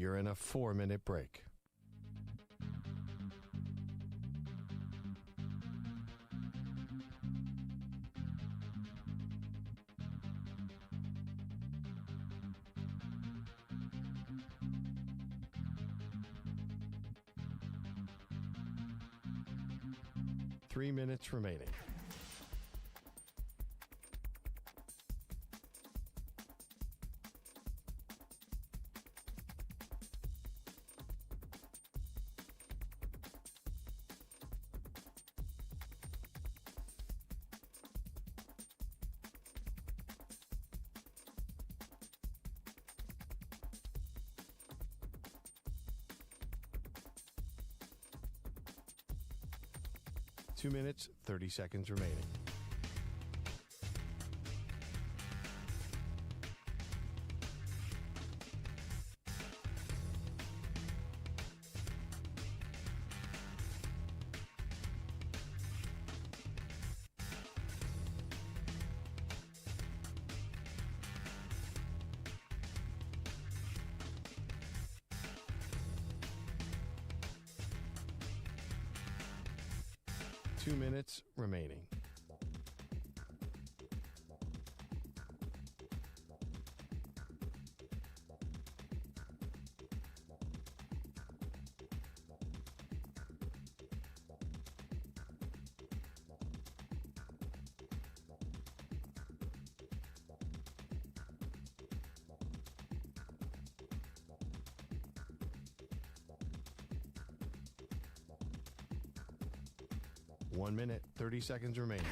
You're in a 4-minute break. Three minutes remaining. Two minutes, 30 seconds remaining. Two minutes remaining. One minute, 30 seconds remaining.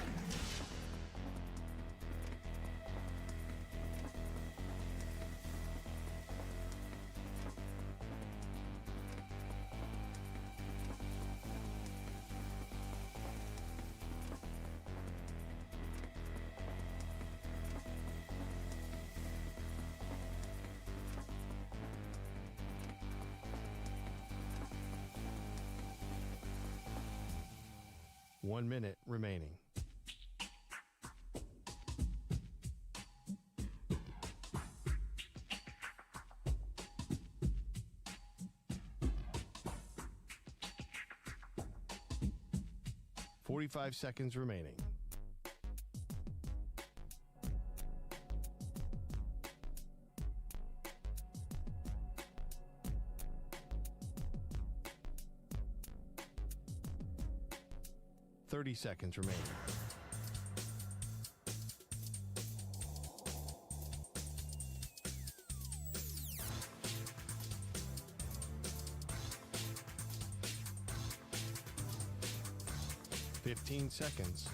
One minute remaining. Forty-five seconds remaining. Seconds remaining. Fifteen seconds.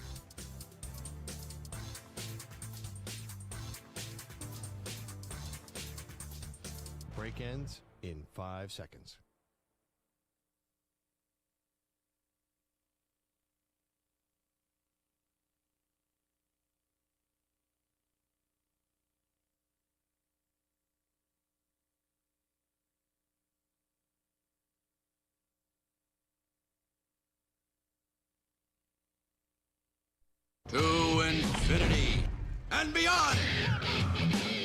Break ends in 5 seconds. To infinity and beyond.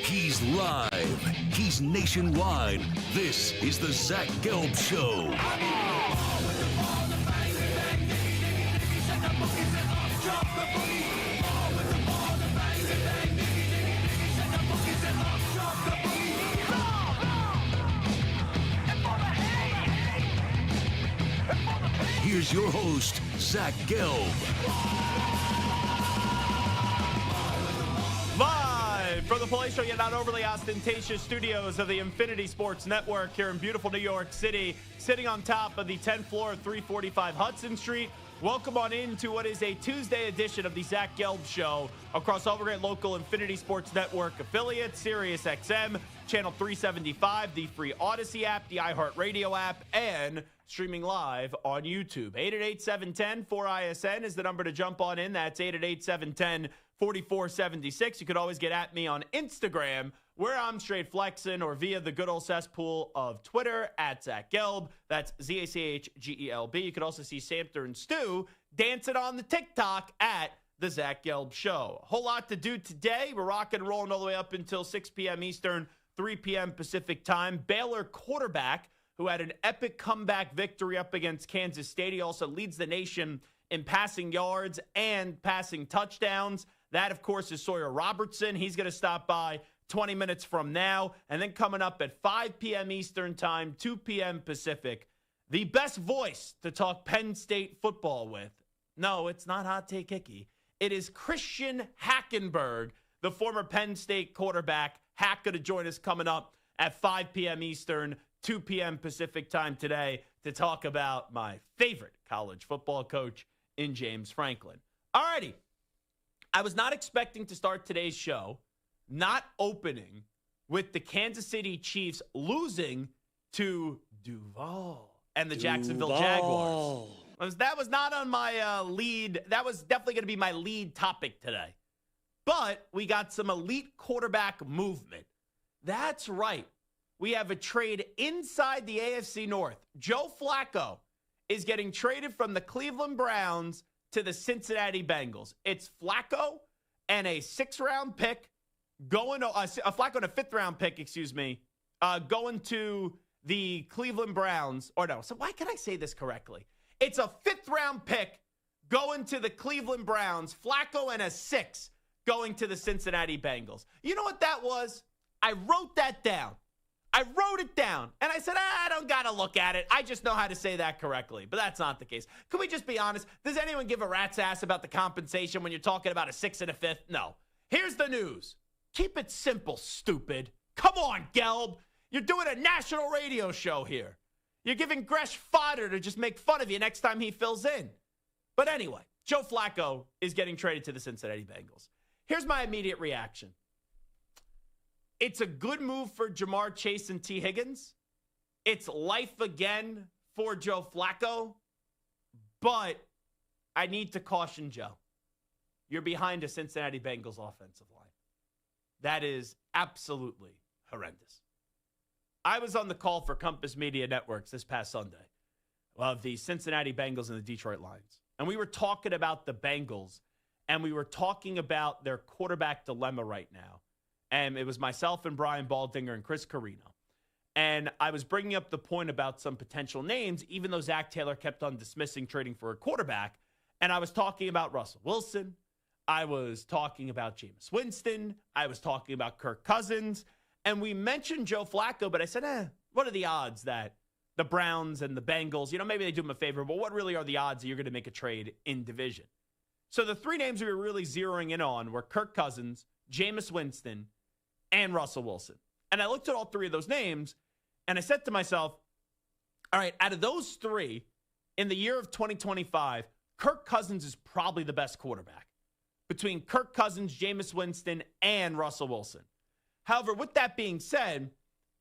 He's live. He's nationwide. This is the Zach Gelb Show. Here's your host, Zach Gelb. Live from the palatial yet not overly ostentatious studios of the Infinity Sports Network here in beautiful New York City, sitting on top of the 10th floor of 345 Hudson Street. Welcome on into what is a Tuesday edition of the Zach Gelb Show across all the great local Infinity Sports Network affiliates, Sirius XM, Channel 375, the free Odyssey app, the iHeartRadio app, and streaming live on YouTube. 888-710-4ISN is the number to jump on in. That's 888-710-4476. You could always get at me on Instagram, where I'm straight flexing, or via the good old cesspool of Twitter at Zach Gelb. That's ZACHGELB. You could also see Samter and Stu dancing on the TikTok at the Zach Gelb Show. A whole lot to do today. We're rocking and rolling all the way up until 6 p.m. Eastern, 3 p.m. Pacific time. Baylor quarterback who had an epic comeback victory up against Kansas State. He also leads the nation in passing yards and passing touchdowns. That, of course, is Sawyer Robertson. He's going to stop by 20 minutes from now. And then coming up at 5 p.m. Eastern time, 2 p.m. Pacific, the best voice to talk Penn State football with. No, it's not Hot Take Hickey. It is Christian Hackenberg, the former Penn State quarterback. Hack going to join us coming up at 5 p.m. Eastern, 2 p.m. Pacific time today to talk about my favorite college football coach in James Franklin. All righty. I was not expecting to start today's show not opening with the Kansas City Chiefs losing to Duval and the Jacksonville Jaguars. That was not on my lead. That was definitely going to be my lead topic today. But we got some elite quarterback movement. That's right. We have a trade inside the AFC North. Joe Flacco is getting traded from the Cleveland Browns to the Cincinnati Bengals. It's Flacco and a 6th-round pick going to Flacco and a 5th-round pick, going to the Cleveland Browns. Or no, so why can I say this correctly? It's a 5th-round pick going to the Cleveland Browns. Flacco and a 6 going to the Cincinnati Bengals. You know what that was? I wrote that down. I wrote it down, and I said, I don't got to look at it. I just know how to say that correctly, but that's not the case. Can we just be honest? Does anyone give a rat's ass about the compensation when you're talking about a 6th and a 5th? No. Here's the news. Keep it simple, stupid. Come on, Gelb. You're doing a national radio show here. You're giving Gresh fodder to just make fun of you next time he fills in. But anyway, Joe Flacco is getting traded to the Cincinnati Bengals. Here's my immediate reaction. It's a good move for Jamar Chase and T. Higgins. It's life again for Joe Flacco. But I need to caution Joe. You're behind a Cincinnati Bengals offensive line. That is absolutely horrendous. I was on the call for Compass Media Networks this past Sunday of the Cincinnati Bengals and the Detroit Lions. And we were talking about the Bengals, and we were talking about their quarterback dilemma right now. And it was myself and Brian Baldinger and Chris Carino. And I was bringing up the point about some potential names, even though Zach Taylor kept on dismissing trading for a quarterback. And I was talking about Russell Wilson. I was talking about Jameis Winston. I was talking about Kirk Cousins. And we mentioned Joe Flacco, but I said, what are the odds that the Browns and the Bengals, maybe they do him a favor, but what really are the odds that you're going to make a trade in division? So the 3 names we were really zeroing in on were Kirk Cousins, Jameis Winston, and Russell Wilson. And I looked at all 3 of those names, and I said to myself, all right, out of those 3, in the year of 2025, Kirk Cousins is probably the best quarterback between Kirk Cousins, Jameis Winston, and Russell Wilson. However, with that being said,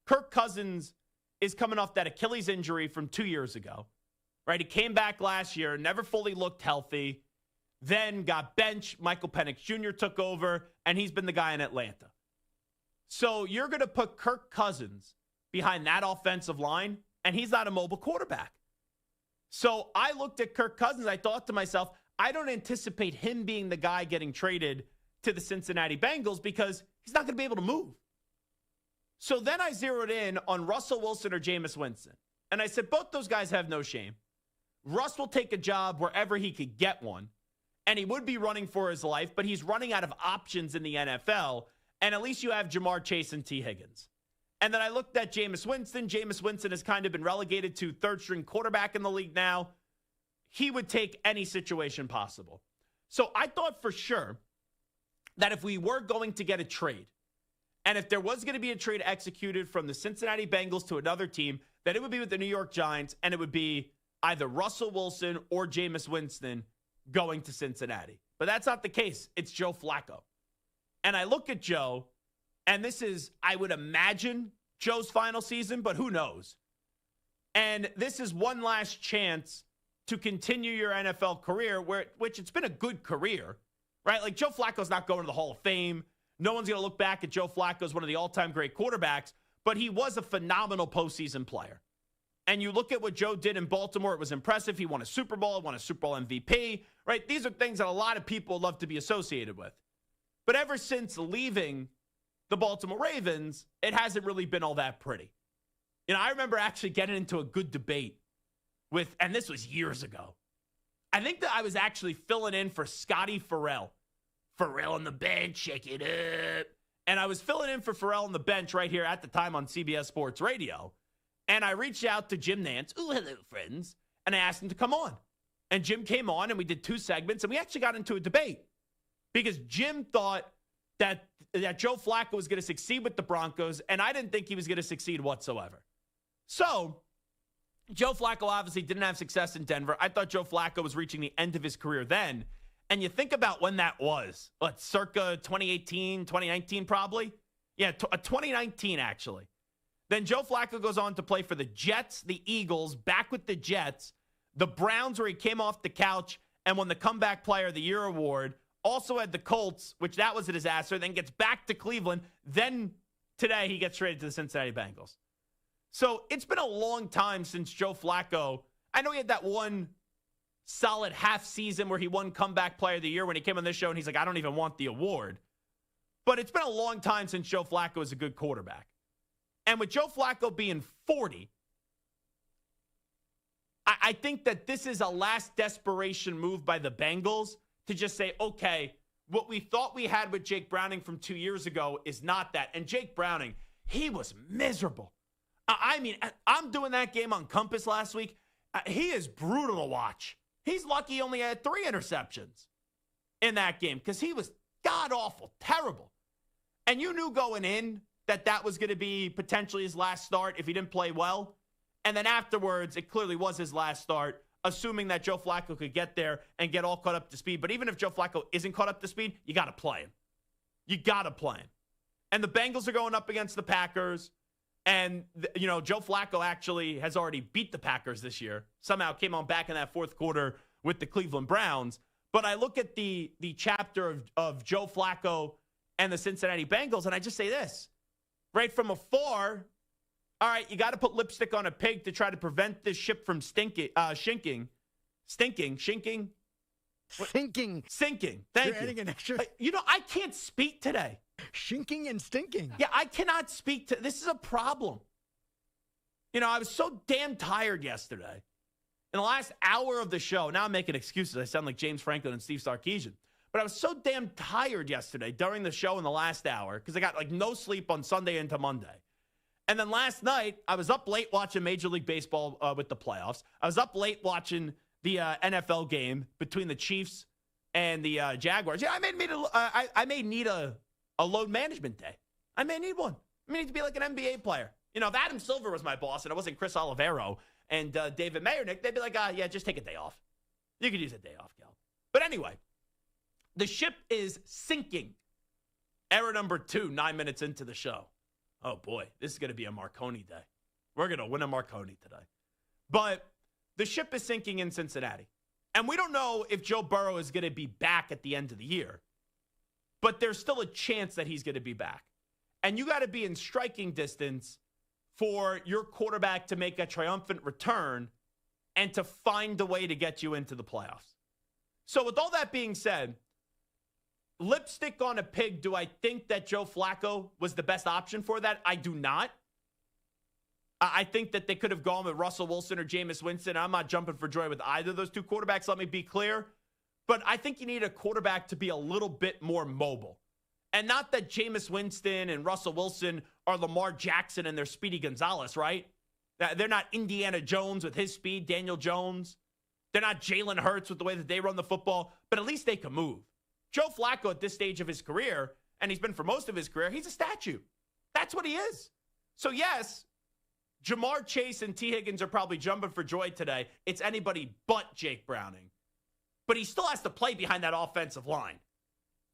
Kirk Cousins is coming off that Achilles injury from 2 years ago, right? He came back last year, never fully looked healthy, then got benched. Michael Penix Jr. took over, and he's been the guy in Atlanta. So you're going to put Kirk Cousins behind that offensive line, and he's not a mobile quarterback. So I looked at Kirk Cousins. I thought to myself, I don't anticipate him being the guy getting traded to the Cincinnati Bengals because he's not going to be able to move. So then I zeroed in on Russell Wilson or Jameis Winston. And I said, both those guys have no shame. Russ will take a job wherever he could get one, and he would be running for his life, but he's running out of options in the NFL. And at least you have Jamar Chase and T. Higgins. And then I looked at Jameis Winston. Jameis Winston has kind of been relegated to 3rd-string quarterback in the league now. He would take any situation possible. So I thought for sure that if we were going to get a trade, and if there was going to be a trade executed from the Cincinnati Bengals to another team, that it would be with the New York Giants, and it would be either Russell Wilson or Jameis Winston going to Cincinnati. But that's not the case. It's Joe Flacco. And I look at Joe, and this is, I would imagine, Joe's final season, but who knows? And this is one last chance to continue your NFL career, which it's been a good career, right? Like Joe Flacco's not going to the Hall of Fame. No one's going to look back at Joe Flacco as one of the all-time great quarterbacks, but he was a phenomenal postseason player. And you look at what Joe did in Baltimore, it was impressive. He won a Super Bowl, won a Super Bowl MVP, right? These are things that a lot of people love to be associated with. But ever since leaving the Baltimore Ravens, it hasn't really been all that pretty. I remember actually getting into a good debate with, and this was years ago. I think that I was actually filling in for Scotty Farrell. Farrell on the bench, shake it up. And I was filling in for Farrell on the bench right here at the time on CBS Sports Radio. And I reached out to Jim Nantz. Ooh, hello, friends. And I asked him to come on. And Jim came on, and we did 2 segments, and we actually got into a debate. Because Jim thought that Joe Flacco was going to succeed with the Broncos, and I didn't think he was going to succeed whatsoever. So, Joe Flacco obviously didn't have success in Denver. I thought Joe Flacco was reaching the end of his career then. And you think about when that was. Circa 2018, 2019 probably? Yeah, 2019 actually. Then Joe Flacco goes on to play for the Jets, the Eagles, back with the Jets, the Browns where he came off the couch and won the Comeback Player of the Year award. Also had the Colts, which that was a disaster, then gets back to Cleveland. Then today he gets traded to the Cincinnati Bengals. So it's been a long time since Joe Flacco. I know he had that one solid half season where he won Comeback Player of the Year when he came on this show and he's like, I don't even want the award. But it's been a long time since Joe Flacco was a good quarterback. And with Joe Flacco being 40, I think that this is a last desperation move by the Bengals to just say, okay, what we thought we had with Jake Browning from 2 years ago is not that. And Jake Browning, he was miserable. I mean, I'm doing that game on Compass last week. He is brutal to watch. He's lucky he only had 3 interceptions in that game because he was god-awful, terrible. And you knew going in that was going to be potentially his last start if he didn't play well. And then afterwards, it clearly was his last start, assuming that Joe Flacco could get there and get all caught up to speed. But even if Joe Flacco isn't caught up to speed, you got to play him. You got to play him. And the Bengals are going up against the Packers. And, Joe Flacco actually has already beat the Packers this year. Somehow came on back in that fourth quarter with the Cleveland Browns. But I look at the chapter of Joe Flacco and the Cincinnati Bengals, and I just say this. Right from afar, all right, you got to put lipstick on a pig to try to prevent this ship from sinking. Thank You're you. adding an extra. I can't speak today. Shinking and stinking. Yeah, I cannot speak to this is a problem. I was so damn tired yesterday. In the last hour of the show, now I'm making excuses. I sound like James Franklin and Steve Sarkisian. But I was so damn tired yesterday during the show in the last hour because I got no sleep on Sunday into Monday. And then last night, I was up late watching Major League Baseball with the playoffs. I was up late watching the NFL game between the Chiefs and the Jaguars. Yeah, I may need a load management day. I may need one. I may need to be like an NBA player. If Adam Silver was my boss and it wasn't Chris Olivero and David Mayernick, they'd be like, yeah, just take a day off. You could use a day off, Cal. But anyway, the ship is sinking. Error number 2, 9 minutes into the show. Oh, boy, this is going to be a Marconi day. We're going to win a Marconi today. But the ship is sinking in Cincinnati. And we don't know if Joe Burrow is going to be back at the end of the year. But there's still a chance that he's going to be back. And you got to be in striking distance for your quarterback to make a triumphant return and to find a way to get you into the playoffs. So with all that being said, lipstick on a pig, do I think that Joe Flacco was the best option for that? I do not. I think that they could have gone with Russell Wilson or Jameis Winston. I'm not jumping for joy with either of those 2 quarterbacks, let me be clear. But I think you need a quarterback to be a little bit more mobile. And not that Jameis Winston and Russell Wilson are Lamar Jackson and they're Speedy Gonzalez, right? They're not Indiana Jones with his speed, Daniel Jones. They're not Jalen Hurts with the way that they run the football, but at least they can move. Joe Flacco at this stage of his career, and he's been for most of his career, he's a statue. That's what he is. So yes, Jamar Chase and T. Higgins are probably jumping for joy today. It's anybody but Jake Browning. But he still has to play behind that offensive line.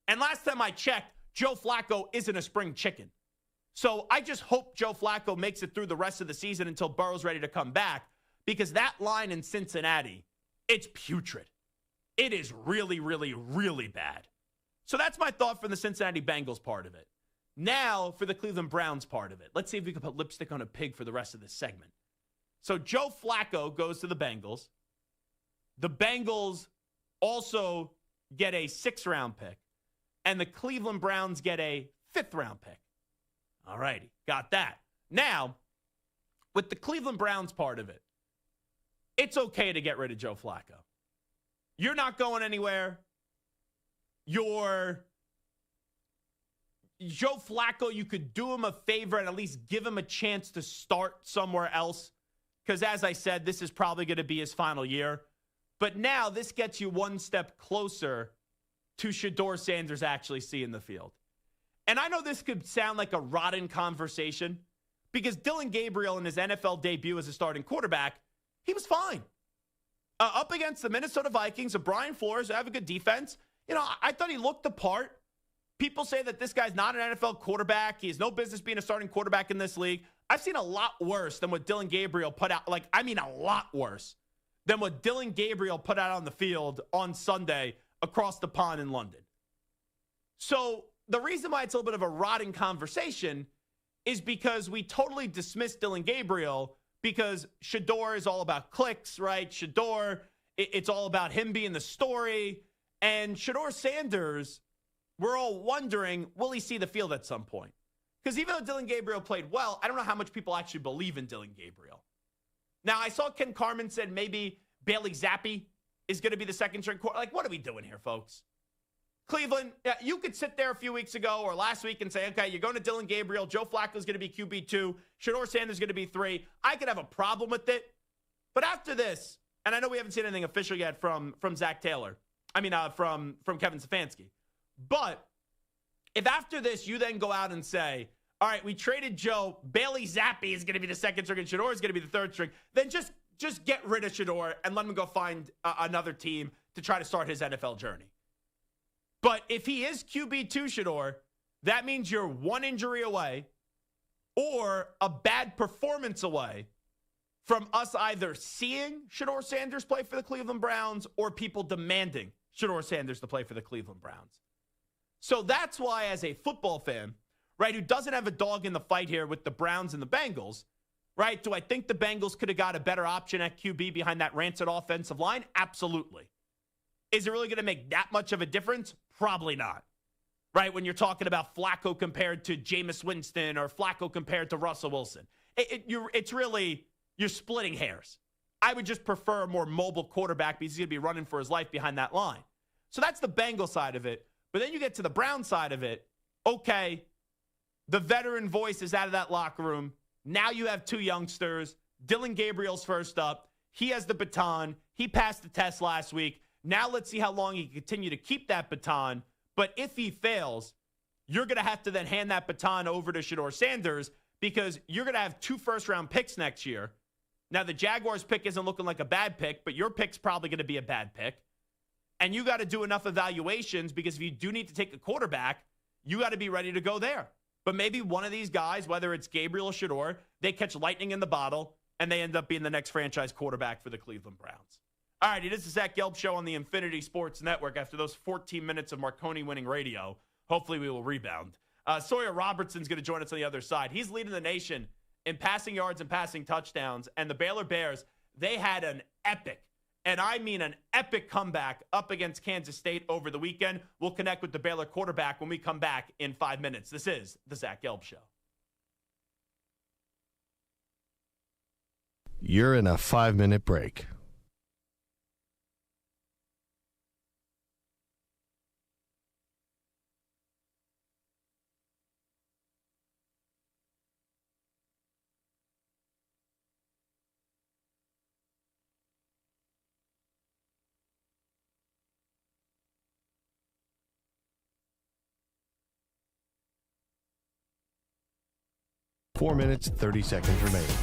And last time I checked, Joe Flacco isn't a spring chicken. So I just hope Joe Flacco makes it through the rest of the season until Burrow's ready to come back, because that line in Cincinnati, it's putrid. It is really, really, really bad. So that's my thought for the Cincinnati Bengals part of it. Now for the Cleveland Browns part of it. Let's see if we can put lipstick on a pig for the rest of this segment. So Joe Flacco goes to the Bengals. The Bengals also get a 6th-round pick. And the Cleveland Browns get a 5th-round pick. All righty, got that. Now, with the Cleveland Browns part of it, it's okay to get rid of Joe Flacco. You're not going anywhere. Joe Flacco, you could do him a favor and at least give him a chance to start somewhere else. Because as I said, this is probably going to be his final year. But now this gets you one step closer to Shedeur Sanders actually seeing the field. And I know this could sound like a rotten conversation because Dylan Gabriel in his NFL debut as a starting quarterback, he was fine. Up against the Minnesota Vikings of Brian Flores, who have a good defense. I thought he looked the part. People say that this guy's not an NFL quarterback. He has no business being a starting quarterback in this league. I've seen a lot worse than what Dylan Gabriel put out. A lot worse than what Dylan Gabriel put out on the field on Sunday across the pond in London. So the reason why it's a little bit of a rotting conversation is because we totally dismissed Dylan Gabriel because Shedeur is all about clicks, right? Shedeur, it's all about him being the story. And Shedeur Sanders, we're all wondering, will he see the field at some point? Because even though Dylan Gabriel played well, I don't know how much people actually believe in Dylan Gabriel. Now, I saw Ken Carman said maybe Bailey Zappi is going to be the second string quarterback. What are we doing here, folks? Cleveland, you could sit there a few weeks ago or last week and say, okay, you're going to Dylan Gabriel. Joe Flacco is going to be QB2. Shedeur Sanders is going to be 3. I could have a problem with it. But after this, and I know we haven't seen anything official yet from Zach Taylor. From Kevin Stefanski. But if after this you then go out and say, all right, we traded Joe, Bailey Zappi is going to be the second string and Shedeur is going to be the third string, then just get rid of Shedeur and let him go find another team to try to start his NFL journey. But if he is QB2 Shedeur, that means you're one injury away or a bad performance away from us either seeing Shedeur Sanders play for the Cleveland Browns or people demanding Shedeur Sanders to play for the Cleveland Browns. So that's why, as a football fan, right, who doesn't have a dog in the fight here with the Browns and the Bengals, right, do I think the Bengals could have got a better option at QB behind that rancid offensive line? Absolutely. Is it really going to make that much of a difference? Probably not. Right, when you're talking about Flacco compared to Jameis Winston or Flacco compared to Russell Wilson. It's really, you're splitting hairs. I would just prefer a more mobile quarterback because he's going to be running for his life behind that line. So that's the Bengal side of it. But then you get to the Brown side of it. Okay, the veteran voice is out of that locker room. Now you have 2 youngsters. Dylan Gabriel's first up. He has the baton. He passed the test last week. Now let's see how long he can continue to keep that baton. But if he fails, you're going to have to then hand that baton over to Shedeur Sanders because you're going to have 2 first-round picks next year. Now, the Jaguars pick isn't looking like a bad pick, but your pick's probably going to be a bad pick. And you got to do enough evaluations because if you do need to take a quarterback, you got to be ready to go there. But maybe one of these guys, whether it's Gabriel or Shedeur, they catch lightning in the bottle and they end up being the next franchise quarterback for the Cleveland Browns. All right, it is the Zach Gelb Show on the Infinity Sports Network. After those 14 minutes of Marconi winning radio, hopefully we will rebound. Sawyer Robertson's going to join us on the other side. He's leading the nation in passing yards and passing touchdowns. And the Baylor Bears, they had an epic, and I mean an epic comeback up against Kansas State over the weekend. We'll connect with the Baylor quarterback when we come back in 5 minutes. This is the Zach Gelb Show. You're in a 5-minute break. Four minutes, 30 seconds remaining.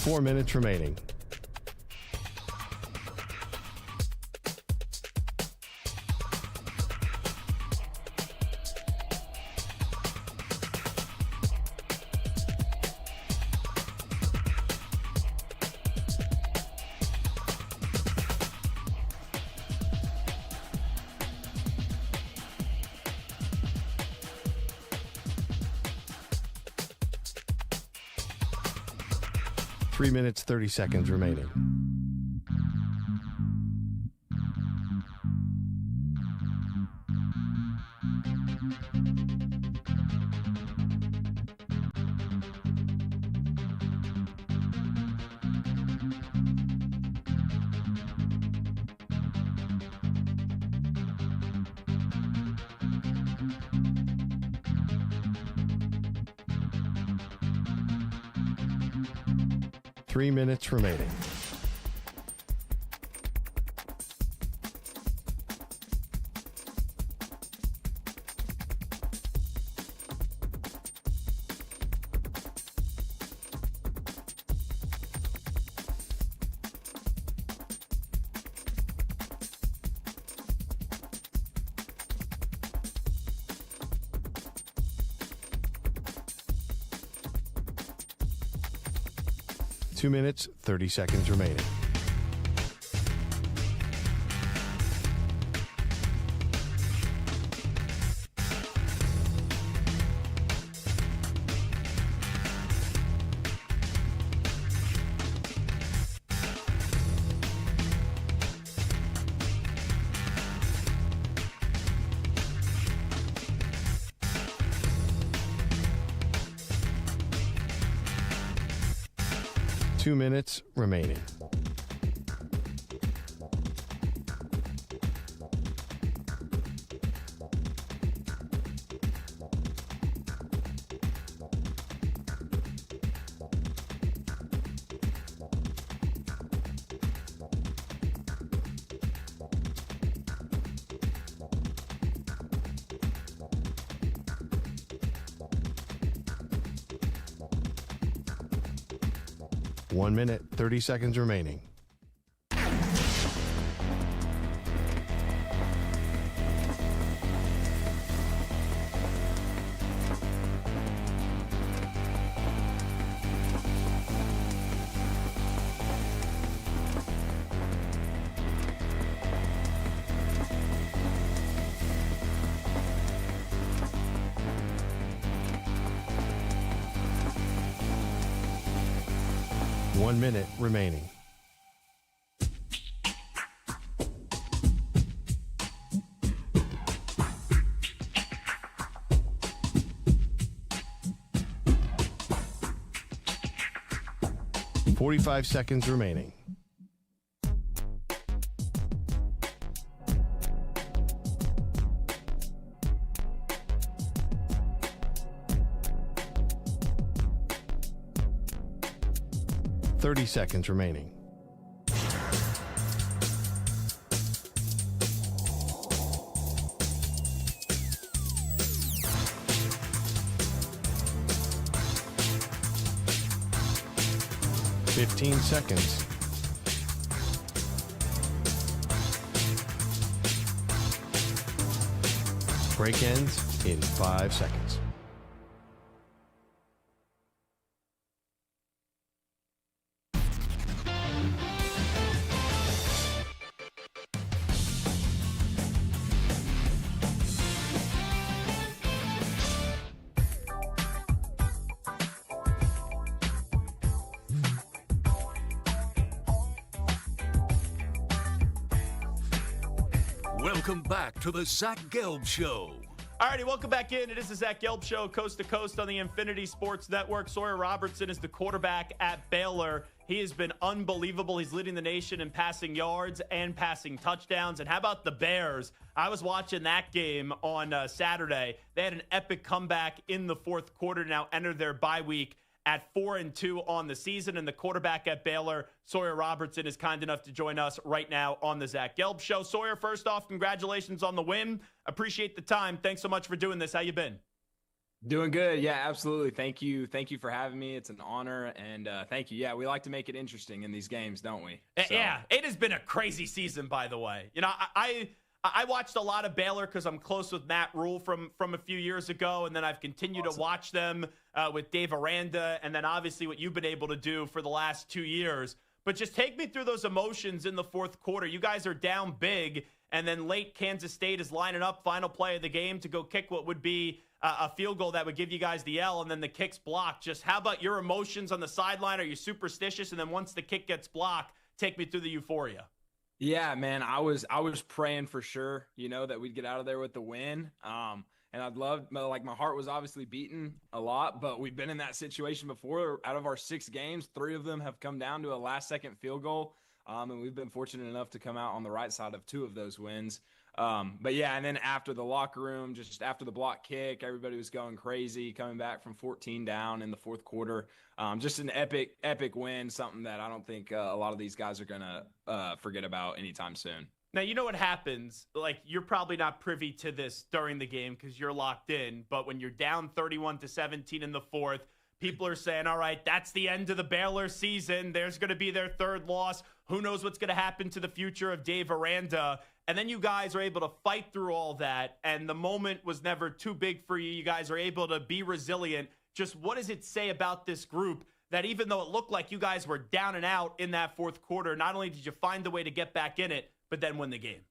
Four minutes remaining. 3 minutes, 30 seconds remaining. Three minutes remaining. Two minutes, 30 seconds remaining. Two minutes remaining. One minute, 30 seconds remaining. One minute remaining. Forty-five seconds remaining. Thirty seconds remaining. Fifteen seconds. Break ends in 5 seconds. Welcome back to the Zach Gelb Show. Alrighty, welcome back in. It is the Zach Gelb Show, coast to coast on the Infinity Sports Network. Sawyer Robertson is the quarterback at Baylor. He has been unbelievable. He's leading the nation in passing yards and passing touchdowns. And how about the Bears? I was watching that game on Saturday. They had an epic comeback in the fourth quarter, now enter their bye week at 4-2 on the season. And the quarterback at Baylor, Sawyer Robertson, is kind enough to join us right now on the Zach Gelb Show. Sawyer, first off, congratulations on the win. Appreciate the time. Thanks so much for doing this. How you been? Doing good. Yeah, absolutely. Thank you. Thank you for having me. It's an honor. And thank you. Yeah, we like to make it interesting in these games, don't we? So. Yeah, it has been a crazy season, by the way. You know, I watched a lot of Baylor because I'm close with Matt Rule from a few years ago, and then I've continued to watch them with Dave Aranda, and then obviously what you've been able to do for the last 2 years. But just take me through those emotions in the fourth quarter. You guys are down big, And then late, Kansas State is lining up, final play of the game, to go kick what would be a field goal that would give you guys the L, and then the kick's blocked. Just how about your emotions on the sideline? Are you superstitious? And then once the kick gets blocked, take me through the euphoria. Yeah, man, I was praying for sure, that we'd get out of there with the win. And I'd love, like, my heart was obviously beating a lot, but we've been in that situation before. Out of our 6 games, 3 of them have come down to a last-second field goal. And we've been fortunate enough to come out on the right side of 2 of those wins. But yeah, and then after the locker room, just after the block kick, everybody was going crazy, coming back from 14 down in the fourth quarter. Just an epic win, something that I don't think a lot of these guys are going to forget about anytime soon. Now, you know what happens? Like, you're probably not privy to this during the game because you're locked in, but when you're down 31-17 in the fourth, people are saying, all right, that's the end of the Baylor season. There's going to be their 3rd loss. Who knows what's going to happen to the future of Dave Aranda? And then you guys are able to fight through all that, and the moment was never too big for you. You guys are able to be resilient. Just what does it say about this group that even though it looked like you guys were down and out in that fourth quarter, not only did you find the way to get back in it, but then win the game?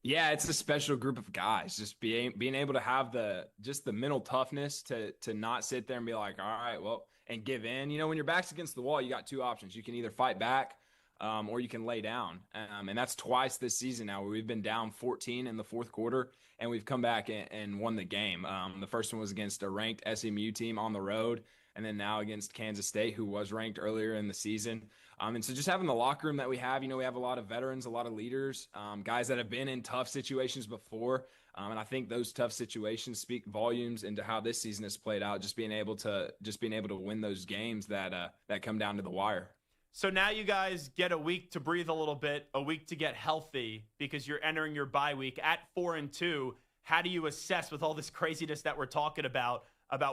Yeah, it's a special group of guys. Just being able to have the mental toughness to not sit there and be like, all right, well, and give in. When your back's against the wall, you got 2 options. You can either fight back or you can lay down. And that's twice this season now where we've been down 14 in the fourth quarter and we've come back and won the game. The first one was against a ranked SMU team on the road, and then now against Kansas State, who was ranked earlier in the season. And so just having the locker room that we have, we have a lot of veterans, a lot of leaders, guys that have been in tough situations before. And I think those tough situations speak volumes into how this season has played out, just being able to win those games that come down to the wire. So now you guys get a week to breathe a little bit, a week to get healthy because you're entering your bye week at 4-2. How do you assess, with all this craziness that we're talking about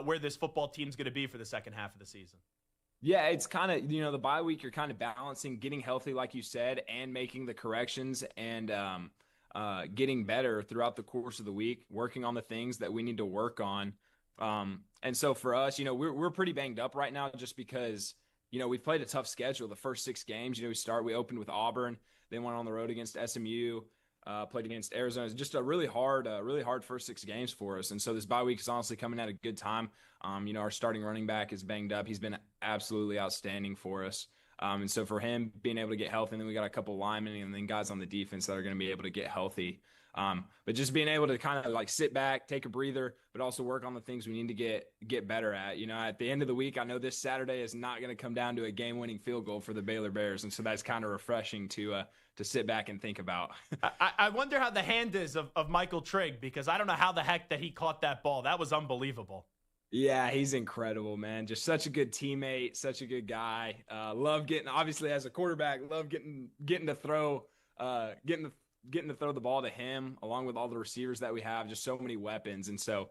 where this football team's going to be for the second half of the season? Yeah, it's kind of, the bye week, you're kind of balancing getting healthy, like you said, and making the corrections and getting better throughout the course of the week, working on the things that we need to work on. And so for us, we're pretty banged up right now just because, we've played a tough schedule the first 6 games. We opened with Auburn, then went on the road against SMU, played against Arizona. It's just a really hard first 6 games for us. And so this bye week is honestly coming at a good time. Our starting running back is banged up. He's been absolutely outstanding for us. And so for him being able to get healthy, and then we got a couple linemen and then guys on the defense that are going to be able to get healthy. But just being able to kind of like sit back, take a breather, but also work on the things we need to get better at. At the end of the week, I know this Saturday is not going to come down to a game-winning field goal for the Baylor Bears. And so that's kind of refreshing to sit back and think about. I wonder how the hand is of Michael Trigg, because I don't know how the heck that he caught that ball. That was unbelievable. Yeah, he's incredible, man. Just such a good teammate, such a good guy. Love getting, obviously as a quarterback, love getting to throw, getting to throw the ball to him, along with all the receivers that we have. Just so many weapons, and so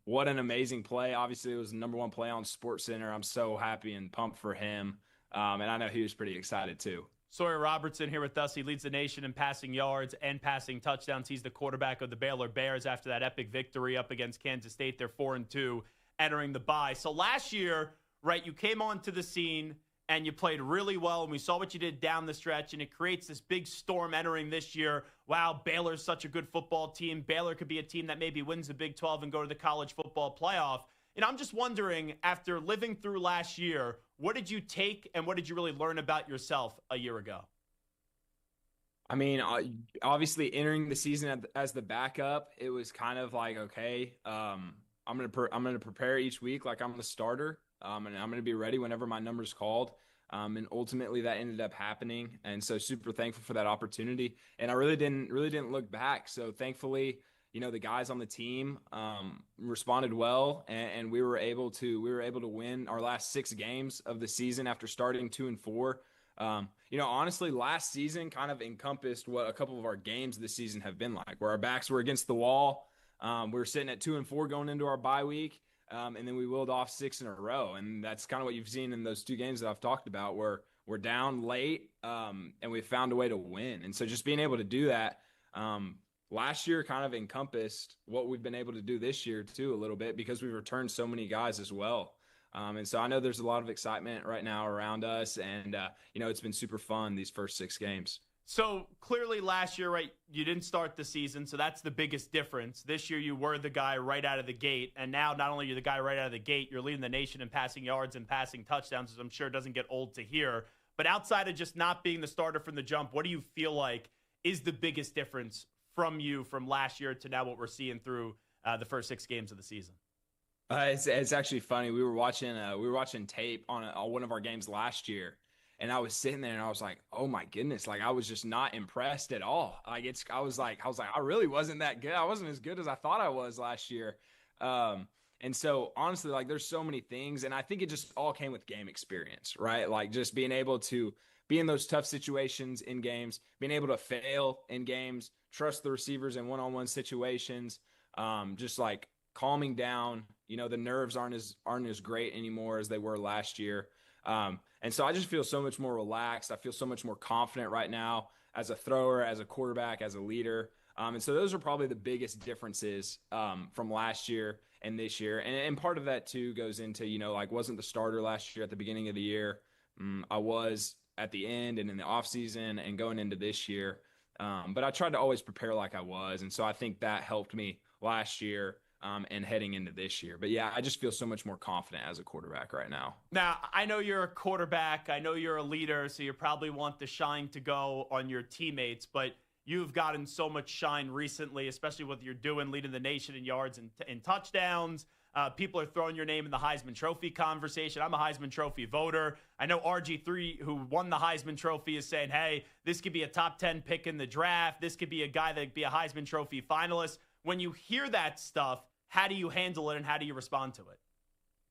what an amazing play. Obviously, it was the number 1 play on SportsCenter. I'm so happy and pumped for him, and I know he was pretty excited too. Sawyer Robertson here with us. He leads the nation in passing yards and passing touchdowns. He's the quarterback of the Baylor Bears after that epic victory up against Kansas State. They're 4-2. Entering the bye. So last year, right, you came onto the scene and you played really well, and we saw what you did down the stretch, and it creates this big storm entering this year. Wow, Baylor's such a good football team. Baylor could be a team that maybe wins the Big 12 and go to the college football playoff. And I'm just wondering, after living through last year, what did you take and what did you really learn about yourself a year ago? I mean, obviously entering the season as the backup, it was kind of like, okay, I'm gonna prepare each week like I'm the starter, and I'm gonna be ready whenever my number's called. And ultimately that ended up happening, and so super thankful for that opportunity. And I really didn't look back. So thankfully, the guys on the team responded well, and we were able to win our last 6 games of the season after starting 2-4. Honestly, last season kind of encompassed what a couple of our games this season have been like, where our backs were against the wall. We were sitting at 2-4 going into our bye week, and then we willed off 6 in a row. And that's kind of what you've seen in those 2 games that I've talked about, where we're down late, and we found a way to win. And so just being able to do that last year kind of encompassed what we've been able to do this year too a little bit, because we've returned so many guys as well. And so I know there's a lot of excitement right now around us, and it's been super fun these first 6 games. So clearly last year, right, you didn't start the season, so that's the biggest difference. This year you were the guy right out of the gate, and now not only are you the guy right out of the gate, you're leading the nation in passing yards and passing touchdowns, as I'm sure doesn't get old to hear. But outside of just not being the starter from the jump, what do you feel like is the biggest difference from you from last year to now what we're seeing through the first 6 games of the season? It's actually funny. We were watching tape on one of our games last year. And I was sitting there and I was like, oh my goodness. Like I was just not impressed at all. I was like, I really wasn't that good. I wasn't as good as I thought I was last year. And so honestly, like there's so many things. And I think it just all came with game experience, right? Like just being able to be in those tough situations in games, being able to fail in games, trust the receivers in one-on-one situations, just like calming down, the nerves aren't as great anymore as they were last year. And so I just feel so much more relaxed. I feel so much more confident right now as a thrower, as a quarterback, as a leader. And so those are probably the biggest differences from last year and this year. And part of that too goes into, wasn't the starter last year at the beginning of the year. I was at the end and in the offseason and going into this year. But I tried to always prepare like I was. And so I think that helped me last year. And heading into this year. But yeah, I just feel so much more confident as a quarterback right now. Now, I know you're a quarterback. I know you're a leader, so you probably want the shine to go on your teammates, but you've gotten so much shine recently, especially what you're doing, leading the nation in yards and touchdowns. People are throwing your name in the Heisman Trophy conversation. I'm a Heisman Trophy voter. I know RG3, who won the Heisman Trophy, is saying, hey, this could be a top 10 pick in the draft. This could be a guy that could be a Heisman Trophy finalist. When you hear that stuff, how do you handle it and how do you respond to it?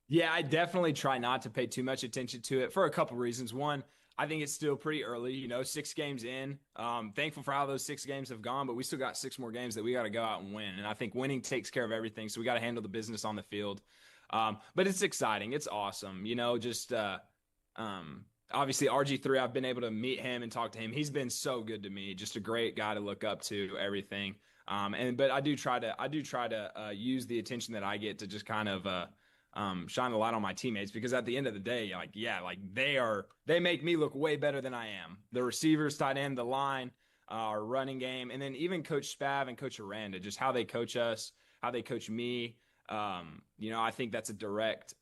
Yeah, I definitely try not to pay too much attention to it for a couple reasons. One, I think it's still pretty early, 6 games in. Thankful for how those 6 games have gone, but we still got 6 more games that we got to go out and win. And I think winning takes care of everything. So we got to handle the business on the field. But it's exciting. It's awesome. Obviously RG3, I've been able to meet him and talk to him. He's been so good to me. Just a great guy to look up to, everything. But I do try to use the attention that I get to just kind of shine the light on my teammates, because at the end of the day, they make me look way better than I am. The receivers, tight end, the line, our running game, and then even Coach Spav and Coach Aranda, just how they coach us, how they coach me. I think that's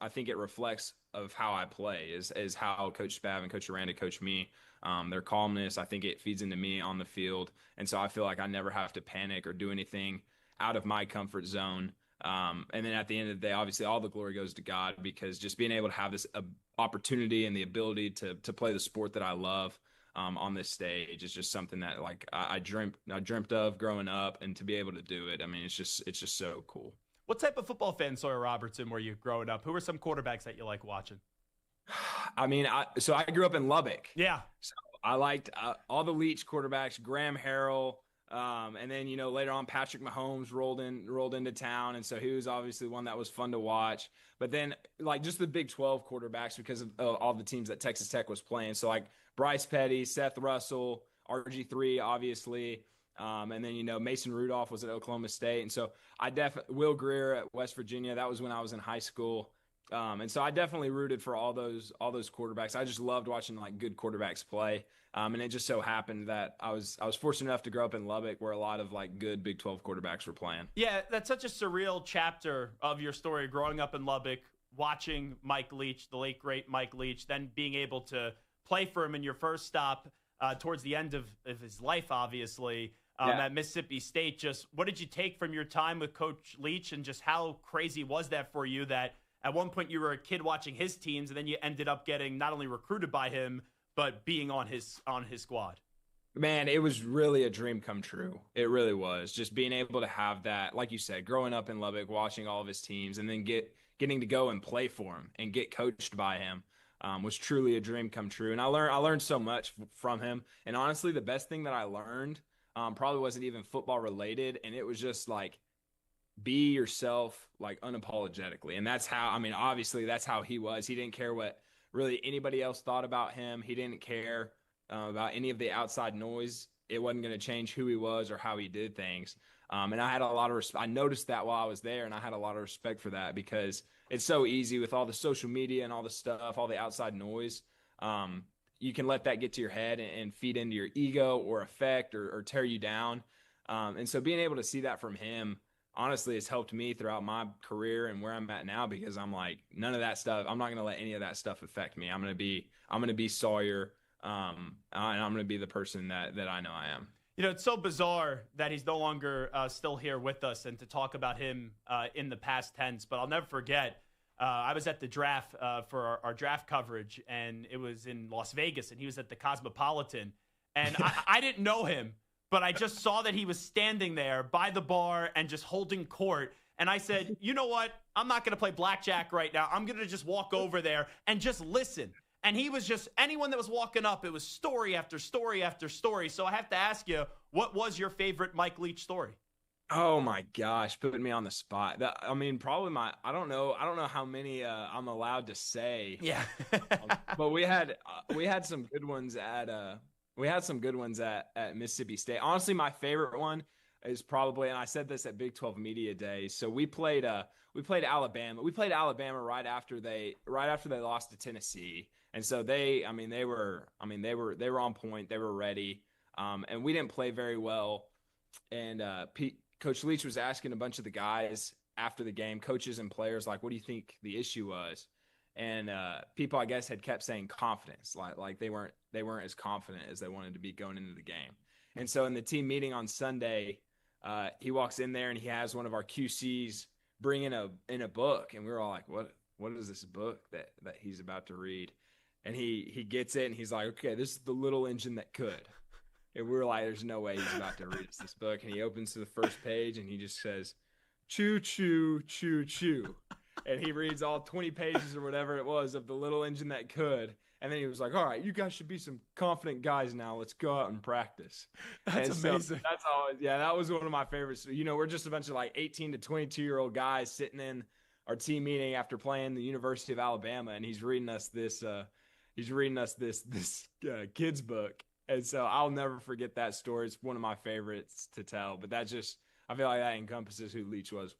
I think it reflects of how I play is how Coach Spav and Coach Aranda coach me. Their calmness, I think it feeds into me on the field. And so I feel like I never have to panic or do anything out of my comfort zone. And then at the end of the day, obviously all the glory goes to God, because just being able to have this opportunity and the ability to play the sport that I love on this stage is just something that I dreamt of growing up, and to be able to do it, I mean, it's just so cool. What type of football fan, Sawyer Robertson, were you growing up? Who were some quarterbacks that you like watching? I mean, so I grew up in Lubbock. Yeah. So I liked all the Leach quarterbacks, Graham Harrell, and then later on Patrick Mahomes rolled into town, and so he was obviously one that was fun to watch. But then just the Big 12 quarterbacks, because of all the teams that Texas Tech was playing. So Bryce Petty, Seth Russell, RG3, obviously. And then, Mason Rudolph was at Oklahoma State. And so Will Greer at West Virginia, that was when I was in high school. And so I definitely rooted for all those quarterbacks. I just loved watching good quarterbacks play. And it just so happened that I was fortunate enough to grow up in Lubbock, where a lot of good Big 12 quarterbacks were playing. Yeah, that's such a surreal chapter of your story, growing up in Lubbock, watching Mike Leach, the late great Mike Leach, then being able to play for him in your first stop towards the end of his life, obviously. At Mississippi State. Just what did you take from your time with Coach Leach, and just how crazy was that for you that at one point you were a kid watching his teams, and then you ended up getting not only recruited by him, but being on his squad? Man, it was really a dream come true. It really was. Just being able to have that, like you said, growing up in Lubbock, watching all of his teams, and then getting to go and play for him and get coached by him was truly a dream come true. And I learned so much from him. And honestly, the best thing that I learned probably wasn't even football related. And it was just be yourself, unapologetically. And that's how, obviously that's how he was. He didn't care what really anybody else thought about him. He didn't care about any of the outside noise. It wasn't going to change who he was or how he did things. And I had a lot of I noticed that while I was there, and I had a lot of respect for that, because it's so easy with all the social media and all the stuff, all the outside noise. you can let that get to your head and feed into your ego or affect or tear you down. And so being able to see that from him, honestly, has helped me throughout my career and where I'm at now, because I'm like, none of that stuff, I'm not going to let any of that stuff affect me. I'm going to be Sawyer. And I'm going to be the person that I know I am. You know, it's so bizarre that he's no longer still here with us and to talk about him in the past tense, but I'll never forget. I was at the draft for our draft coverage, and it was in Las Vegas, and he was at the Cosmopolitan. And I didn't know him, but I just saw that he was standing there by the bar and just holding court. And I said, you know what? I'm not going to play blackjack right now. I'm going to just walk over there and just listen. And he was just, anyone that was walking up, it was story after story after story. So I have to ask you, what was your favorite Mike Leach story? Oh my gosh, putting me on the spot. Probably I don't know how many I'm allowed to say. Yeah. But we had some good ones at Mississippi State. Honestly, my favorite one is probably, and I said this at Big 12 Media Day. So we played Alabama. We played Alabama right after they lost to Tennessee. And so they were on point. They were ready. And we didn't play very well. And Coach Leach was asking a bunch of the guys after the game, coaches and players, like, what do you think the issue was? And people, I guess, had kept saying confidence, like they weren't as confident as they wanted to be going into the game. And so in the team meeting on Sunday, he walks in there and he has one of our QCs bring in a book, and we were all like, what is this book that he's about to read? And he gets it and he's like, okay, this is the little engine that could. And we were like, there's no way he's about to read us this book. And he opens to the first page and he just says, choo, choo, choo, choo. And he reads all 20 pages or whatever it was of the little engine that could. And then he was like, all right, you guys should be some confident guys now. Let's go out and practice. That's amazing. So that's always, that was one of my favorites. You know, we're just a bunch of like 18 to 22-year-old guys sitting in our team meeting after playing the University of Alabama. And he's reading us this kid's book. And so I'll never forget that story. It's one of my favorites to tell. But I feel like that encompasses who Leach was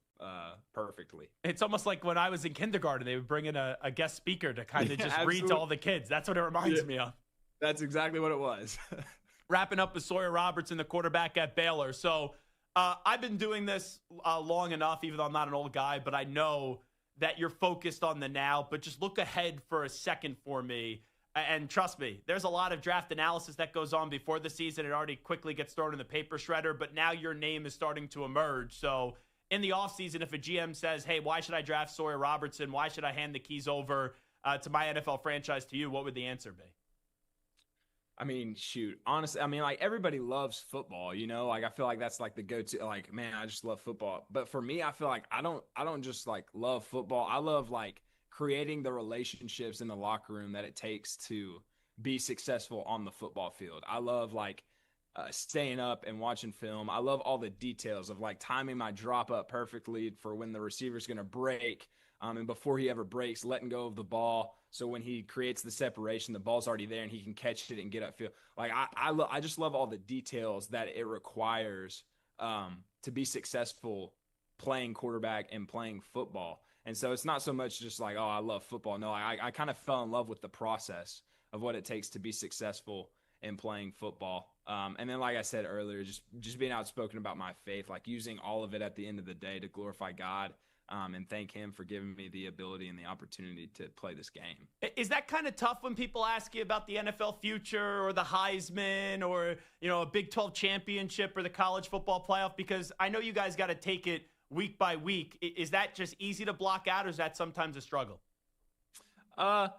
perfectly. It's almost like when I was in kindergarten, they would bring in a guest speaker to kind of just read to all the kids. That's what it reminds me of. That's exactly what it was. Wrapping up with Sawyer Robertson, the quarterback at Baylor. So I've been doing this long enough, even though I'm not an old guy, but I know that you're focused on the now. But just look ahead for a second for me. And trust me, there's a lot of draft analysis that goes on before the season. It already quickly gets thrown in the paper shredder, but now your name is starting to emerge. So in the offseason, if a GM says, hey, why should I draft Sawyer Robertson? Why should I hand the keys over to my NFL franchise to you? What would the answer be? I mean, shoot, honestly, like everybody loves football, you know, like I feel like that's like the go-to, like, man, I just love football. But for me, I feel like I don't just like love football. I love like creating the relationships in the locker room that it takes to be successful on the football field. I love like staying up and watching film. I love all the details of like timing my drop up perfectly for when the receiver's going to break. And before he ever breaks, letting go of the ball. So when he creates the separation, the ball's already there and he can catch it and get upfield. Like I just love all the details that it requires to be successful playing quarterback and playing football. And so it's not so much just like, oh, I love football. No, I kind of fell in love with the process of what it takes to be successful in playing football. And then, like I said earlier, just being outspoken about my faith, like using all of it at the end of the day to glorify God and thank him for giving me the ability and the opportunity to play this game. Is that kind of tough when people ask you about the NFL future or the Heisman or, you know, a Big 12 championship or the college football playoff? Because I know you guys got to take it week by week. Is that just easy to block out, or is that sometimes a struggle? I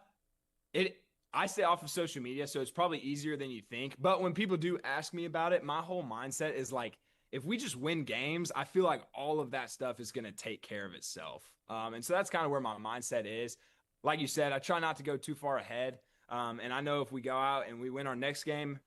stay off of social media, so it's probably easier than you think. But when people do ask me about it, my whole mindset is like, if we just win games, I feel like all of that stuff is going to take care of itself. And so that's kind of where my mindset is. Like you said, I try not to go too far ahead. And I know if we go out and we win our next game,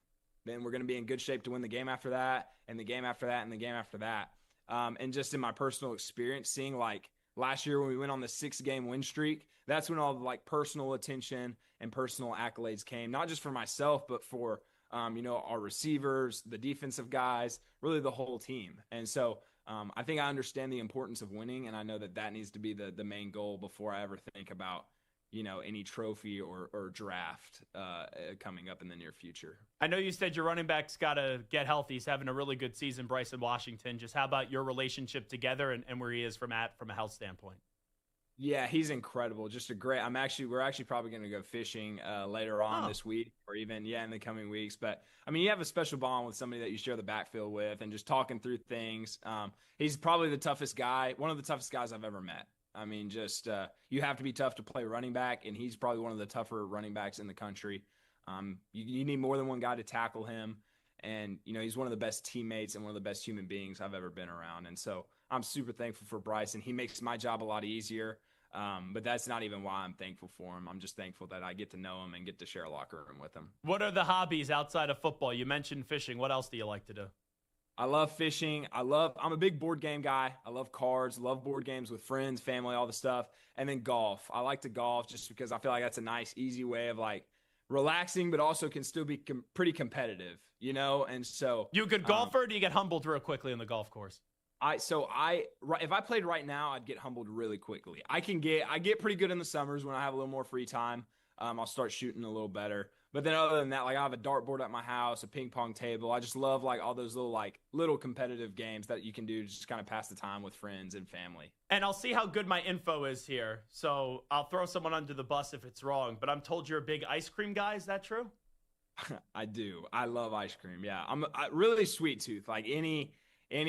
then we're going to be in good shape to win the game after that, and the game after that, and the game after that. And just in my personal experience, seeing like last year when we went on the 6-game win streak, that's when all the like personal attention and personal accolades came, not just for myself, but for, our receivers, the defensive guys, really the whole team. And so I think I understand the importance of winning, and I know that needs to be the main goal before I ever think about, any trophy or draft coming up in the near future. I know you said your running back's got to get healthy. He's having a really good season, Bryson Washington. Just how about your relationship together and where he is from a health standpoint? Yeah, he's incredible. Just a great. We're actually probably going to go fishing later on this week, or even in the coming weeks. But I mean, you have a special bond with somebody that you share the backfield with, and just talking through things. He's probably the toughest guy, one of the toughest guys I've ever met. I mean, just you have to be tough to play running back, and he's probably one of the tougher running backs in the country. You need more than one guy to tackle him, and he's one of the best teammates and one of the best human beings I've ever been around. And so I'm super thankful for Bryson. He makes my job a lot easier, but that's not even why I'm thankful for him. I'm just thankful that I get to know him and get to share a locker room with him. What are the hobbies outside of football? You mentioned fishing. What else do you like to do? I love fishing. I'm a big board game guy. I love cards, love board games with friends, family, all the stuff. And then golf. I like to golf just because I feel like that's a nice, easy way of like relaxing, but also can still be pretty competitive, And so you a good golfer, or do you get humbled real quickly on the golf course? If I played right now, I'd get humbled really quickly. I get pretty good in the summers when I have a little more free time. I'll start shooting a little better. But then other than that, like I have a dartboard at my house, a ping pong table. I just love like all those little competitive games that you can do to just kind of pass the time with friends and family. And I'll see how good my info is here. So I'll throw someone under the bus if it's wrong. But I'm told you're a big ice cream guy. Is that true? I do. I love ice cream. Yeah, I'm really sweet tooth. Like any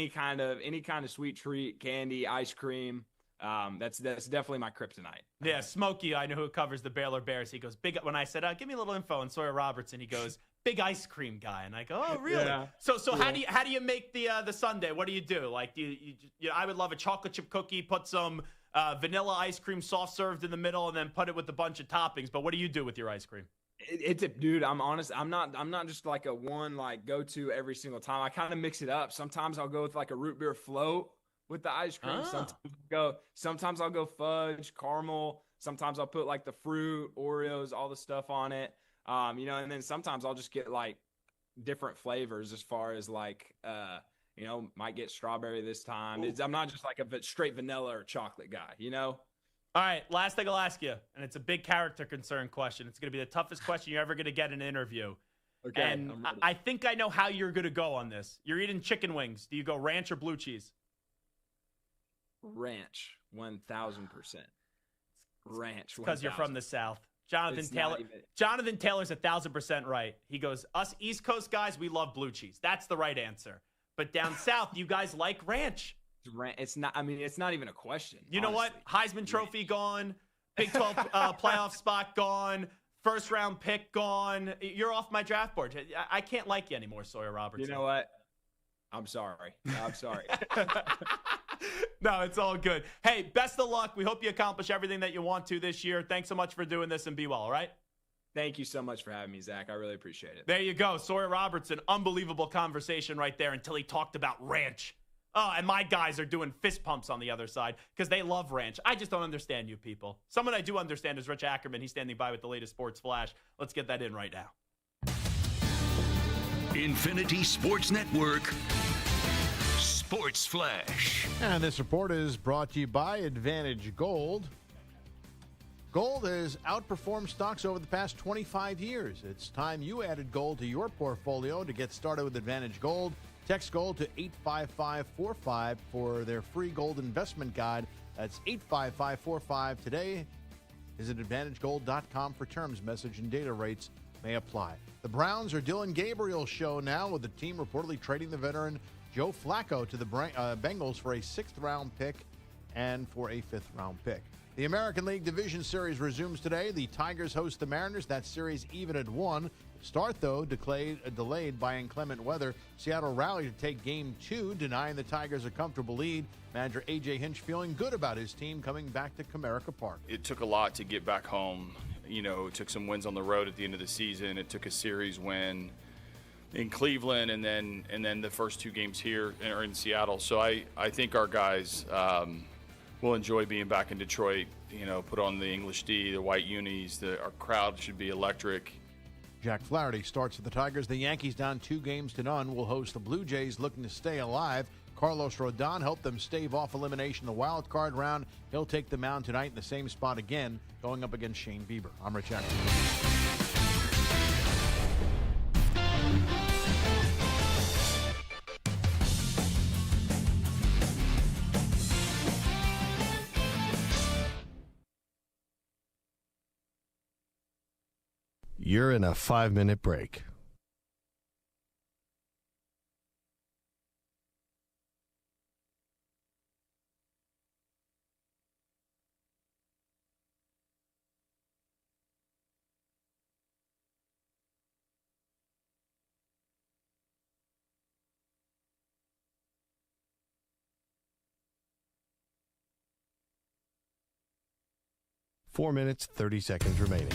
kind of sweet treat, candy, ice cream. That's definitely my kryptonite. Yeah, Smokey, I know who covers the Baylor Bears. He goes, big. When I said, give me a little info on Sawyer Robertson, he goes, big ice cream guy, and I go, oh, really? Yeah. So yeah. How do you make the sundae? What do you do? Like, I would love a chocolate chip cookie, put some vanilla ice cream soft served in the middle, and then put it with a bunch of toppings. But what do you do with your ice cream? Dude, I'm honest. I'm not just like a one go to every single time. I kind of mix it up. Sometimes I'll go with like a root beer float with the ice cream. Sometimes I'll go fudge, caramel. Sometimes I'll put like the fruit, Oreos, all the stuff on it. And then sometimes I'll just get like different flavors as far as like, might get strawberry this time. I'm not just like a straight vanilla or chocolate guy, All right, last thing I'll ask you, and it's a big character concern question. It's going to be the toughest question you're ever going to get in an interview. Okay, and I think I know how you're going to go on this. You're eating chicken wings. Do you go ranch or blue cheese? Ranch, 1,000%. Ranch, because you're from the South. Jonathan Taylor's 1,000% right. He goes, us East Coast guys, we love blue cheese. That's the right answer. But down South, you guys like ranch. It's not. I mean, it's not even a question. You know what? Heisman Trophy gone. Big 12 playoff spot gone. First round pick gone. You're off my draft board. I can't like you anymore, Sawyer Robertson. You know what? I'm sorry. No, it's all good. Hey, best of luck. We hope you accomplish everything that you want to this year. Thanks so much for doing this, and be well, all right? Thank you so much for having me, Zach. I really appreciate it. There you go. Sawyer Robertson, unbelievable conversation right there until he talked about ranch. Oh, and my guys are doing fist pumps on the other side because they love ranch. I just don't understand you people. Someone I do understand is Rich Ackerman. He's standing by with the latest sports flash. Let's get that in right now. Infinity Sports Network Sports Flash. And this report is brought to you by Advantage Gold. Gold has outperformed stocks over the past 25 years. It's time you added gold to your portfolio. To get started with Advantage Gold, text gold to 85545 for their free gold investment guide. That's 85545 today. Visit AdvantageGold.com for terms, message, and data rates may apply. The Browns are Dylan Gabriel's show now, with the team reportedly trading the veteran Joe Flacco to the Bengals for a 6th-round pick and for a 5th-round pick. The American League Division Series resumes today. The Tigers host the Mariners. That series even at 1. Start, though, delayed by inclement weather. Seattle rallied to take Game 2, denying the Tigers a comfortable lead. Manager A.J. Hinch feeling good about his team coming back to Comerica Park. It took a lot to get back home. It took some wins on the road at the end of the season. It took a series win in Cleveland and then the first 2 games here or in Seattle. So I think our guys will enjoy being back in Detroit. Put on the English D, the white unis. Our crowd should be electric. Jack Flaherty starts with the Tigers. The Yankees, down 2-0, will host the Blue Jays, looking to stay alive. Carlos Rodon helped them stave off elimination in the wild card round. He'll take the mound tonight in the same spot again, going up against Shane Bieber. I'm Rich Hackenberg. 'You're in a 5-minute break. Four minutes, 30 seconds remaining.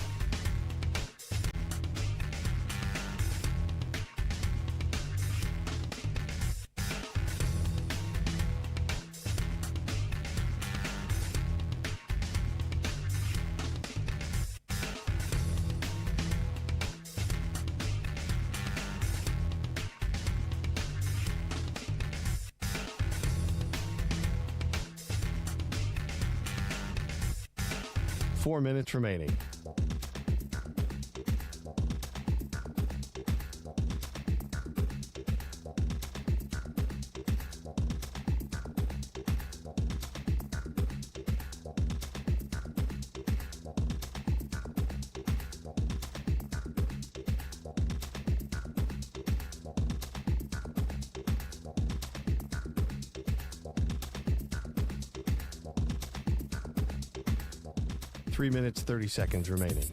Four minutes remaining. Three minutes, 30 seconds remaining.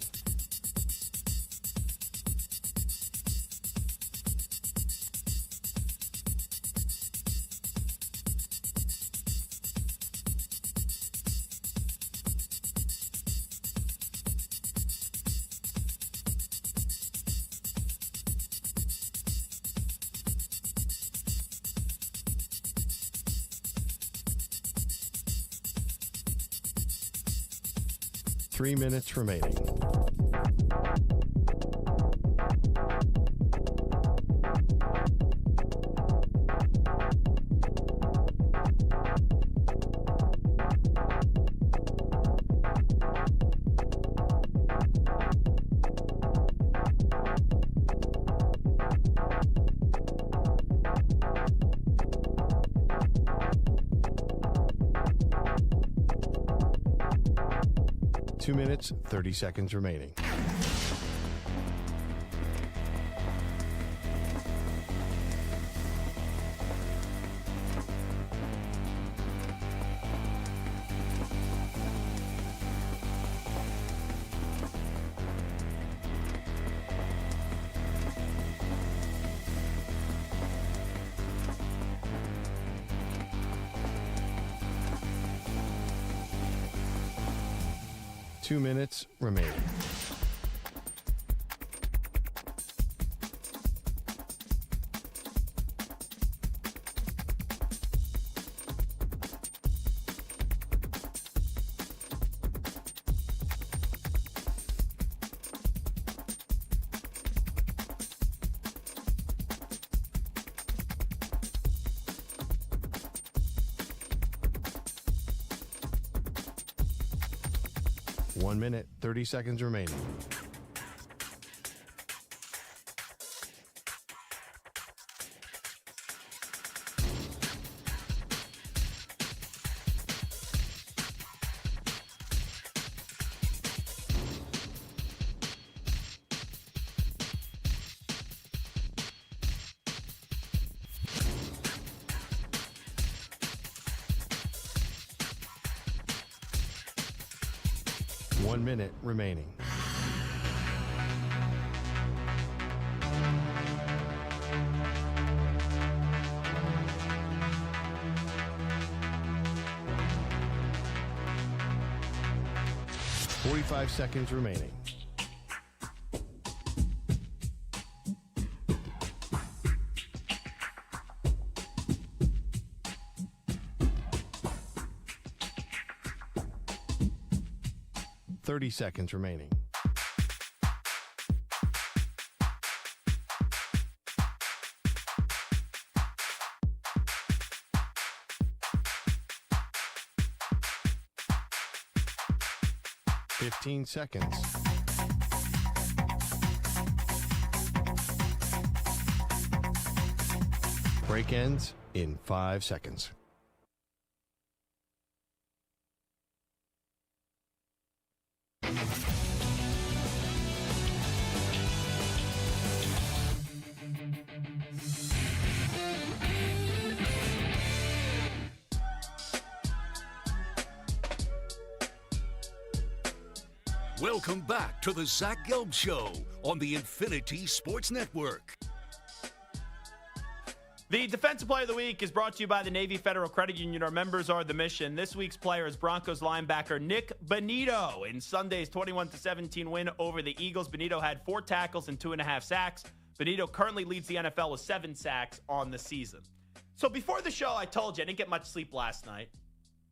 Three minutes remaining. Two minutes, 30 seconds remaining. Two minutes remaining. One minute, 30 seconds remaining. One minute remaining. Forty-five seconds remaining. Thirty seconds remaining. 15 seconds. Break ends in 5 seconds. Welcome back to the Zach Gelb Show on the Infinity Sports Network. The Defensive Player of the Week is brought to you by the Navy Federal Credit Union. Our members are the mission. This week's player is Broncos linebacker Nick Bonitto. In Sunday's 21-17 win over the Eagles, Bonitto had 4 tackles and 2.5 sacks. Bonitto currently leads the NFL with 7 sacks on the season. So before the show, I told you I didn't get much sleep last night.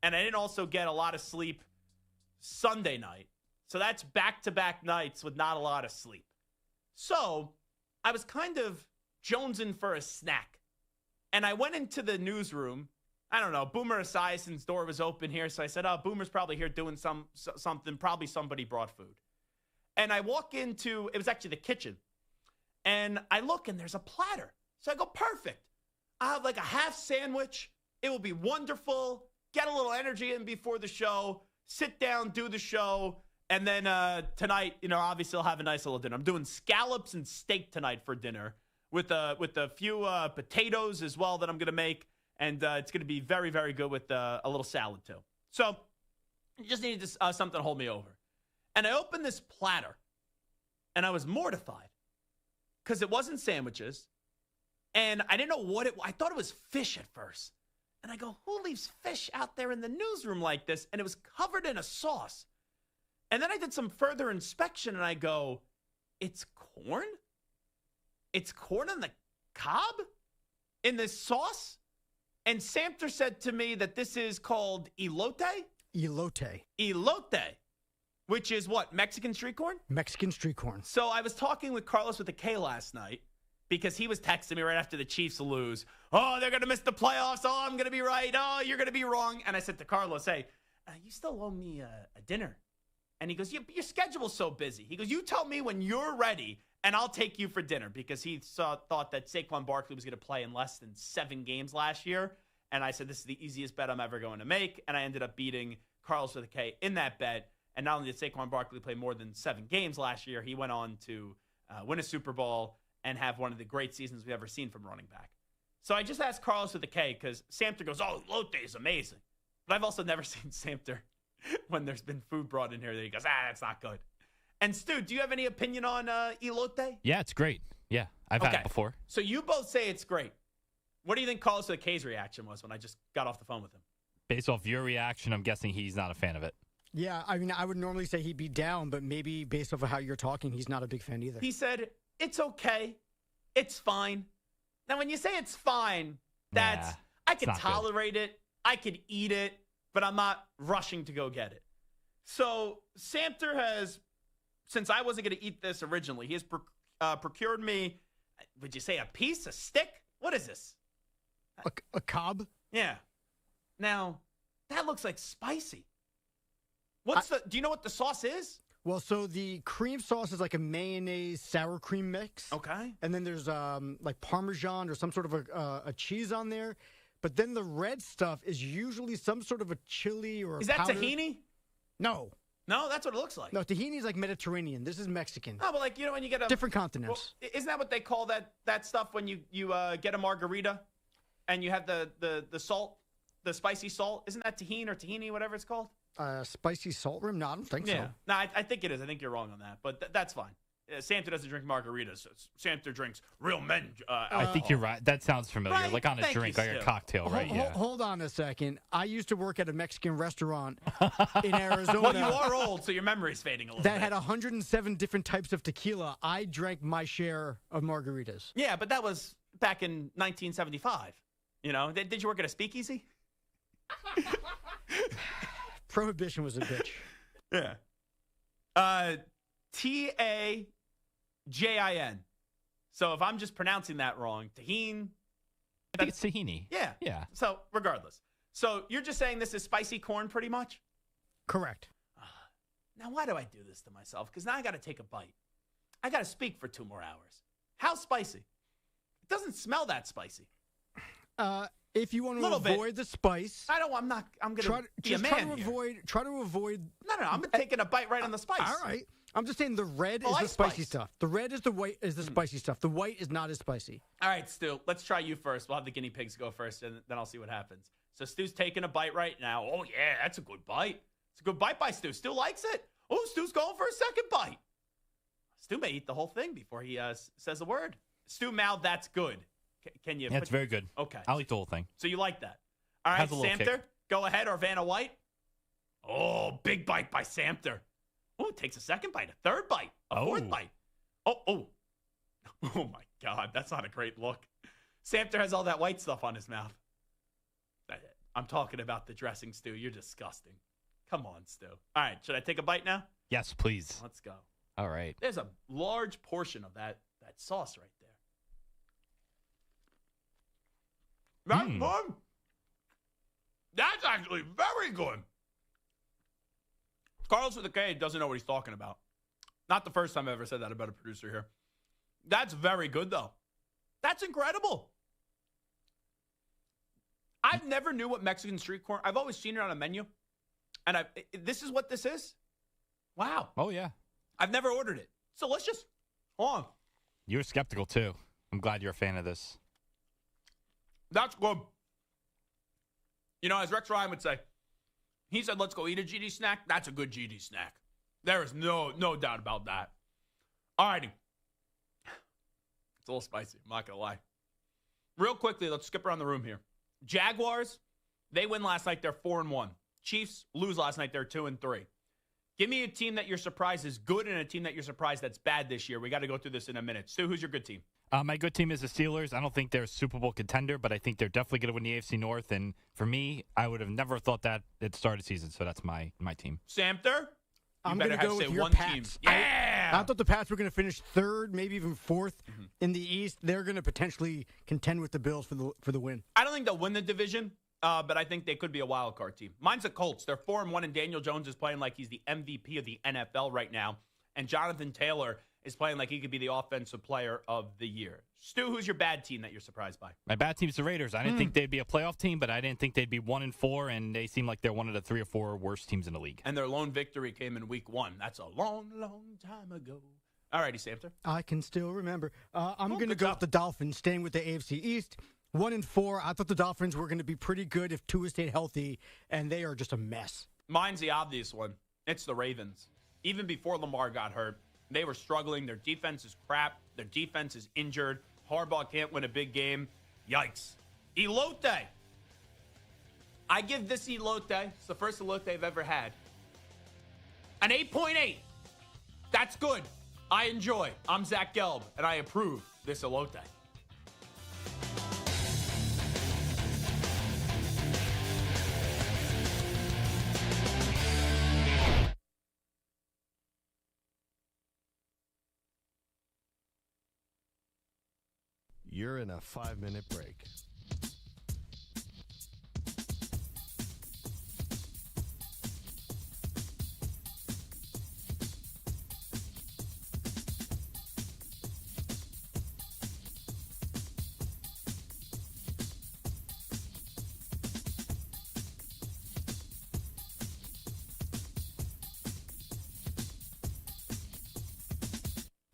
And I didn't also get a lot of sleep Sunday night. So that's back-to-back nights with not a lot of sleep. So I was kind of jonesing for a snack. And I went into the newsroom. I don't know, Boomer Esiason's door was open here. So I said, oh, Boomer's probably here doing something. Probably somebody brought food. And I walk into, it was actually the kitchen. And I look and there's a platter. So I go, perfect. I'll have like a half sandwich. It will be wonderful. Get a little energy in before the show. Sit down, do the show. And then tonight, obviously I'll have a nice little dinner. I'm doing scallops and steak tonight for dinner with a few potatoes as well that I'm going to make. And it's going to be very, very good with a little salad too. So I just needed something to hold me over. And I opened this platter and I was mortified because it wasn't sandwiches. And I didn't know what I thought it was fish at first. And I go, who leaves fish out there in the newsroom like this? And it was covered in a sauce. And then I did some further inspection, and I go, it's corn? It's corn on the cob in this sauce? And Samter said to me that this is called elote? Elote. Elote, which is what, Mexican street corn? Mexican street corn. So I was talking with Carlos with a K last night because he was texting me right after the Chiefs lose. Oh, they're going to miss the playoffs. Oh, I'm going to be right. Oh, you're going to be wrong. And I said to Carlos, hey, you still owe me a dinner. And he goes, your schedule's so busy. He goes, you tell me when you're ready, and I'll take you for dinner, because he thought that Saquon Barkley was going to play in less than 7 games last year. And I said, this is the easiest bet I'm ever going to make. And I ended up beating Carlos with a K in that bet. And not only did Saquon Barkley play more than 7 games last year, he went on to win a Super Bowl and have one of the great seasons we've ever seen from running back. So I just asked Carlos with a K because Samter goes, oh, Lotte is amazing. But I've also never seen Samter when there's been food brought in here that he goes, that's not good. And Stu, do you have any opinion on elote? Yeah, it's great. Yeah, I've had it before. So you both say it's great. What do you think Carlos with a K's reaction was when I just got off the phone with him? Based off your reaction, I'm guessing he's not a fan of it. Yeah, I mean, I would normally say he'd be down, but maybe based off of how you're talking, he's not a big fan either. He said, it's okay. It's fine. Now, when you say it's fine, I could tolerate it. I could eat it, but I'm not rushing to go get it. So Samter has, since I wasn't going to eat this originally, he has procured me, would you say a piece, a stick? What is this? A cob? Yeah. Now, that looks like spicy. Do you know what the sauce is? Well, so the cream sauce is like a mayonnaise sour cream mix. Okay. And then there's like Parmesan or some sort of a cheese on there. But then the red stuff is usually some sort of a chili or Is a powder. that tahini? No. No, that's what it looks like. No, tahini is like Mediterranean. This is Mexican. Oh, but like, when you get a... Different continents. Well, isn't that what they call that stuff when you get a margarita and you have the salt, the spicy salt? Isn't that tahini or tahini, whatever it's called? Spicy salt rim? No, I don't think so. No, I think it is. I think you're wrong on that, but that's fine. Samter doesn't drink margaritas. So Samter drinks real men. I think you're right. That sounds familiar. Right? Like on a drink, like a cocktail, right? Yeah. Hold on a second. I used to work at a Mexican restaurant in Arizona. Well, you are old, so your memory's fading a little bit. That had 107 different types of tequila. I drank my share of margaritas. Yeah, but that was back in 1975. Did you work at a speakeasy? Prohibition was a bitch. Yeah. Tajin. So if I'm just pronouncing that wrong, tahine. I think it's tahini. Yeah. Yeah. So regardless. So you're just saying this is spicy corn pretty much? Correct. Now, why do I do this to myself? Because now I got to take a bite. I got to speak for 2 more hours. How spicy? It doesn't smell that spicy. If you want to avoid the spice, I'm going to be a man here. Try to avoid. No, I'm taking a bite right on the spice. All right. I'm just saying the red is the spicy stuff. The red is the white is the spicy stuff. The white is not as spicy. All right, Stu, let's try you first. We'll have the guinea pigs go first, and then I'll see what happens. So Stu's taking a bite right now. Oh, yeah, that's a good bite. It's a good bite by Stu. Stu likes it. Oh, Stu's going for a second bite. Stu may eat the whole thing before he says a word. Stu mouthed, that's good. Can you? Yeah, it's very good. Okay. I'll eat the whole thing. So you like that? All right, Samter, go ahead, or Vanna White. Oh, big bite by Samter. Oh, it takes a second bite, a third bite, a fourth bite. Oh, my God, that's not a great look. Samter has all that white stuff on his mouth. I'm talking about the dressing, Stu. You're disgusting. Come on, Stu. All right, should I take a bite now? Yes, please. Let's go. All right. There's a large portion of that sauce right there. That's good. That's actually very good. Carlos with a K doesn't know what he's talking about. Not the first time I ever said that about a producer here. That's very good, though. That's incredible. I've never knew what Mexican street corn. I've always seen it on a menu, and this is what this is. Wow. Oh yeah. I've never ordered it. It's delicious. Hold on. You were skeptical too. I'm glad you're a fan of this. That's good. You know, as Rex Ryan would say, he said, let's go eat a GD snack. That's a good GD snack. There is no doubt about that. All righty. It's a little spicy. I'm not going to lie. Real quickly, let's skip around the room here. Jaguars, they win last night. They're 4-1. Chiefs lose last night. They're 2-3. Give me a team that you're surprised is good and a team that you're surprised that's bad this year. We got to go through this in a minute. Stu, who's your good team? My good team is the Steelers. I don't think they're a Super Bowl contender, but I think they're definitely going to win the AFC North. And for me, I would have never thought that at the start of the season. So that's my team. Samter? I'm going to go with your one Pats. team. Yeah! I thought the Pats were going to finish third, maybe even fourth in the East. They're going to potentially contend with the Bills for the win. I don't think they'll win the division, but I think they could be a wild card team. Mine's the Colts. They're 4-1, and Daniel Jones is playing like he's the MVP of the NFL right now. And Jonathan Taylor is playing like he could be the offensive player of the year. Stu, who's your bad team that you're surprised by? My bad team's the Raiders. I didn't think they'd be a playoff team, but I didn't think they'd be 1-4, and they seem like they're one of the 3 or 4 worst teams in the league. And their lone victory came in week 1. That's a long, long time ago. All righty, Samter. I can still remember. I'm going to go with the Dolphins, staying with the AFC East. 1-4. I thought the Dolphins were going to be pretty good if Tua stayed healthy, and they are just a mess. Mine's the obvious one. It's the Ravens. Even before Lamar got hurt, they were struggling. Their defense is crap. Their defense is injured. Harbaugh can't win a big game. Yikes. Elote. I give this elote, it's the first elote they've ever had, an 8.8. That's good. I enjoy. I'm Zach Gelb, and I approve this elote. You're in a 5-minute break.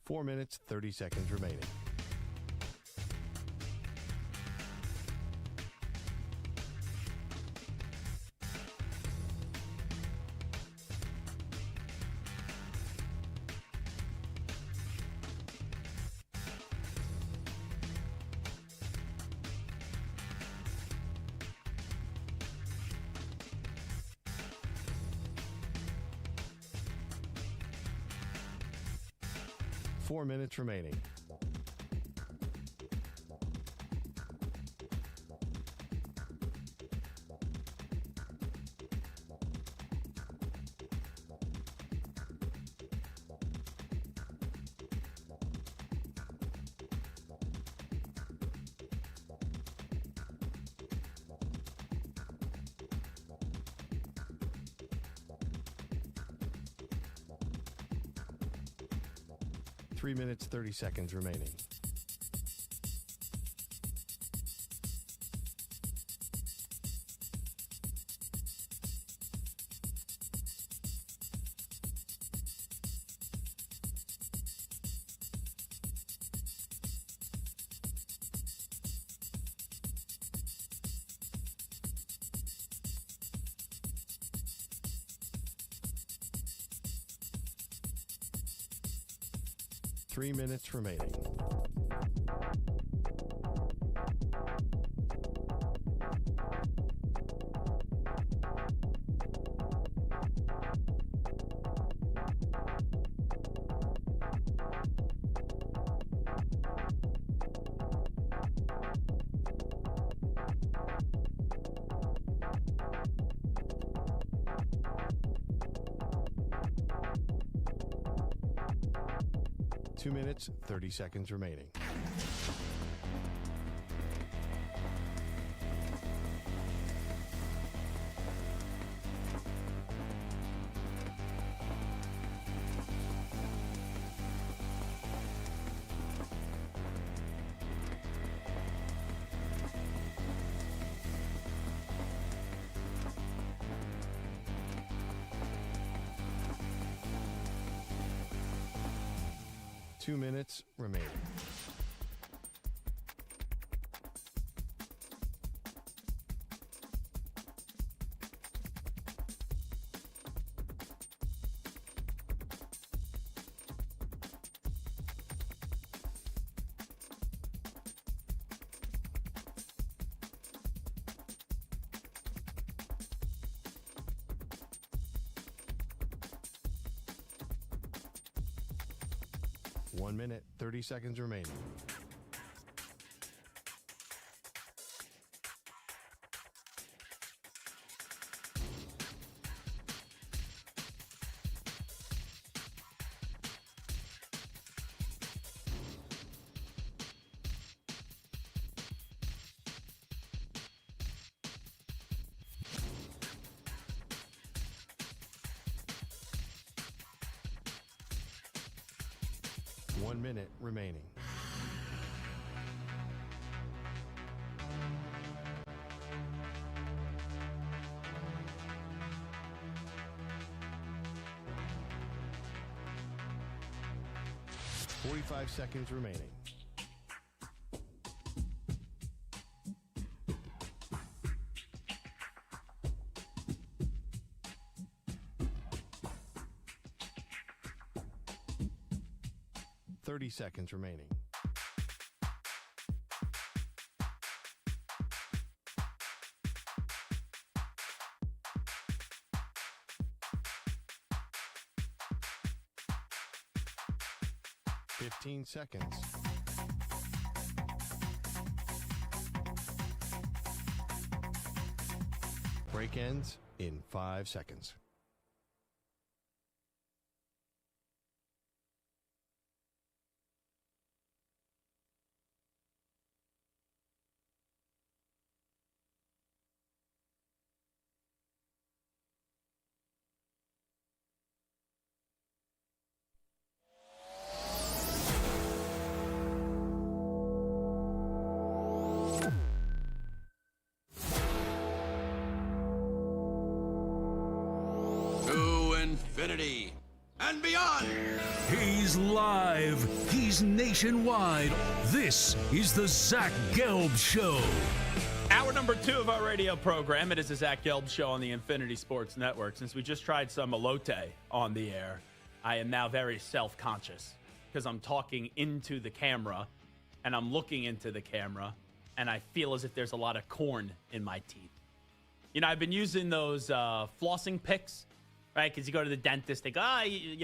Four minutes, 30 seconds remaining. Four minutes remaining. 3 minutes, 30 seconds remaining. Three minutes remaining. Two minutes, 30 seconds remaining. Two minutes remaining. One minute, 30 seconds remaining. One minute remaining. Forty-five seconds remaining. Thirty seconds remaining. Fifteen seconds. Break ends in 5 seconds. Infinity and beyond. He's live. He's nationwide. This is the Zach Gelb Show. Hour number 2 of our radio program. It is the Zach Gelb Show on the Infinity Sports Network. Since we just tried some elote on the air, I am now very self-conscious because I'm talking into the camera and I'm looking into the camera and I feel as if there's a lot of corn in my teeth. You know, I've been using those flossing picks, right? Because you go to the dentist, they go,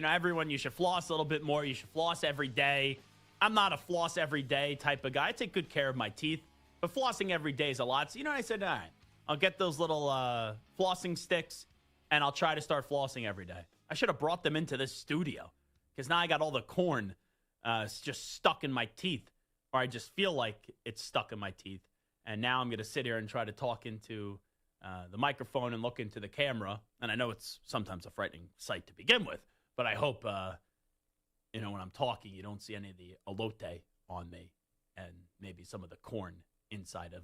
everyone, you should floss a little bit more. You should floss every day. I'm not a floss every day type of guy. I take good care of my teeth, but flossing every day is a lot. So, I said, all right, I'll get those little flossing sticks, and I'll try to start flossing every day. I should have brought them into this studio because now I got all the corn just stuck in my teeth, or I just feel like it's stuck in my teeth. And now I'm going to sit here and try to talk into the microphone and look into the camera. And I know it's sometimes a frightening sight to begin with, but I hope when I'm talking, you don't see any of the elote on me and maybe some of the corn inside of,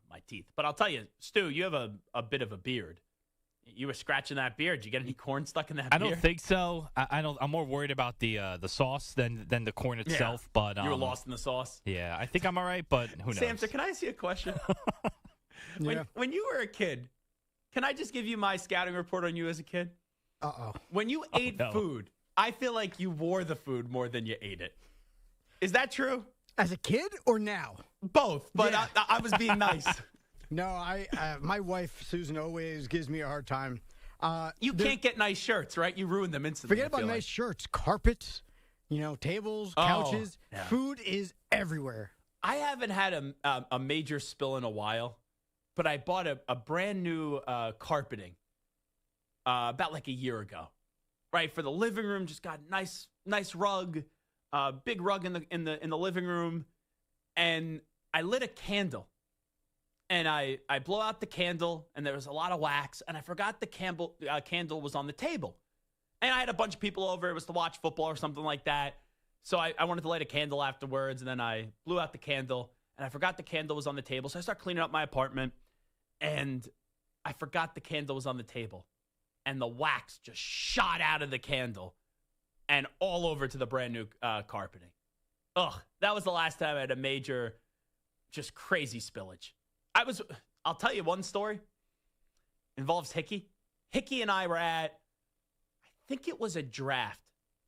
my teeth. But I'll tell you, Stu, you have a bit of a beard. You were scratching that beard. Did you get any corn stuck in that beard? I don't think so. I don't. I'm more worried about the sauce than the corn itself. Yeah. But you were lost in the sauce. Yeah, I think I'm all right. But who knows? Samson, can I ask you a question? When you were a kid, can I just give you my scouting report on you as a kid? Uh-oh. When you ate food, I feel like you wore the food more than you ate it. Is that true? As a kid or now? Both, but yeah. I was being nice. No, my wife, Susan, always gives me a hard time. You can't get nice shirts, right? You ruin them instantly. Forget about nice shirts. Carpets, tables, couches. Yeah. Food is everywhere. I haven't had a major spill in a while, but I bought a brand new carpeting about like a year ago, right? For the living room, just got nice rug, big rug in the living room, and I lit a candle. And I blow out the candle, and there was a lot of wax, and I forgot the candle was on the table. And I had a bunch of people over. It was to watch football or something like that. So I wanted to light a candle afterwards, and then I blew out the candle, and I forgot the candle was on the table. So I started cleaning up my apartment, and I forgot the candle was on the table. And the wax just shot out of the candle and all over to the brand new carpeting. Ugh, that was the last time I had a major, just crazy spillage. I'll tell you one story. Involves Hickey. Hickey and I were at, I think it was a draft.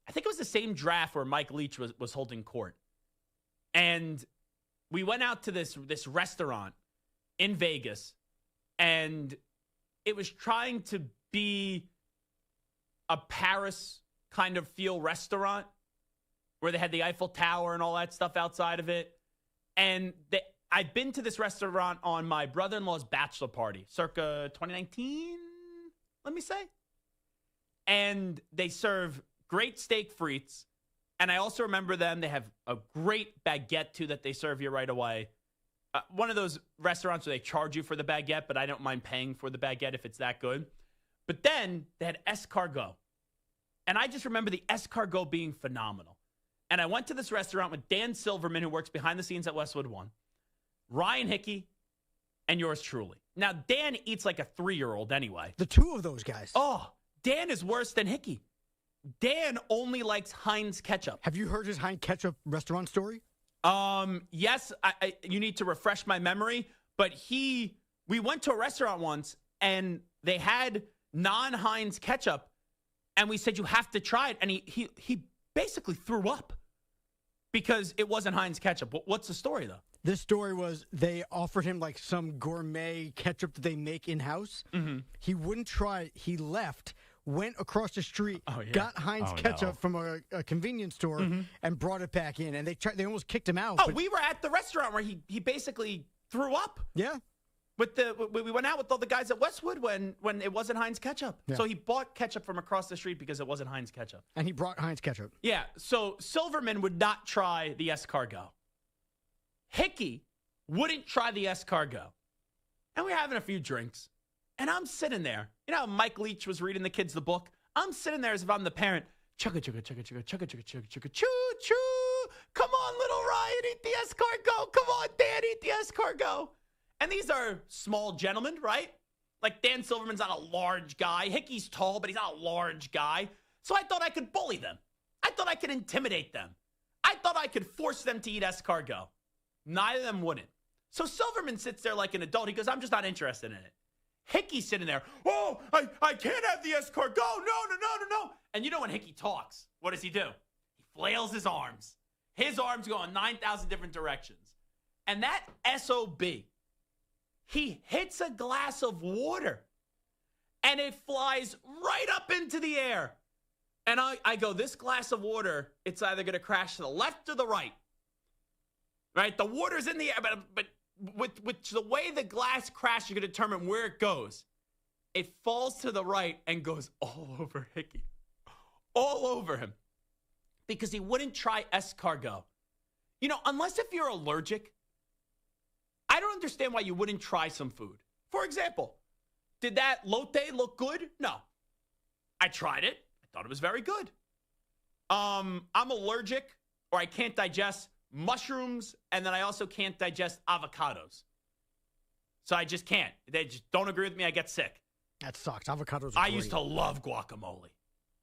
I think it was the same draft where Mike Leach was holding court. And we went out to this restaurant in Vegas, and it was trying to be a Paris kind of feel restaurant where they had the Eiffel Tower and all that stuff outside of it. And I'd been to this restaurant on my brother-in-law's bachelor party, circa 2019, let me say. And they serve great steak frites. And I also remember them. They have a great baguette, too, that they serve you right away. One of those restaurants where they charge you for the baguette, but I don't mind paying for the baguette if it's that good. But then they had escargot. And I just remember the escargot being phenomenal. And I went to this restaurant with Dan Silverman, who works behind the scenes at Westwood One, Ryan Hickey, and yours truly. Now, Dan eats like a 3-year-old anyway. The two of those guys. Oh, Dan is worse than Hickey. Dan only likes Heinz ketchup. Have you heard his Heinz ketchup restaurant story? Yes. You need to refresh my memory. But we went to a restaurant once, and they had non-Heinz ketchup, and we said, you have to try it. And he basically threw up because it wasn't Heinz ketchup. What's the story, though? This story was they offered him like some gourmet ketchup that they make in-house. Mm-hmm. He wouldn't try it. He left, went across the street, got Heinz ketchup from a convenience store, and brought it back in. And they almost kicked him out. We were at the restaurant where he basically threw up. Yeah. We went out with all the guys at Westwood when it wasn't Heinz ketchup. Yeah. So he bought ketchup from across the street because it wasn't Heinz ketchup. And he brought Heinz ketchup. Yeah. So Silverman would not try the escargot. Hickey wouldn't try the escargot. And we're having a few drinks. And I'm sitting there. You know how Mike Leach was reading the kids the book? I'm sitting there as if I'm the parent. Chugga, chugga, chugga, chugga, chugga, chugga, chugga, chugga, choo, choo. Come on, little Ryan, eat the escargot. Come on, Dan, eat the escargot. And these are small gentlemen, right? Like Dan Silverman's not a large guy. Hickey's tall, but he's not a large guy. So I thought I could bully them. I thought I could intimidate them. I thought I could force them to eat escargot. Neither of them wouldn't. So Silverman sits there like an adult. He goes, I'm just not interested in it. Hickey's sitting there. Oh, I can't have the escargot. No. And you know when Hickey talks, what does he do? He flails his arms. His arms go in 9,000 different directions. And that SOB, he hits a glass of water. And it flies right up into the air. And I go, this glass of water, it's either going to crash to the left or the right. Right? The water's in the air, but with the way the glass crashes, you're going to determine where it goes. It falls to the right and goes all over Hickey. All over him. Because he wouldn't try escargot. You know, unless if you're allergic, I don't understand why you wouldn't try some food. For example, did that lotte look good? No. I tried it. I thought it was very good. I'm allergic, or I can't digest mushrooms, and then I also can't digest avocados. So I just can't. They just don't agree with me. I get sick. That sucks. Avocados are I great. used to love guacamole.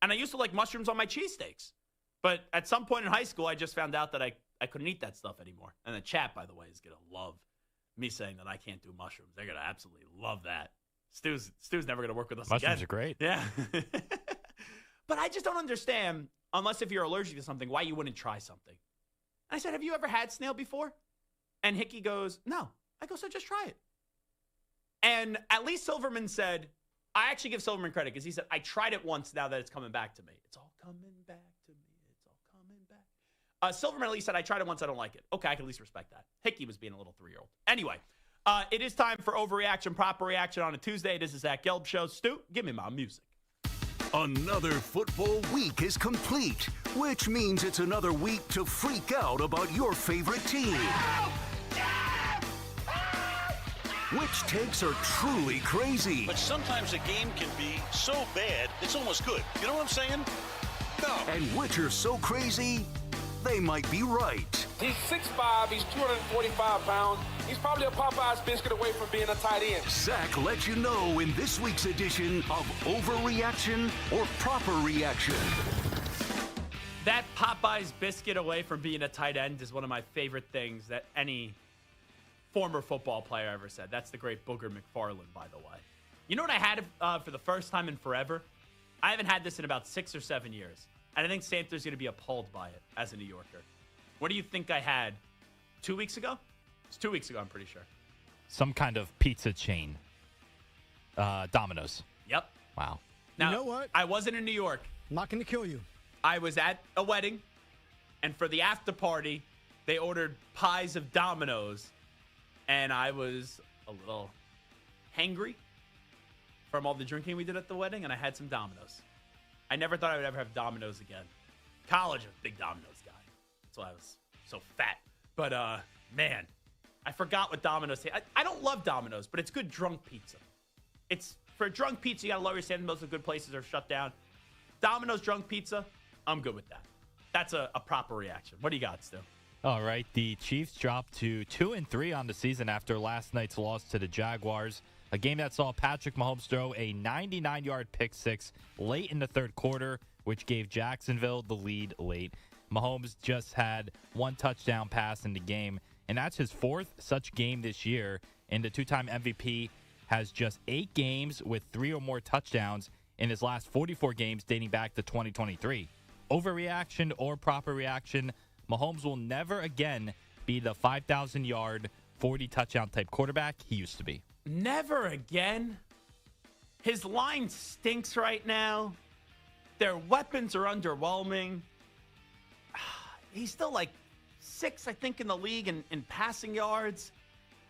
And I used to like mushrooms on my cheesesteaks. But at some point in high school, I just found out that I couldn't eat that stuff anymore. And the chat, by the way, is going to love me saying that I can't do mushrooms. They're going to absolutely love that. Stu's never going to work with us again. Mushrooms are great. Yeah. But I just don't understand, unless if you're allergic to something, why you wouldn't try something. And I said, have you ever had snail before? And Hickey goes, no. I go, so just try it. And at least Silverman said, I actually give Silverman credit because he said, I tried it once now that it's coming back to me. It's all coming back to me. It's all coming back. Silverman at least said, I tried it once. I don't like it. Okay, I can at least respect that. Hickey was being a little 3-year-old. Anyway, it is time for overreaction, proper reaction on a Tuesday. It is the Zach Gelb Show. Stu, give me my music. Another football week is complete, which means it's another week to freak out about your favorite team. Which takes are truly crazy. But sometimes a game can be so bad, it's almost good. You know what I'm saying? No. And which are so crazy, they might be right. He's 6'5", he's 245 pounds. He's probably a Popeye's biscuit away from being a tight end. Zach lets you know in this week's edition of Overreaction or Proper Reaction. That Popeye's biscuit away from being a tight end is one of my favorite things that any former football player ever said. That's the great Booger McFarland, by the way. You know what I had for the first time in forever? I haven't had this in about 6 or 7 years. And I think Santa's going to be appalled by it as a New Yorker. What do you think I had 2 weeks ago? It's 2 weeks ago, I'm pretty sure. Some kind of pizza chain. Domino's. Yep. Wow. Now, you know what? I wasn't in New York. I'm not going to kill you. I was at a wedding, and for the after party, they ordered pies of Domino's, and I was a little hangry from all the drinking we did at the wedding, and I had some Domino's. I never thought I would ever have Domino's again. College, I was a big Domino's guy. That's why I was so fat. But, man, I forgot what Domino's taste. I don't love Domino's, but it's good drunk pizza. It's for a drunk pizza, you got to lower your standards. Most of the good places are shut down. Domino's drunk pizza, I'm good with that. That's a proper reaction. What do you got, Stu? All right, the Chiefs dropped to 2-3 on the season after last night's loss to the Jaguars, a game that saw Patrick Mahomes throw a 99-yard pick six late in the third quarter, which gave Jacksonville the lead late. Mahomes just had one touchdown pass in the game, and that's his fourth such game this year, and the two-time MVP has just 8 games with 3 or more touchdowns in his last 44 games dating back to 2023. Overreaction or proper reaction, Mahomes will never again be the 5,000-yard, 40-touchdown type quarterback he used to be. Never again? His line stinks right now. Their weapons are underwhelming. He's still like 6th, I think, in the league in passing yards.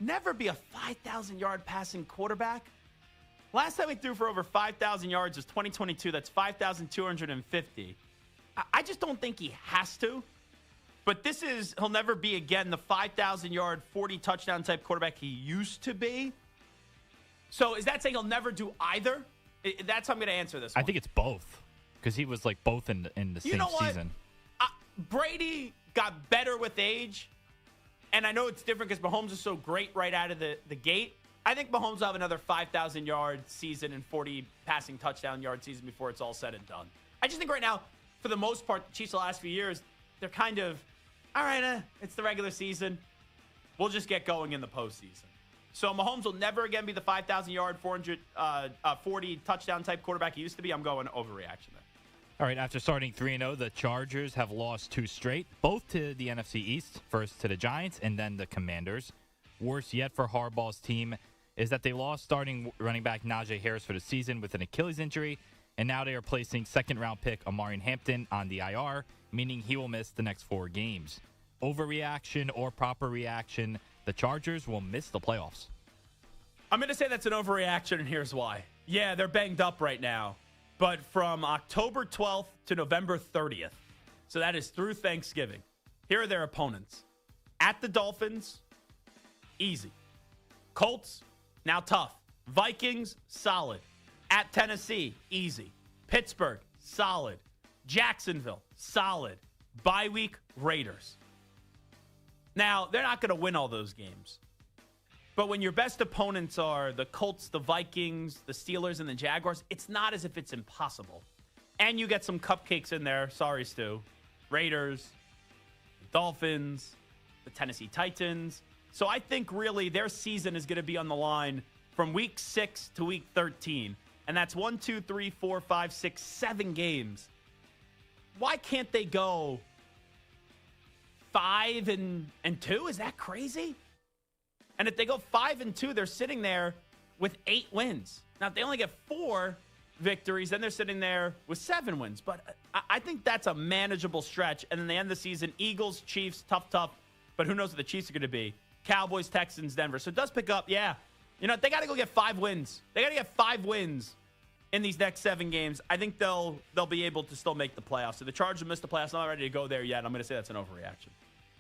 Never be a 5,000-yard passing quarterback. Last time he threw for over 5,000 yards was 2022. That's 5,250. I just don't think he has to. But he'll never be again the 5,000-yard, 40-touchdown type quarterback he used to be. So is that saying he'll never do either? That's how I'm going to answer this one. I think it's both, because he was like both in the same season. Brady got better with age, and I know it's different because Mahomes is so great right out of the gate. I think Mahomes will have another 5,000-yard season and 40 passing touchdown yard season before it's all said and done. I just think right now, for the most part, the Chiefs the last few years, they're kind of, all right, it's the regular season. We'll just get going in the postseason. So Mahomes will never again be the 5,000-yard, 40 touchdown type quarterback he used to be. I'm going overreaction there. All right, after starting 3-0, the Chargers have lost 2 straight, both to the NFC East, first to the Giants and then the Commanders. Worse yet for Harbaugh's team is that they lost starting running back Najee Harris for the season with an Achilles injury, and now they are placing second-round pick Amarian Hampton on the IR, meaning he will miss the next 4 games. Overreaction or proper reaction, the Chargers will miss the playoffs. I'm going to say that's an overreaction, and here's why. Yeah, they're banged up right now, but from October 12th to November 30th, so that is through Thanksgiving, here are their opponents. At the Dolphins, easy. Colts, now tough. Vikings, solid. At Tennessee, easy. Pittsburgh, solid. Jacksonville, solid. Bye week, Raiders. Now, they're not going to win all those games. But when your best opponents are the Colts, the Vikings, the Steelers, and the Jaguars, it's not as if it's impossible. And you get some cupcakes in there. Sorry, Stu. Raiders, the Dolphins, the Tennessee Titans. So I think really their season is going to be on the line from week 6 to week 13. And that's 1, 2, 3, 4, 5, 6, 7 games. Why can't they go 5-2? Is that crazy? And if they go 5-2, they're sitting there with 8 wins. Now, if they only get 4 victories, then they're sitting there with 7 wins. But I think that's a manageable stretch. And then they end the season, Eagles, Chiefs, tough. But who knows what the Chiefs are going to be? Cowboys, Texans, Denver. So it does pick up, yeah. You know, they got to go get 5 wins. They got to get 5 wins in these next 7 games. I think they'll be able to still make the playoffs. So the Chargers missed the playoffs. Not ready to go there yet. I'm going to say that's an overreaction.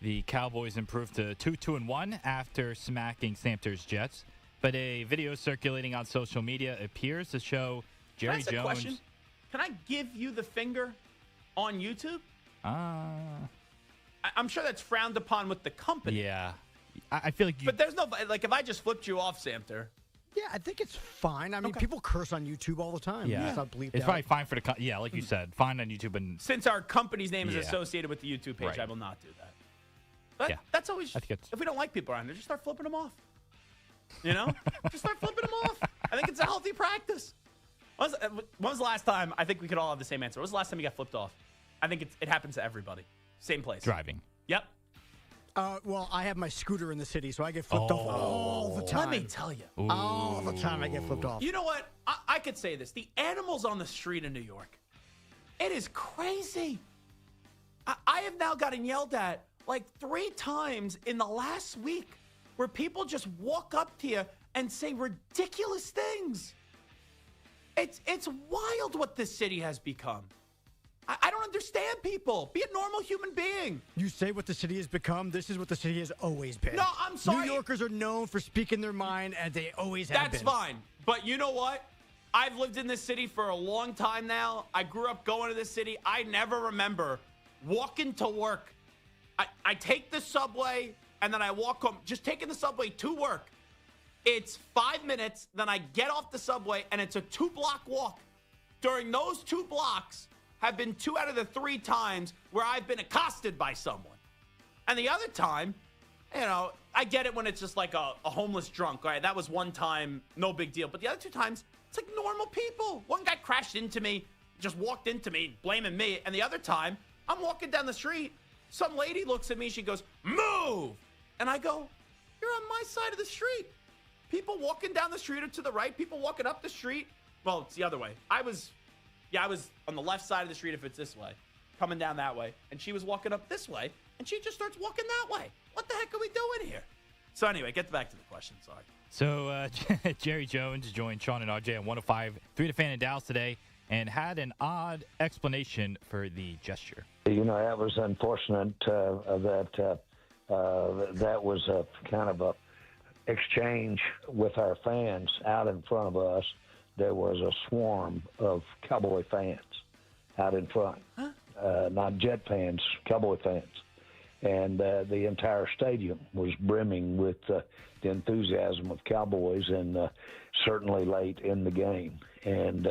The Cowboys improved to 2-1 after smacking Samter's Jets. But a video circulating on social media appears to show Jerry Can I ask Jones. a question? Can I give you the finger on YouTube? I'm sure that's frowned upon with the company. Yeah. I feel like you... But there's no... Like, if I just flipped you off, Samter... Yeah, I think it's fine. I mean, people curse on YouTube all the time. Yeah. It's not bleeped It's out. probably fine for the... Yeah, like you said, fine on YouTube. And Since our company's name is associated with the YouTube page, Right. I will not do that. But that's always... I think it's... If we don't like people around here, just start flipping them off. You know? Just start flipping them off. I think it's a healthy practice. When was the last time... I think we could all have the same answer. When was the last time you got flipped off? I think it happens to everybody. Same place. Driving. Yep. Well, I have my scooter in the city, so I get flipped off all the time. Let me tell you. All the time I get flipped off. You know what? I could say this. The animals on the street in New York, it is crazy. I have now gotten yelled at like 3 times in the last week where people just walk up to you and say ridiculous things. It's wild what this city has become. I don't understand people. Be a normal human being. You say what the city has become. This is what the city has always been. No, I'm sorry. New Yorkers are known for speaking their mind, and they always have been. That's fine. But you know what? I've lived in this city for a long time now. I grew up going to this city. I never remember walking to work. I take the subway, and then I walk home. Just taking the subway to work. It's 5 minutes. Then I get off the subway, and it's a 2-block walk. During those 2 blocks have been 2 out of the 3 times where I've been accosted by someone. And the other time, you know, I get it when it's just like a homeless drunk. All right, that was one time, no big deal. But the other 2 times, it's like normal people. One guy crashed into me, just walked into me, blaming me. And the other time, I'm walking down the street. Some lady looks at me, she goes, "Move!" And I go, "You're on my side of the street." People walking down the street are to the right. People walking up the street. Well, it's the other way. I was on the left side of the street if it's this way, coming down that way. And she was walking up this way, and she just starts walking that way. What the heck are we doing here? So anyway, get back to the question. Sorry. So Jerry Jones joined Sean and RJ on 105.3 The Fan in Dallas today and had an odd explanation for the gesture. You know, that was unfortunate that was a kind of a exchange with our fans out in front of us. There was a swarm of Cowboy fans out in front, not Jet fans, Cowboy fans. And the entire stadium was brimming with the enthusiasm of Cowboys, and certainly late in the game. And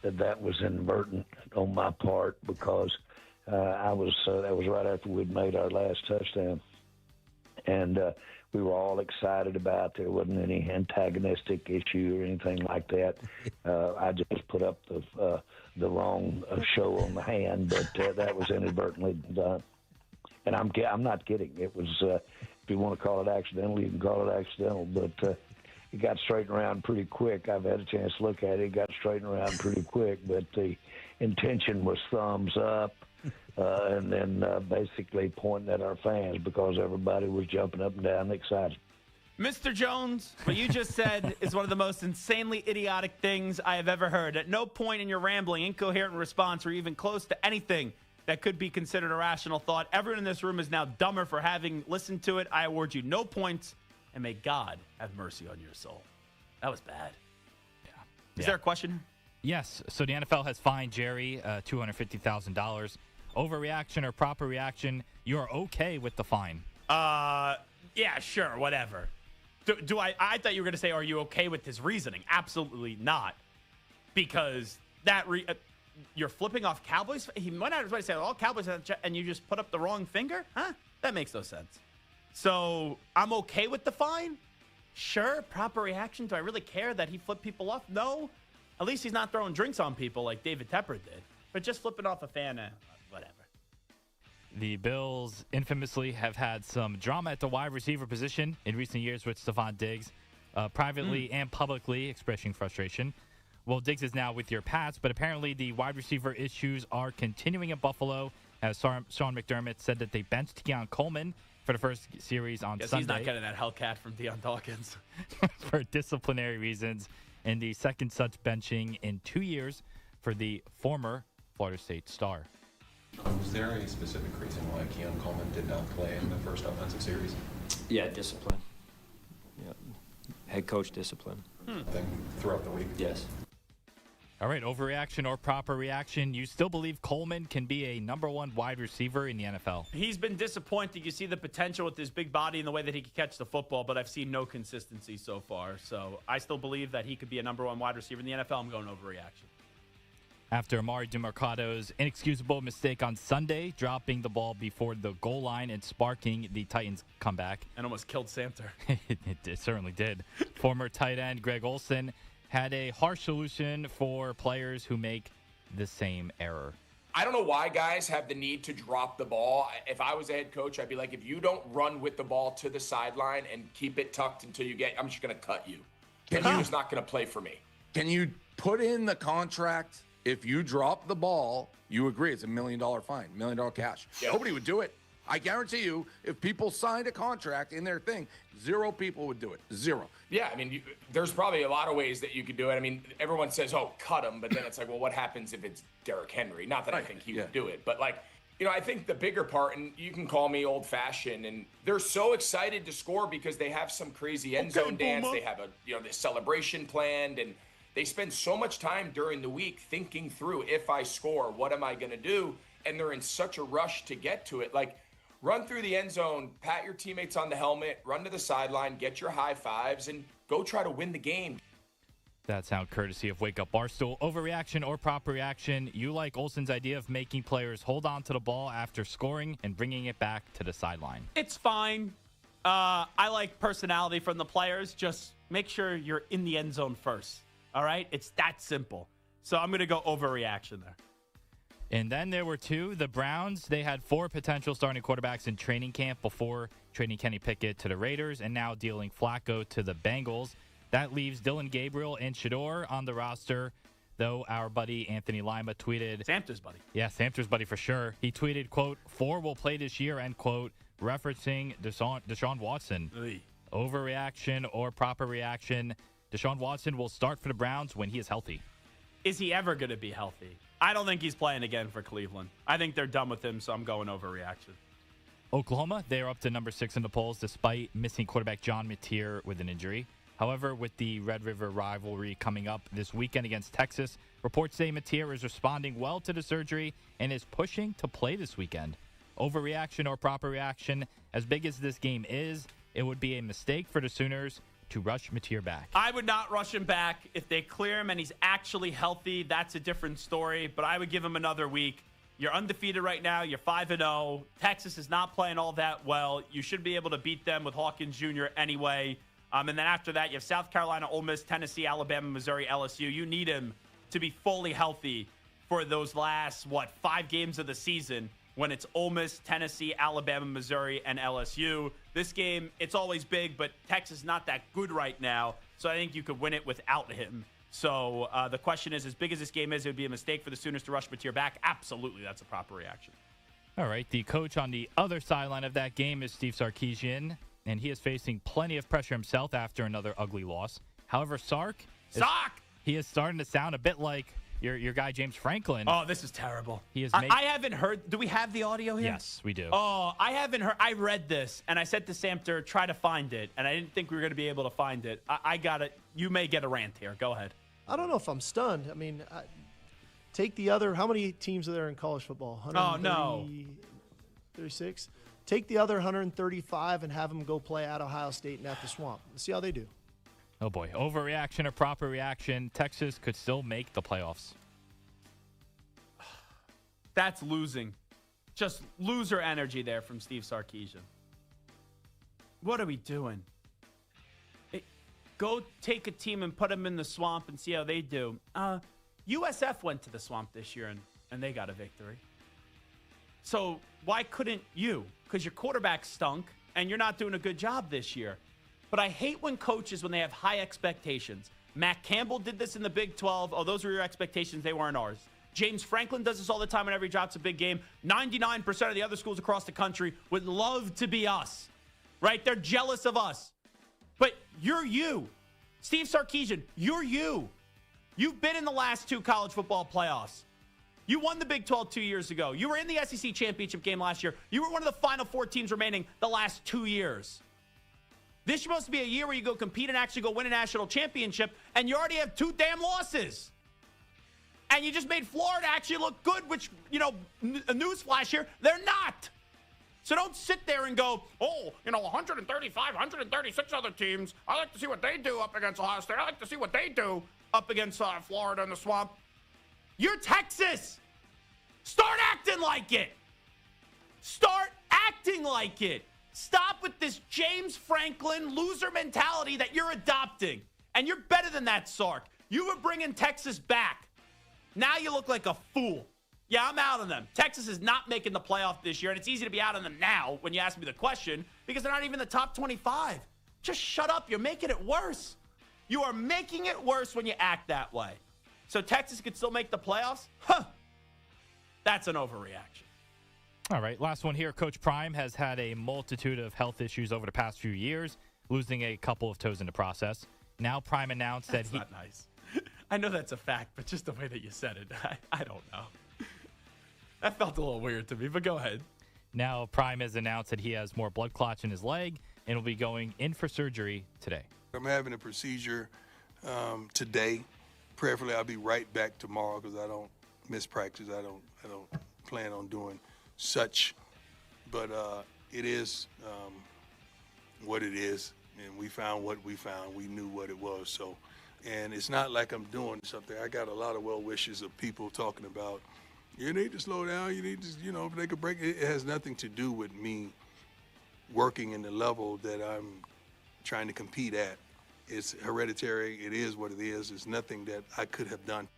that was inadvertent on my part because that was right after we'd made our last touchdown. And we were all excited about. There wasn't any antagonistic issue or anything like that. I just put up the wrong show on the hand, but that was inadvertently done. And I'm not kidding. It was, if you want to call it accidental, you can call it accidental. But it got straightened around pretty quick. I've had a chance to look at it. It got straightened around pretty quick. But the intention was thumbs up. And then basically pointing at our fans because everybody was jumping up and down excited. Mr. Jones, what you just said is one of the most insanely idiotic things I have ever heard. At no point in your rambling, incoherent response were you even close to anything that could be considered a rational thought. Everyone in this room is now dumber for having listened to it. I award you no points, and may God have mercy on your soul. That was bad. Yeah. Is there a question? Yes. So the NFL has fined Jerry $250,000. Overreaction or proper reaction, you're okay with the fine? Yeah, sure, whatever. I thought you were going to say, are you okay with his reasoning? Absolutely not. Because you're flipping off Cowboys. He went out of his way to say, all Cowboys have and you just put up the wrong finger? Huh? That makes no sense. So I'm okay with the fine? Sure. Proper reaction. Do I really care that he flipped people off? No. At least he's not throwing drinks on people like David Tepper did. But just flipping off a fan, whatever. The Bills infamously have had some drama at the wide receiver position in recent years with Stephon Diggs, privately and publicly expressing frustration. Well, Diggs is now with your Pats, but apparently the wide receiver issues are continuing in Buffalo, as Sean McDermott said that they benched Keon Coleman for the first series on Sunday. He's not getting that Hellcat from Deion Dawkins. For disciplinary reasons, and the second such benching in 2 years for the former Florida State star. Was there a specific reason why Keon Coleman did not play in the first offensive series? Yeah, discipline. Yeah. Head coach discipline. Thing throughout the week? Yes. All right, overreaction or proper reaction. You still believe Coleman can be a number one wide receiver in the NFL? He's been disappointing. You see the potential with his big body and the way that he can catch the football, but I've seen no consistency so far. So I still believe that he could be a number one wide receiver in the NFL. I'm going overreaction. After Amari DeMarcado's inexcusable mistake on Sunday, dropping the ball before the goal line and sparking the Titans' comeback. And almost killed Samter. It certainly did. Former tight end Greg Olsen had a harsh solution for players who make the same error. I don't know why guys have the need to drop the ball. If I was a head coach, I'd be like, if you don't run with the ball to the sideline and keep it tucked until you get, I'm just going to cut you. And you're just not going to play for me. Can you put in the contract, if you drop the ball, you agree it's $1 million fine, $1 million cash. Yep. Nobody would do it. I guarantee you, if people signed a contract in their thing, 0 people would do it. 0. Yeah, I mean, there's probably a lot of ways that you could do it. I mean, everyone says, oh, cut him, but then it's like, well, what happens if it's Derrick Henry? Not that I think he would do it, but like, I think the bigger part, and you can call me old-fashioned, and they're so excited to score because they have some crazy end zone dance. They have the celebration planned, and they spend so much time during the week thinking through, if I score, what am I going to do? And they're in such a rush to get to it. Like, run through the end zone, pat your teammates on the helmet, run to the sideline, get your high fives, and go try to win the game. That sound courtesy of Wake Up Barstool. Overreaction or proper reaction, you like Olsen's idea of making players hold on to the ball after scoring and bringing it back to the sideline? It's fine. I like personality from the players. Just make sure you're in the end zone first. All right? It's that simple. So I'm going to go overreaction there. And then there were two. The Browns, they had 4 potential starting quarterbacks in training camp before trading Kenny Pickett to the Raiders and now dealing Flacco to the Bengals. That leaves Dylan Gabriel and Shador on the roster, though our buddy Anthony Lima tweeted. Samter's buddy. Yeah, Samter's buddy for sure. He tweeted, quote, 4 will play this year, end quote, referencing Deshaun Watson. Oy. Overreaction or proper reaction. Deshaun Watson will start for the Browns when he is healthy. Is he ever going to be healthy? I don't think he's playing again for Cleveland. I think they're done with him, so I'm going overreaction. Oklahoma, they are up to number 6 in the polls despite missing quarterback John Mateer with an injury. However, with the Red River rivalry coming up this weekend against Texas, reports say Mateer is responding well to the surgery and is pushing to play this weekend. Overreaction or proper reaction, as big as this game is, it would be a mistake for the Sooners to rush Mateer back. I would not rush him back. If they clear him and he's actually healthy, that's a different story, but I would give him another week. You're undefeated right now. You're 5-0. Texas is not playing all that well. You should be able to beat them with Hawkins Jr. anyway. And then after that, you have South Carolina, Ole Miss, Tennessee, Alabama, Missouri, LSU. You need him to be fully healthy for those last, 5 games of the season when it's Ole Miss, Tennessee, Alabama, Missouri, and LSU. This game, it's always big, but Texas is not that good right now, so I think you could win it without him. So the question is, as big as this game is, it would be a mistake for the Sooners to rush Mateer back. Absolutely, that's a proper reaction. All right, the coach on the other sideline of that game is Steve Sarkisian, and he is facing plenty of pressure himself after another ugly loss. However, he is starting to sound a bit like your guy James Franklin. Oh, this is terrible. I haven't heard. Do we have the audio here? Yes, we do. Oh, I haven't heard. I read this, and I said to Samter, try to find it, and I didn't think we were going to be able to find it. I got it. You may get a rant here. Go ahead. I don't know if I'm stunned. I mean, take the other. How many teams are there in college football? 36. Take the other 135 and have them go play at Ohio State and at the Swamp. Let's see how they do. Oh, boy. Overreaction or proper reaction, Texas could still make the playoffs. That's losing. Just loser energy there from Steve Sarkisian. What are we doing? Go take a team and put them in the Swamp and see how they do. USF went to the Swamp this year and they got a victory. So why couldn't you? Because your quarterback stunk and you're not doing a good job this year. But I hate when coaches, when they have high expectations. Matt Campbell did this in the Big 12. Oh, those were your expectations. They weren't ours. James Franklin does this all the time whenever he drops a big game. 99% of the other schools across the country would love to be us, right? They're jealous of us. But you're you. Steve Sarkisian, you're you. You've been in the last 2 college football playoffs. You won the Big 12 2 years ago. You were in the SEC championship game last year. You were one of the final 4 teams remaining the last 2 years. This is supposed to be a year where you go compete and actually go win a national championship, and you already have 2 damn losses. And you just made Florida actually look good, which, a newsflash here, they're not. So don't sit there and go, 135, 136 other teams. I like to see what they do up against Ohio State. I like to see what they do up against Florida in the Swamp. You're Texas. Start acting like it. Start acting like it. Stop with this James Franklin loser mentality that you're adopting. And you're better than that, Sark. You were bringing Texas back. Now you look like a fool. Yeah, I'm out on them. Texas is not making the playoff this year, and it's easy to be out on them now when you ask me the question because they're not even in the top 25. Just shut up. You're making it worse. You are making it worse when you act that way. So Texas could still make the playoffs? That's an overreaction. All right, last one here. Coach Prime has had a multitude of health issues over the past few years, losing a couple of toes in the process. Now Prime announced that's that not nice. I know that's a fact, but just the way that you said it, I don't know. That felt a little weird to me, but go ahead. Now Prime has announced that he has more blood clots in his leg and will be going in for surgery today. I'm having a procedure today. Prayerfully, I'll be right back tomorrow because I don't miss practice. I don't plan on doing such, but it is what it is, and we found what we found. We knew what it was. So, and it's not like I'm doing something. I got a lot of well wishes of people talking about, you need to slow down. You need to, if they could break it. It has nothing to do with me working in the level that I'm trying to compete at. It's hereditary. It is what it is. It's nothing that I could have done.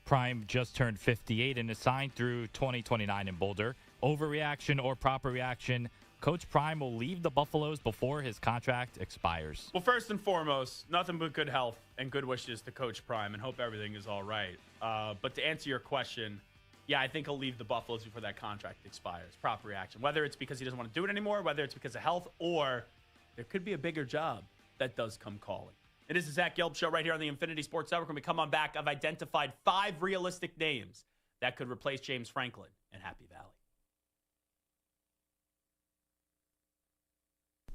Prime just turned 58 and is signed through 2029 in Boulder. Overreaction or proper reaction, Coach Prime will leave the Buffaloes before his contract expires. Well, first and foremost, nothing but good health and good wishes to Coach Prime and hope everything is all right. But to answer your question, yeah, I think he'll leave the Buffaloes before that contract expires. Proper reaction. Whether it's because he doesn't want to do it anymore, whether it's because of health, or there could be a bigger job that does come calling. It is the Zach Gelb Show right here on the Infinity Sports Network. When we come on back, I've identified 5 realistic names that could replace James Franklin in Happy Valley.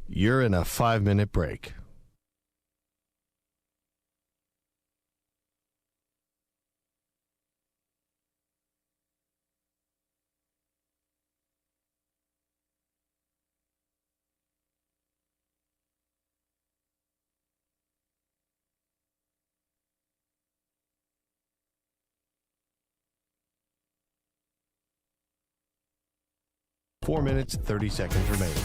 You're in a 5-minute break. Four minutes, 30 seconds remaining.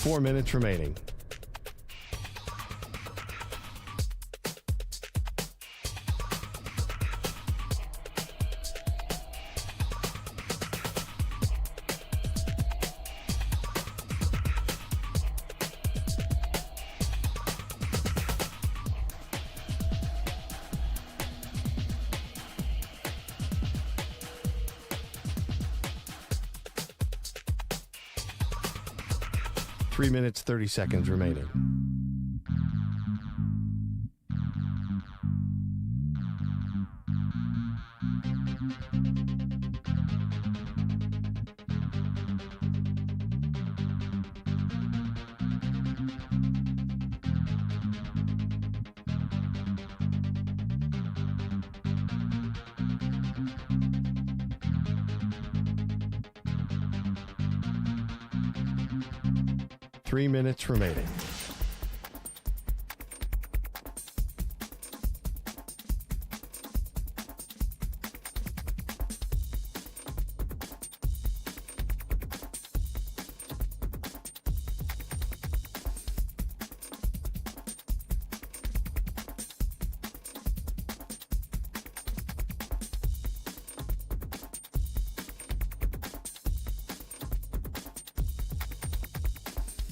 Four minutes remaining. 3 minutes, 30 seconds remaining. Three minutes remaining.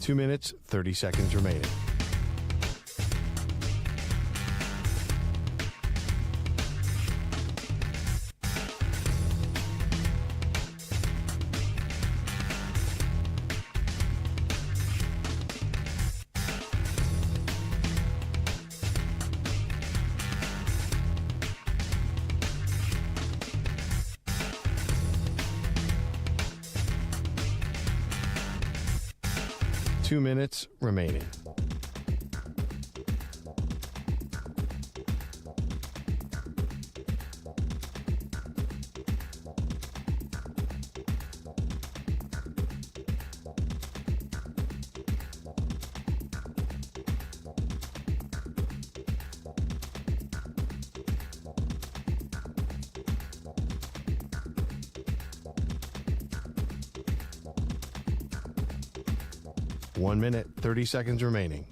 Two minutes, 30 seconds remaining. Two minutes remaining. One minute, 30 seconds remaining.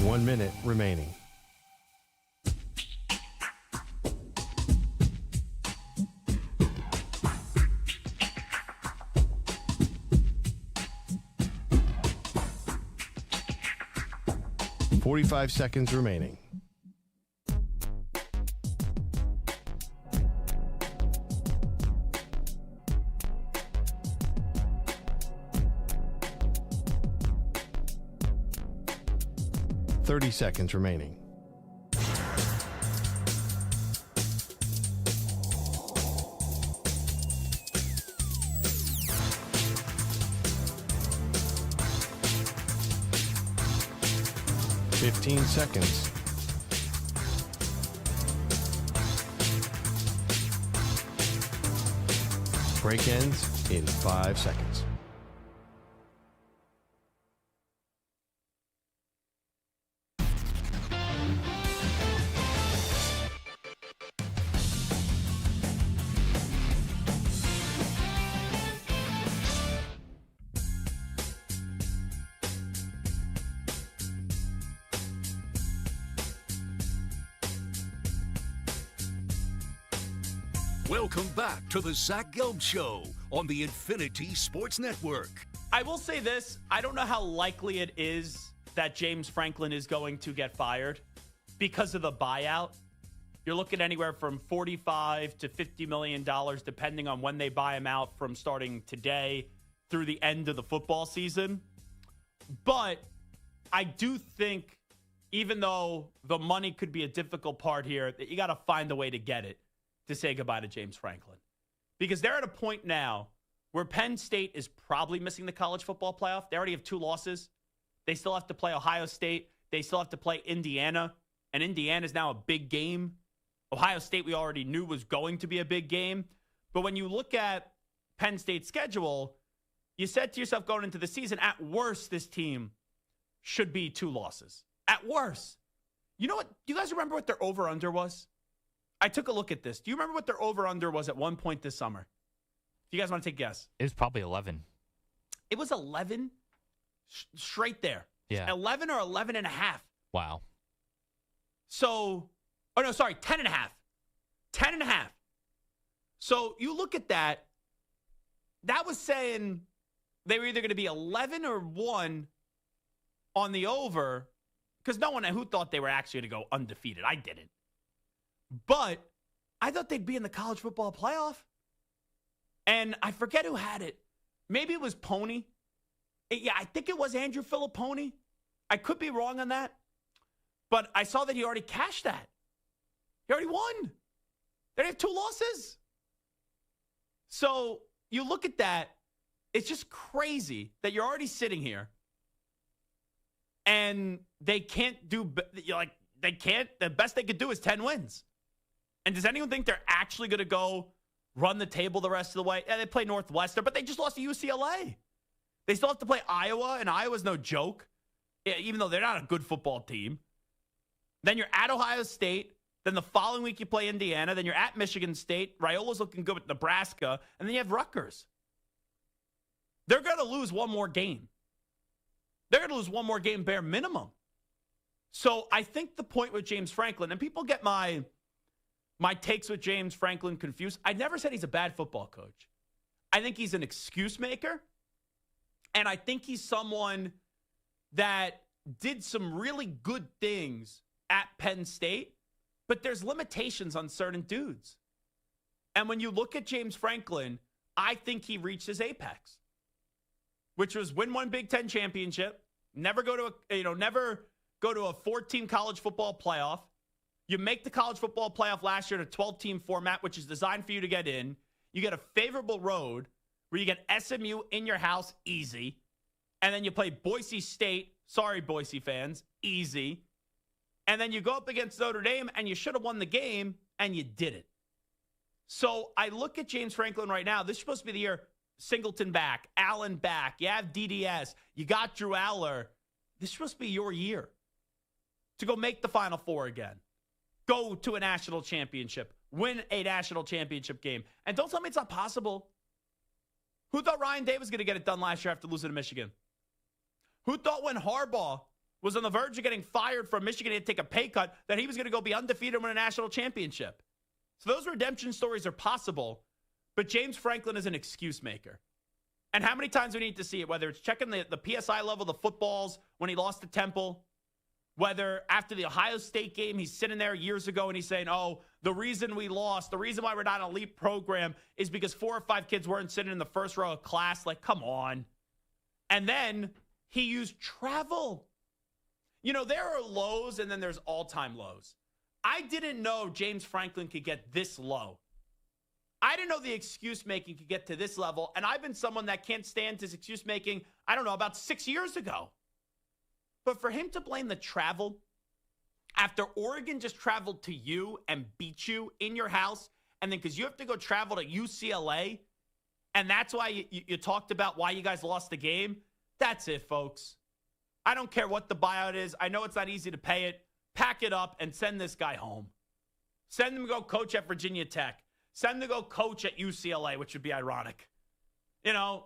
One minute remaining. .45 seconds remaining. .30 seconds remaining. .15 seconds. Break ends in 5 seconds. Welcome back to the Zach Gelb Show on the Infinity Sports Network. I will say this. I don't know how likely it is that James Franklin is going to get fired because of the buyout. You're looking anywhere from $45 to $50 million, depending on when they buy him out from starting today through the end of the football season. But I do think, even though the money could be a difficult part here, that you got to find a way to get it to say goodbye to James Franklin. Because they're at a point now where Penn State is probably missing the college football playoff. They already have 2 losses. They still have to play Ohio State. They still have to play Indiana. And Indiana is now a big game. Ohio State we already knew was going to be a big game. But when you look at Penn State's schedule, you said to yourself going into the season, at worst, this team should be 2 losses. At worst. You know what? Do you guys remember what their over-under was? I took a look at this. Do you remember what their over-under was at one point this summer? If you guys want to take a guess. It was probably 11. It was 11 straight there. Yeah. 11 or 11 and a half. Wow. So, 10.5. 10.5. So you look at that. That was saying they were either going to be 11 or 1 on the over, because no one who thought they were actually going to go undefeated. I didn't. But I thought they'd be in the college football playoff. And I forget who had it. Maybe it was Pony. I think it was Andrew Filipponi. I could be wrong on that. But I saw that he already cashed that. He already won. They have 2 losses. So you look at that. It's just crazy that you're already sitting here and they can't do, they can't, the best they could do is 10 wins. And does anyone think they're actually going to go run the table the rest of the way? Yeah, they play Northwestern, but they just lost to UCLA. They still have to play Iowa, and Iowa's no joke, even though they're not a good football team. Then you're at Ohio State. Then the following week you play Indiana. Then you're at Michigan State. Raiola's looking good with Nebraska. And then you have Rutgers. They're going to lose one more game. They're going to lose one more game bare minimum. So I think the point with James Franklin, and people get my takes with James Franklin confused. I never said he's a bad football coach. I think he's an excuse maker. And I think he's someone that did some really good things at Penn State, but there's limitations on certain dudes. And when you look at James Franklin, I think he reached his apex, which was win one Big Ten championship, never go to a 4-team college football playoff. You make the college football playoff last year in a 12-team format, which is designed for you to get in. You get a favorable road where you get SMU in your house, easy. And then you play Boise State, sorry, Boise fans, easy. And then you go up against Notre Dame, and you should have won the game, and you didn't. So I look at James Franklin right now. This is supposed to be the year Singleton back, Allen back. You have DDS. You got Drew Aller. This is supposed to be your year to go make the Final Four again. Go to a national championship. Win a national championship game. And don't tell me it's not possible. Who thought Ryan Day was going to get it done last year after losing to Michigan? Who thought when Harbaugh was on the verge of getting fired from Michigan to take a pay cut that he was going to go be undefeated and win a national championship? So those redemption stories are possible, but James Franklin is an excuse maker. And how many times do we need to see it? Whether it's checking the PSI level of the footballs when he lost to Temple, whether after the Ohio State game, he's sitting there years ago and he's saying, oh, the reason we lost, the reason why we're not an elite program is because 4 or 5 kids weren't sitting in the first row of class. Like, come on. And then he used travel. There are lows and then there's all-time lows. I didn't know James Franklin could get this low. I didn't know the excuse-making could get to this level, and I've been someone that can't stand his excuse-making, about 6 years ago. But for him to blame the travel after Oregon just traveled to you and beat you in your house, and then because you have to go travel to UCLA, and that's why you talked about why you guys lost the game, that's it, folks. I don't care what the buyout is. I know it's not easy to pay it. Pack it up and send this guy home. Send him to go coach at Virginia Tech. Send him to go coach at UCLA, which would be ironic.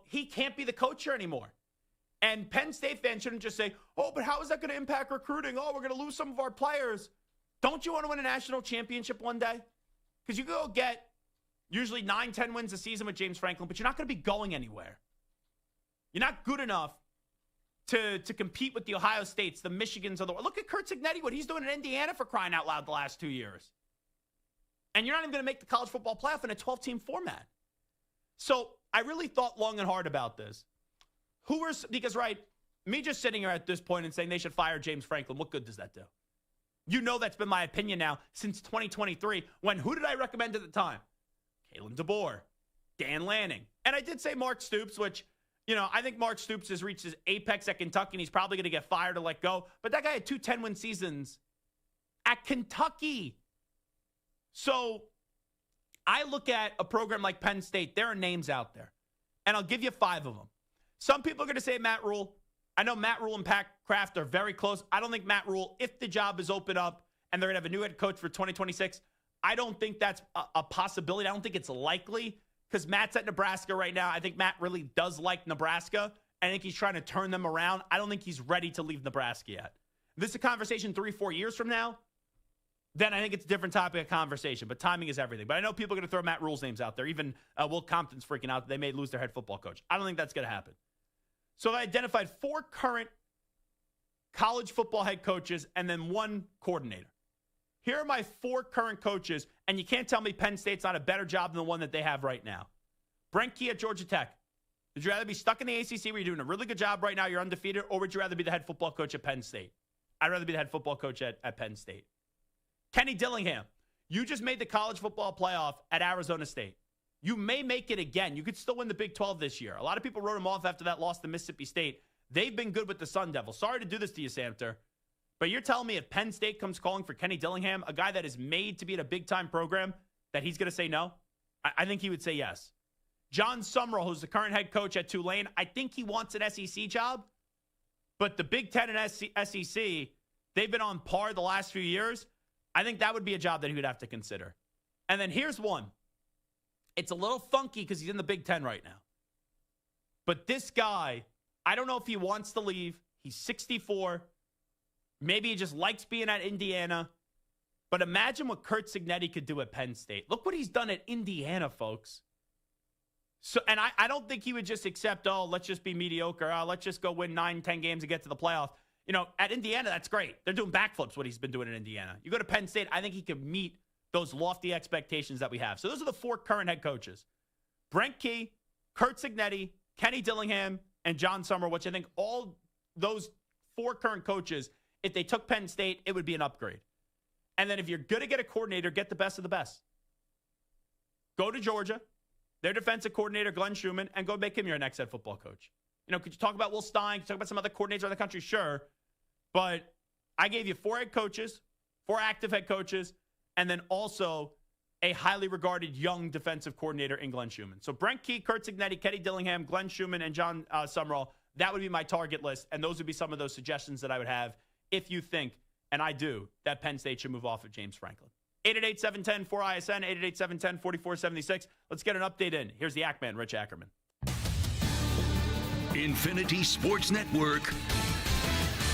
He can't be the coach here anymore. And Penn State fans shouldn't just say, oh, but how is that going to impact recruiting? Oh, we're going to lose some of our players. Don't you want to win a national championship one day? Because you go get usually 9-10 wins a season with James Franklin, but you're not going to be going anywhere. You're not good enough to compete with the Ohio States, the Michigans of the world. Look at Kurt Cignetti, what he's doing in Indiana for crying out loud the last 2 years. And you're not even going to make the college football playoff in a 12-team format. So I really thought long and hard about this. Because me just sitting here at this point and saying they should fire James Franklin, what good does that do? That's been my opinion now since 2023, when who did I recommend at the time? Kalen DeBoer, Dan Lanning. And I did say Mark Stoops, which, I think Mark Stoops has reached his apex at Kentucky, and he's probably going to get fired or let go. But that guy had 2 10-win seasons at Kentucky. So I look at a program like Penn State. There are names out there, and I'll give you 5 of them. Some people are going to say Matt Rule. I know Matt Rule and Pat Kraft are very close. I don't think Matt Rule, if the job is open up and they're going to have a new head coach for 2026, I don't think that's a possibility. I don't think it's likely because Matt's at Nebraska right now. I think Matt really does like Nebraska. I think he's trying to turn them around. I don't think he's ready to leave Nebraska yet. this is a conversation 3-4 years from now, then I think it's a different topic of conversation. But timing is everything. But I know people are going to throw Matt Rule's names out there. Even Will Compton's freaking out that they may lose their head football coach. I don't think that's going to happen. So I identified 4 current college football head coaches and then 1 coordinator. Here are my 4 current coaches, and you can't tell me Penn State's not a better job than the one that they have right now. Brent Key at Georgia Tech. Would you rather be stuck in the ACC where you're doing a really good job right now, you're undefeated, or would you rather be the head football coach at Penn State? I'd rather be the head football coach at Penn State. Kenny Dillingham, you just made the college football playoff at Arizona State. You may make it again. You could still win the Big 12 this year. A lot of people wrote him off after that loss to Mississippi State. They've been good with the Sun Devils. Sorry to do this to you, Samter, but you're telling me if Penn State comes calling for Kenny Dillingham, a guy that is made to be at a big-time program, that he's going to say no? I think he would say yes. John Summerall, who's the current head coach at Tulane, I think he wants an SEC job, but the Big Ten and SEC, they've been on par the last few years. I think that would be a job that he would have to consider. And then here's one. It's a little funky because he's in the Big Ten right now. But this guy, I don't know if he wants to leave. He's 64. Maybe he just likes being at Indiana. But imagine what Curt Cignetti could do at Penn State. Look what he's done at Indiana, folks. So, and I don't think he would just accept, oh, let's just be mediocre. Let's just go win 9-10 games and get to the playoff. You know, at Indiana, that's great. They're doing backflips, what he's been doing in Indiana. You go to Penn State, I think he could meet those lofty expectations that we have. So those are the 4 current head coaches. Brent Key, Curt Cignetti, Kenny Dillingham, and John Summer, which I think all those 4 current coaches, if they took Penn State, it would be an upgrade. And then if you're going to get a coordinator, get the best of the best. Go to Georgia, their defensive coordinator, Glenn Schumann, and go make him your next head football coach. You know, could you talk about Will Stein? Could you talk about some other coordinators around the country? Sure. But I gave you 4 head coaches, 4 active head coaches, and then also a highly regarded young defensive coordinator in Glenn Schumann. So Brent Key, Curt Cignetti, Kenny Dillingham, Glenn Schumann, and John Summerall, that would be my target list, and those would be some of those suggestions that I would have if you think, and I do, that Penn State should move off of James Franklin. 888-710-4ISN, 888-710-4476. Let's get an update in. Here's the Ackman, Rich Ackerman. Infinity Sports Network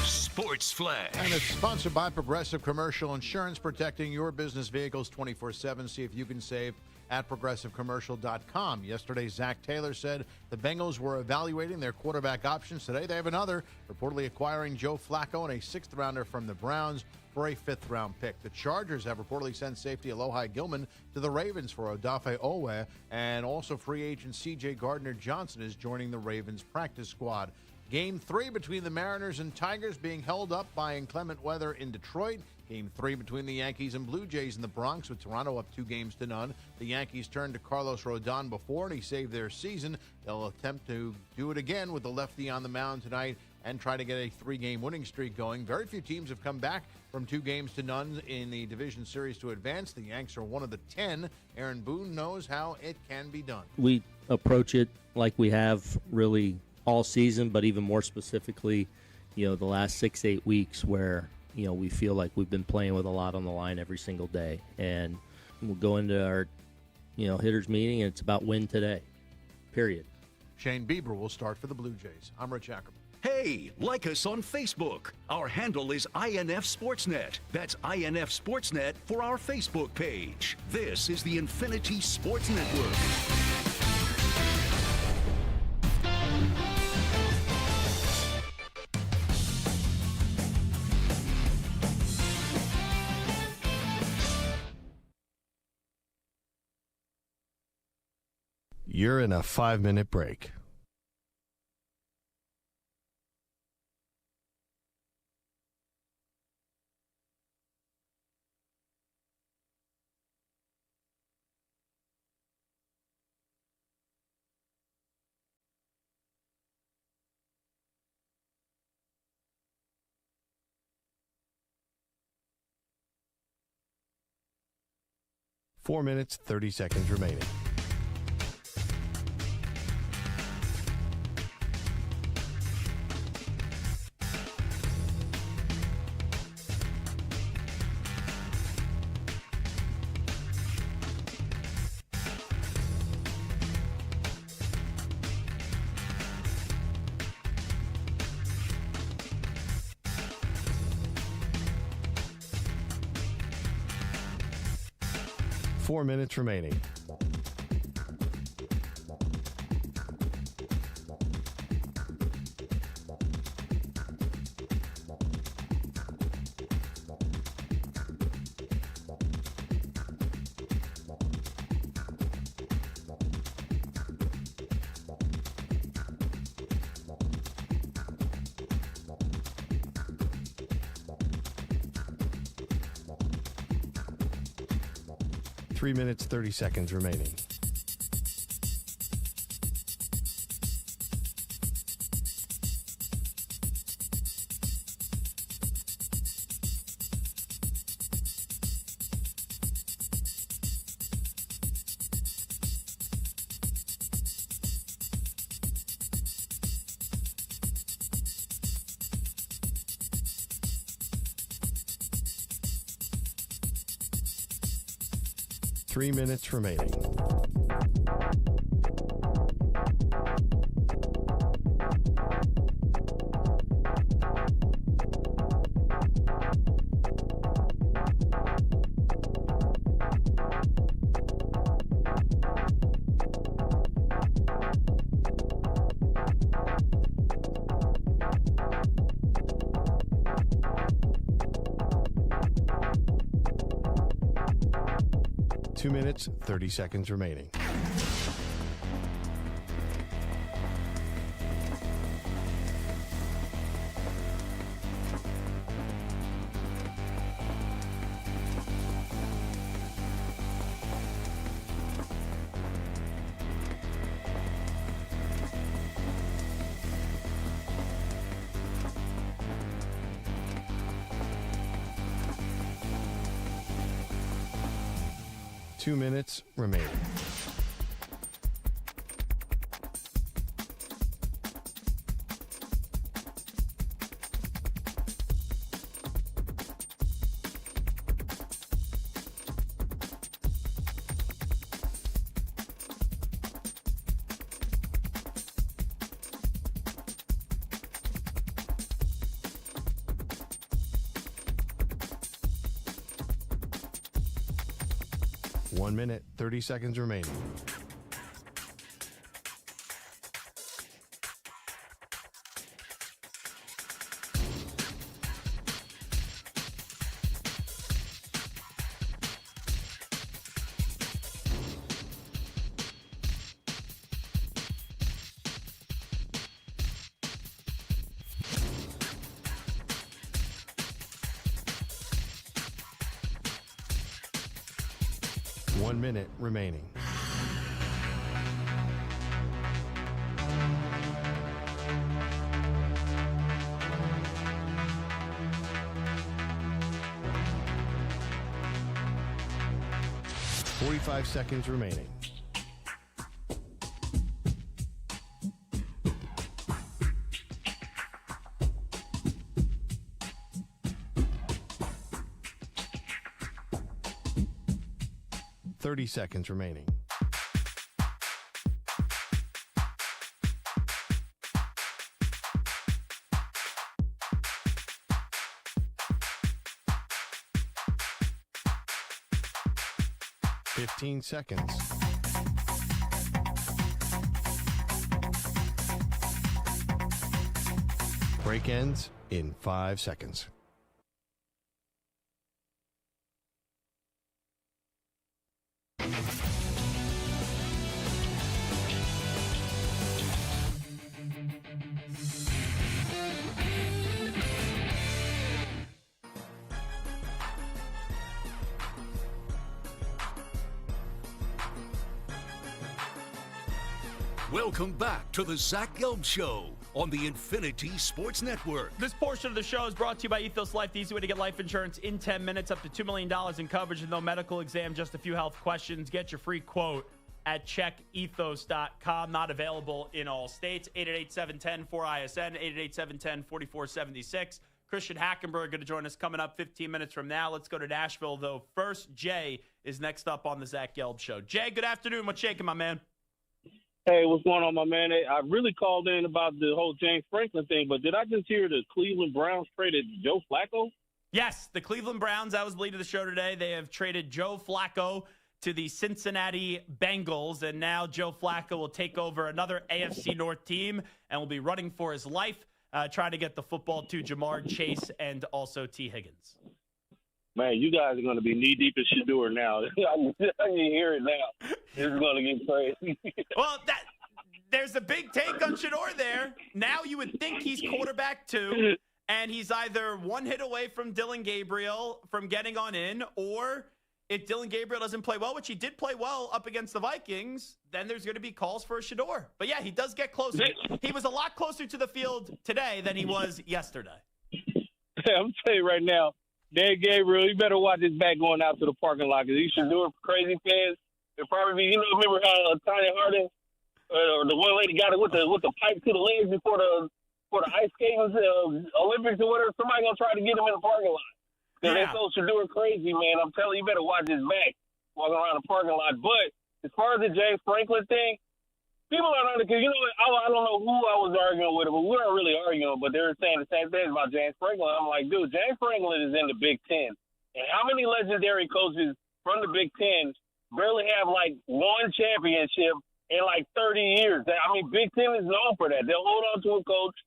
Sports Flash. And it's sponsored by Progressive Commercial Insurance, protecting your business vehicles 24/7. See if you can save at progressivecommercial.com. Yesterday, Zach Taylor said the Bengals were evaluating their quarterback options. Today, they have another, reportedly acquiring Joe Flacco and a 6th-rounder from the Browns for a 5th-round pick. The Chargers have reportedly sent safety Alohi Gilman to the Ravens for Odafe Owe, and also free agent C.J. Gardner-Johnson is joining the Ravens practice squad. Game 3 between the Mariners and Tigers being held up by inclement weather in Detroit. Game 3 between the Yankees and Blue Jays in the Bronx, with Toronto up 2-0. The Yankees turned to Carlos Rodon before, and he saved their season. They'll attempt to do it again with the lefty on the mound tonight and try to get a 3-game winning streak going. Very few teams have come back from 2-0 in the division series to advance. The Yanks are one of the 10. Aaron Boone knows how it can be done. We approach it like we have really all season, but even more specifically, the last 6-8 weeks where, we feel like we've been playing with a lot on the line every single day. And we'll go into our, hitters meeting, and it's about win today, period. Shane Bieber will start for the Blue Jays. I'm Rich Ackerman. Hey, like us on Facebook. Our handle is INF Sportsnet. That's INF Sportsnet for our Facebook page. This is the Infinity Sports Network. You're in a 5-minute break. Four minutes, 30 seconds remaining. 4 minutes remaining. Three minutes, 30 seconds remaining. Three minutes remaining. Two minutes, 30 seconds remaining. Two minutes remaining. 1 minute, 30 seconds remaining. One minute remaining. Forty-five seconds remaining. Thirty seconds remaining. Fifteen seconds. Break ends in 5 seconds. Welcome back to the Zach Gelb Show on the Infinity Sports Network. This portion of the show is brought to you by Ethos Life, the easy way to get life insurance in 10 minutes, up to $2 million in coverage with no medical exam, just a few health questions. Get your free quote at checkethos.com. Not available in all states. 888-710-4ISN, 888-710-4476. Christian Hackenberg going to join us coming up 15 minutes from now. Let's go to Nashville, though. First, Jay is next up on the Zach Gelb Show. Jay, good afternoon. What's shaking, my man? Hey, what's going on, my man? I really called in about the whole James Franklin thing, but did I just hear the Cleveland Browns traded Joe Flacco? Yes, the Cleveland Browns, that was the lead of the show today. They have traded Joe Flacco to the Cincinnati Bengals, and now Joe Flacco will take over another AFC North team and will be running for his life, trying to get the football to Jamar Chase and also T. Higgins. Man, you guys are going to be knee-deep in Shador now. I can hear it now. This is going to get crazy. Well, there's a big take on Shador there. Now you would think he's quarterback 2, and he's either one hit away from Dillon Gabriel from getting on in, or if Dillon Gabriel doesn't play well, which he did play well up against the Vikings, then there's going to be calls for a Shador. But, yeah, he does get closer. He was a lot closer to the field today than he was yesterday. I'm telling you right now, Dan Gabriel, you better watch his back going out to the parking lot because he should do it for crazy fans. It'll probably be, remember how Tanya Harding or the one lady got it with the pipe to the legs before the ice skating Olympics or whatever. Somebody gonna try to get him in the parking lot because they so Shador crazy, man. I'm telling you, you better watch his back walking around the parking lot. But as far as the James Franklin thing, people are under because I don't know who I was arguing with, but we weren't really arguing. But they were saying the same thing about James Franklin. I'm like, dude, James Franklin is in the Big Ten, and how many legendary coaches from the Big Ten barely have like one championship in like 30 years? I mean, Big Ten is known for that. They'll hold on to a coach.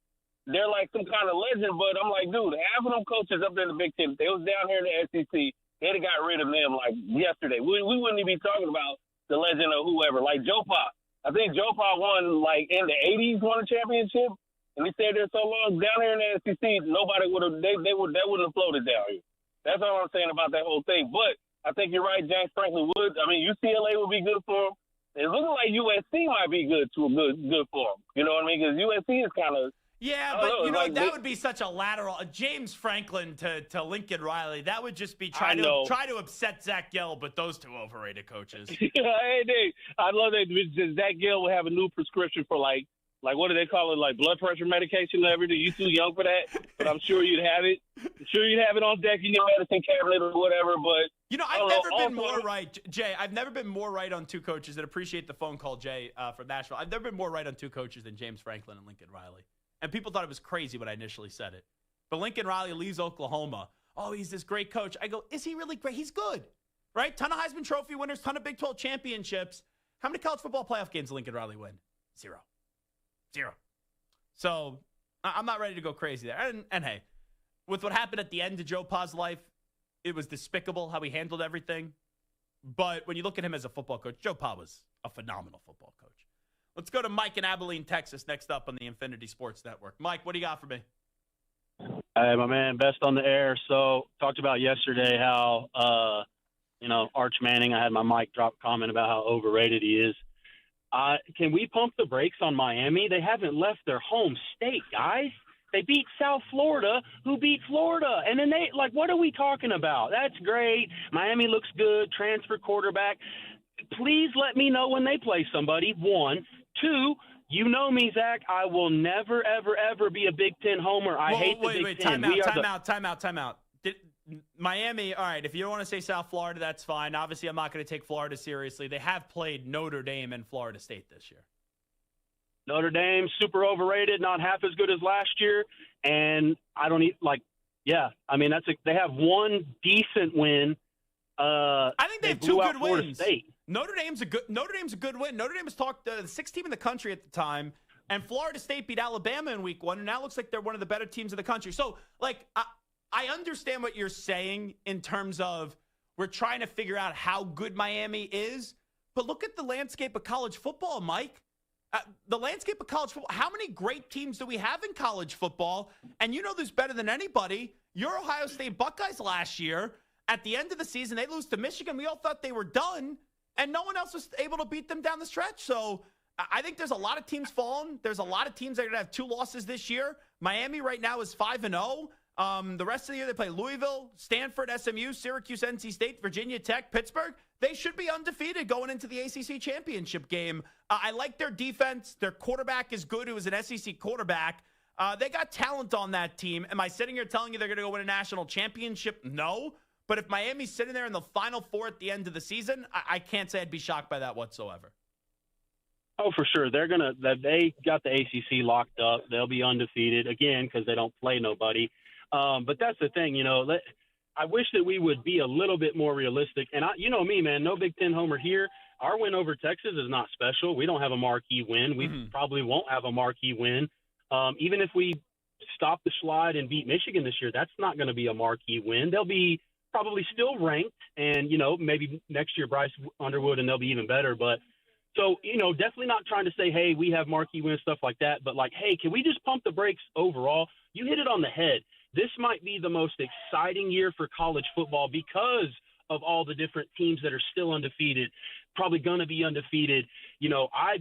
They're like some kind of legend. But I'm like, dude, half of them coaches up there in the Big Ten, if they was down here in the SEC, they'd have got rid of them like yesterday. We wouldn't even be talking about the legend of whoever, like Joe Pa. I think Joe Pa won like in the 80s, won a championship, and he stayed there so long. Down here in the SEC, nobody would have. They wouldn't have floated down here. That's all I'm saying about that whole thing. But I think you're right. James Franklin would. I mean, UCLA would be good for him. It's looking like USC might be good for him. You know what I mean? Because USC is kind of. Yeah, but that would be such a lateral. James Franklin to Lincoln Riley, that would just be try to upset Zach Gelb, but those two overrated coaches. I love that Zach Gelb will have a new prescription for like what do they call it, like blood pressure medication and everything. You too young for that, but I'm sure you'd have it. I'm sure you'd have it on deck in your medicine cabinet or whatever. But I've never been more right, Jay. I've never been more right on two coaches. And appreciate the phone call, Jay, from Nashville. I've never been more right on two coaches than James Franklin and Lincoln Riley. And people thought it was crazy when I initially said it. But Lincoln Riley leaves Oklahoma. Oh, he's this great coach. I go, is he really great? He's good, right? Ton of Heisman Trophy winners, ton of Big 12 championships. How many college football playoff games did Lincoln Riley win? Zero. So I'm not ready to go crazy there. And hey, with what happened at the end of Joe Pa's life, it was despicable how he handled everything. But when you look at him as a football coach, Joe Pa was a phenomenal football coach. Let's go to Mike in Abilene, Texas, next up on the Infinity Sports Network. Mike, what do you got for me? Hey, my man, best on the air. So, talked about yesterday how, Arch Manning, I had my mic drop comment about how overrated he is. Can we pump the brakes on Miami? They haven't left their home state, guys. They beat South Florida, who beat Florida. And then what are we talking about? That's great. Miami looks good, transfer quarterback. Please let me know when they play somebody, one. Two, you know me, Zach. I will never, ever, ever be a Big Ten homer. I hate the Big Ten. Time out. Miami, all right, if you don't want to say South Florida, that's fine. Obviously, I'm not going to take Florida seriously. They have played Notre Dame and Florida State this year. Notre Dame, super overrated, not half as good as last year. And I don't they have one decent win. I think they have two good wins. State. Notre Dame's a good win. Notre Dame was the sixth team in the country at the time, and Florida State beat Alabama in week 1, and now looks like they're one of the better teams in the country. So, I understand what you're saying in terms of we're trying to figure out how good Miami is, but look at the landscape of college football, Mike. The landscape of college football, how many great teams do we have in college football? And you know this better than anybody. Your Ohio State Buckeyes last year, at the end of the season, they lose to Michigan. We all thought they were done, and no one else was able to beat them down the stretch. So I think there's a lot of teams falling. There's a lot of teams that are going to have 2 losses this year. Miami right now is 5-0. The rest of the year, they play Louisville, Stanford, SMU, Syracuse, NC State, Virginia Tech, Pittsburgh. They should be undefeated going into the ACC championship game. I like their defense. Their quarterback is good, who is an SEC quarterback. They got talent on that team. Am I sitting here telling you they're going to go win a national championship? No. But if Miami's sitting there in the Final Four at the end of the season, I can't say I'd be shocked by that whatsoever. Oh, for sure. They got the ACC locked up. They'll be undefeated again because they don't play nobody. But that's the thing, I wish that we would be a little bit more realistic. And you know me, man, no Big Ten homer here. Our win over Texas is not special. We don't have a marquee win. We probably won't have a marquee win. Even if we stop the slide and beat Michigan this year, that's not going to be a marquee win. They'll be probably still ranked, and, maybe next year Bryce Underwood, and they'll be even better. But so, definitely not trying to say, hey, we have marquee wins, stuff like that. But, hey, can we just pump the brakes overall? You hit it on the head. This might be the most exciting year for college football because of all the different teams that are still undefeated, probably going to be undefeated. I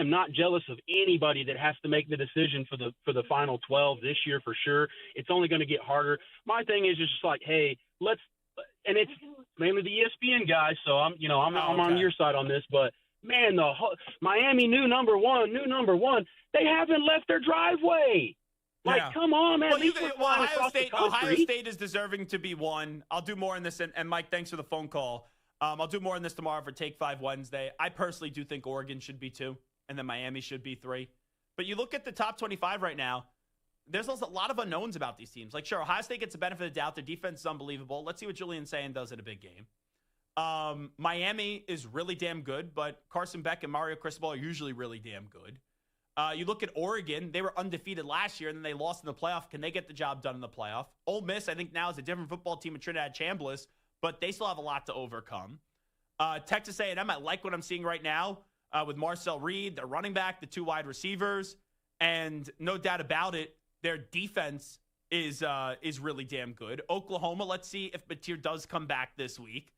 am not jealous of anybody that has to make the decision for the final 12 this year for sure. It's only going to get harder. My thing is just hey, and it's mainly the ESPN guys, so I'm on your side on this, but man, Miami new number one, they haven't left their driveway. Come on, man. Ohio State is deserving to be one. I'll do more on this, and Mike, thanks for the phone call. I'll do more on this tomorrow for Take 5 Wednesday. I personally do think Oregon should be 2, and then Miami should be 3. But you look at the top 25 right now, there's also a lot of unknowns about these teams. Sure, Ohio State gets the benefit of the doubt. Their defense is unbelievable. Let's see what Julian Sayin does in a big game. Miami is really damn good, but Carson Beck and Mario Cristobal are usually really damn good. You look at Oregon, they were undefeated last year, and then they lost in the playoff. Can they get the job done in the playoff? Ole Miss, I think now is a different football team with Trinidad Chambliss, but they still have a lot to overcome. Texas A&M, I like what I'm seeing right now with Marcel Reed, their running back, the 2 wide receivers, and no doubt about it, their defense is really damn good. Oklahoma, let's see if Batir does come back this week.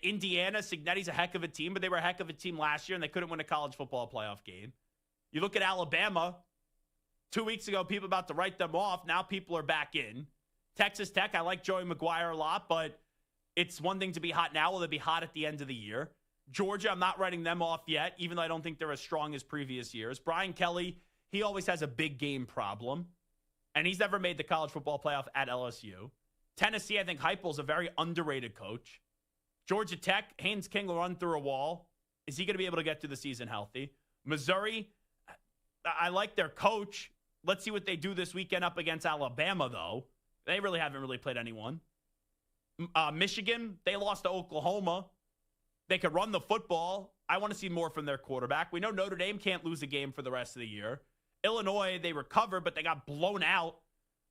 Indiana, Cignetti's a heck of a team, but they were a heck of a team last year, and they couldn't win a college football playoff game. You look at Alabama, 2 weeks ago, people about to write them off. Now people are back in. Texas Tech, I like Joey McGuire a lot, but it's one thing to be hot now. Will they be hot at the end of the year? Georgia, I'm not writing them off yet, even though I don't think they're as strong as previous years. Brian Kelly, he always has a big game problem, and he's never made the college football playoff at LSU. Tennessee, I think Heupel's a very underrated coach. Georgia Tech, Haynes King will run through a wall. Is he going to be able to get through the season healthy? Missouri, I like their coach. Let's see what they do this weekend up against Alabama, though. They really haven't played anyone. Michigan, they lost to Oklahoma. They could run the football. I want to see more from their quarterback. We know Notre Dame can't lose a game for the rest of the year. Illinois, they recovered, but they got blown out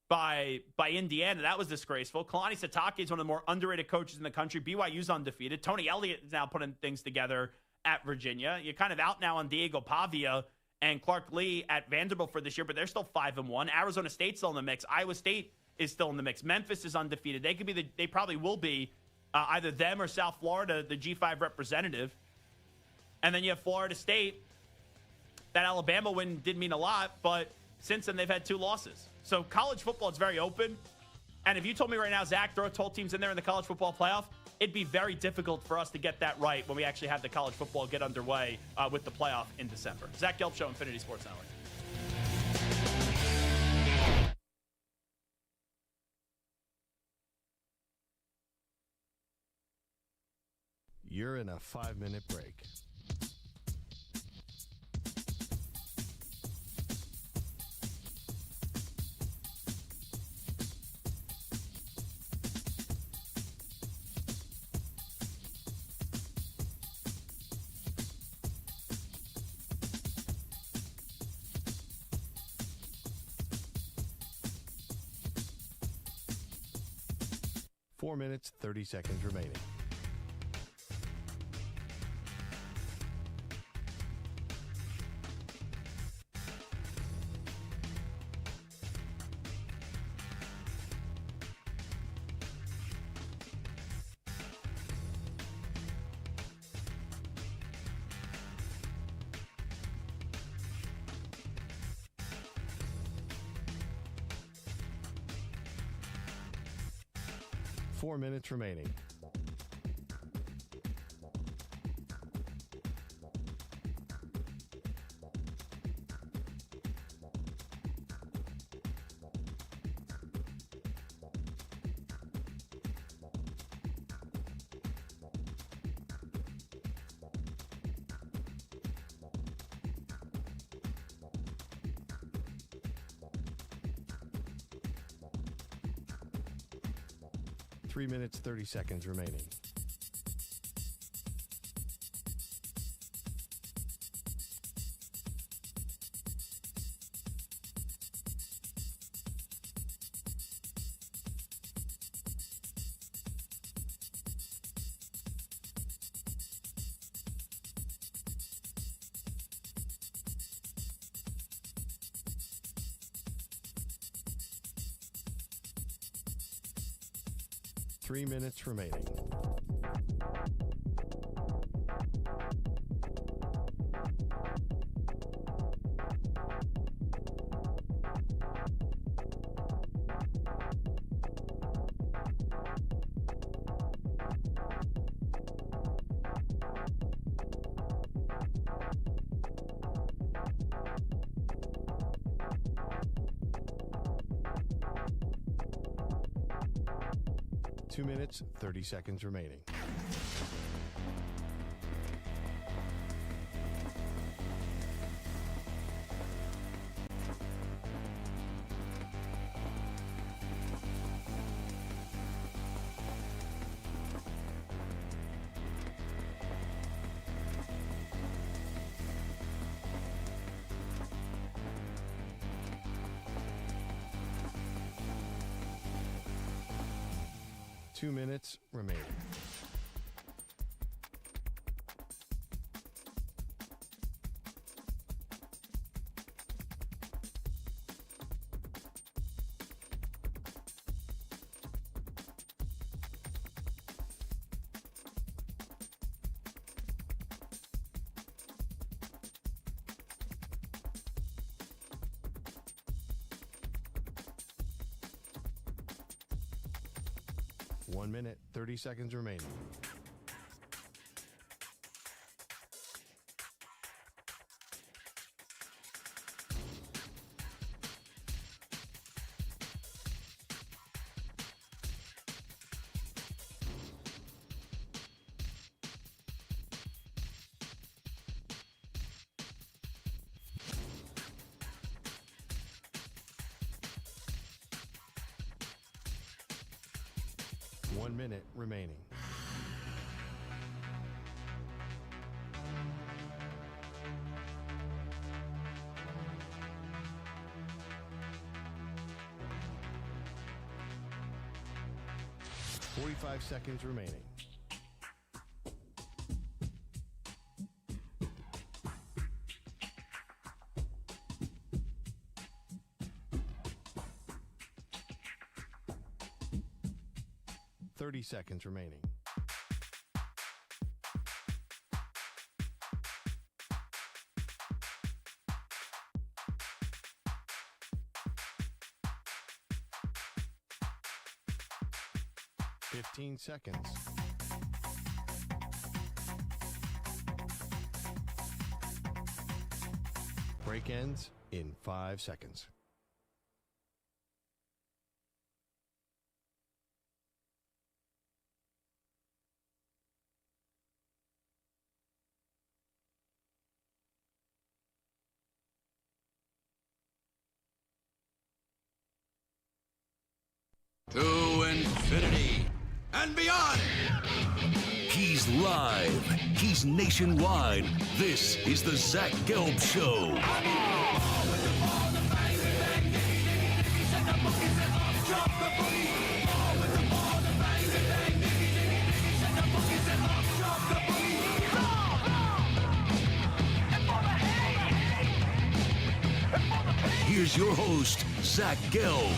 by Indiana. That was disgraceful. Kalani Sitake is one of the more underrated coaches in the country. BYU's undefeated. Tony Elliott is now putting things together at Virginia. You're kind of out now on Diego Pavia and Clark Lee at Vanderbilt for this year, but they're still 5-1. Arizona State's still in the mix. Iowa State is still in the mix. Memphis is undefeated. They probably will be either them or South Florida, the G5 representative. And then you have Florida State. That Alabama win did mean a lot, but since then they've had 2 losses. So college football is very open. And if you told me right now, Zach, throw 12 teams in there in the college football playoff, it'd be very difficult for us to get that right when we actually have the college football get underway with the playoff in December. Zach Gelb Show, Infinity Sports Network. You're in a 5-minute break. Four minutes, 30 seconds remaining. Four minutes remaining. 3 minutes, 30 seconds remaining. Three minutes remaining. Two minutes, 30 seconds remaining. Two minutes remaining. One minute, 30 seconds remaining. One minute remaining. Forty-five seconds remaining. Thirty seconds remaining. Fifteen seconds. Break ends in 5 seconds. To infinity and beyond. He's live. He's nationwide. This is the Zach Gelb Show. Here's your host, Zach Gelb.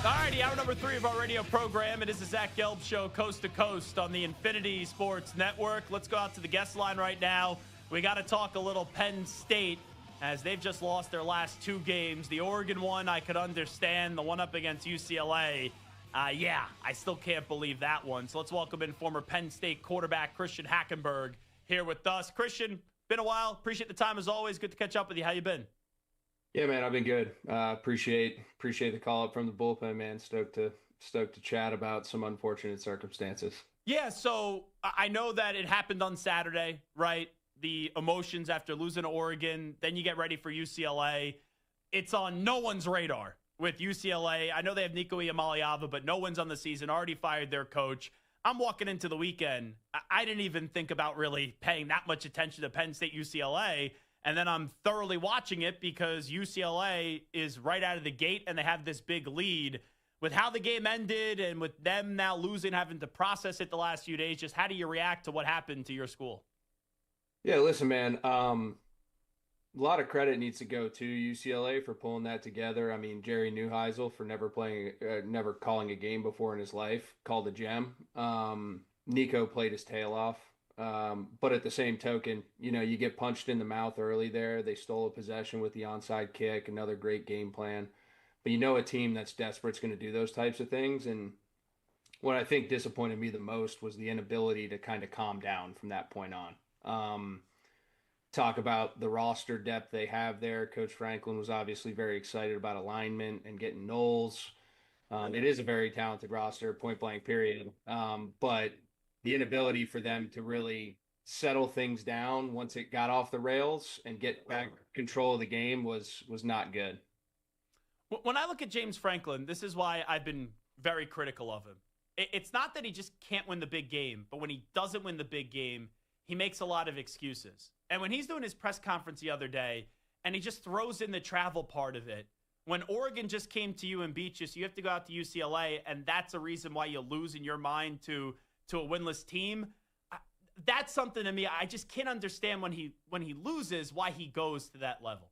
Alrighty, hour number 3 of our radio program. It is the Zach Gelb Show, coast to coast on the Infinity Sports Network. Let's go out to the guest line right now. We got to talk a little Penn State as they've just lost their last 2 games. The Oregon one, I could understand. The one up against UCLA, I still can't believe that one. So let's welcome in former Penn State quarterback Christian Hackenberg here with us. Christian, been a while. Appreciate the time as always. Good to catch up with you. How you been? Yeah, man, I've been good. Appreciate the call up from the bullpen, man. Stoked to chat about some unfortunate circumstances. Yeah, so I know that it happened on Saturday, right? The emotions after losing to Oregon, then you get ready for UCLA. It's on no one's radar with UCLA. I know they have Nico Iamaleava, but no one's on the season, already fired their coach. I'm walking into the weekend. I didn't even think about really paying that much attention to Penn State UCLA. And then I'm thoroughly watching it because UCLA is right out of the gate and they have this big lead. With how the game ended and with them now losing, having to process it the last few days, just how do you react to what happened to your school? Yeah, listen, man. A lot of credit needs to go to UCLA for pulling that together. I mean, Jerry Neuheisel for never calling a game before in his life, called a gem. Nico played his tail off. But at the same token, you get punched in the mouth early there. They stole a possession with the onside kick, another great game plan. But a team that's desperate is going to do those types of things. And what I think disappointed me the most was the inability to kind of calm down from that point on. Talk about the roster depth they have there. Coach Franklin was obviously very excited about alignment and getting Knowles. It is a very talented roster, point blank period. But the inability for them to really settle things down once it got off the rails and get back control of the game was not good. When I look at James Franklin, this is why I've been very critical of him. It's not that he just can't win the big game, but when he doesn't win the big game, he makes a lot of excuses. And when he's doing his press conference the other day, and he just throws in the travel part of it, when Oregon just came to you and beat you, so you have to go out to UCLA, and that's a reason why you lose in your mind to a winless team, that's something to me. I just can't understand when he loses why he goes to that level.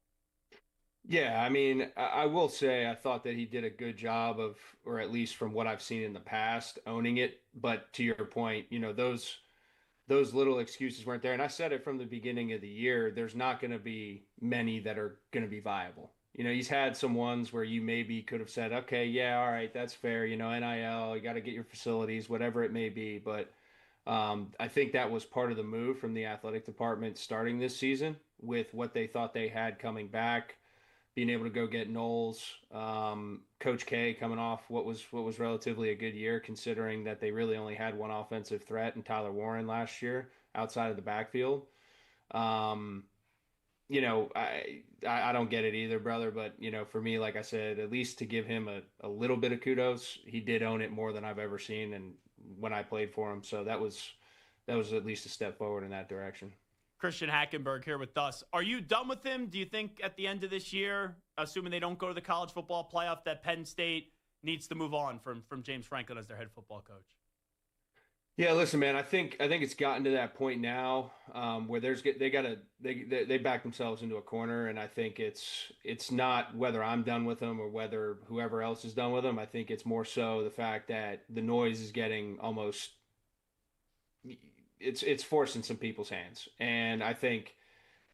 Yeah, I mean, I will say I thought that he did a good job of, or at least from what I've seen in the past, owning it. But to your point, those little excuses weren't there. And I said it from the beginning of the year, there's not going to be many that are going to be viable. He's had some ones where you maybe could have said, okay, yeah, all right, that's fair. NIL, you got to get your facilities, whatever it may be. But I think that was part of the move from the athletic department starting this season with what they thought they had coming back, being able to go get Knowles, Coach K coming off what was relatively a good year, considering that they really only had one offensive threat in Tyler Warren last year outside of the backfield. I don't get it either, brother. But, for me, like I said, at least to give him a little bit of kudos, he did own it more than I've ever seen. And when I played for him. So that was at least a step forward in that direction. Christian Hackenberg here with us. Are you done with him? Do you think at the end of this year, assuming they don't go to the college football playoff, that Penn State needs to move on from James Franklin as their head football coach? Yeah, listen, man. I think it's gotten to that point now where they back themselves into a corner, and I think it's not whether I'm done with them or whether whoever else is done with them. I think it's more so the fact that the noise is getting almost it's forcing some people's hands, and I think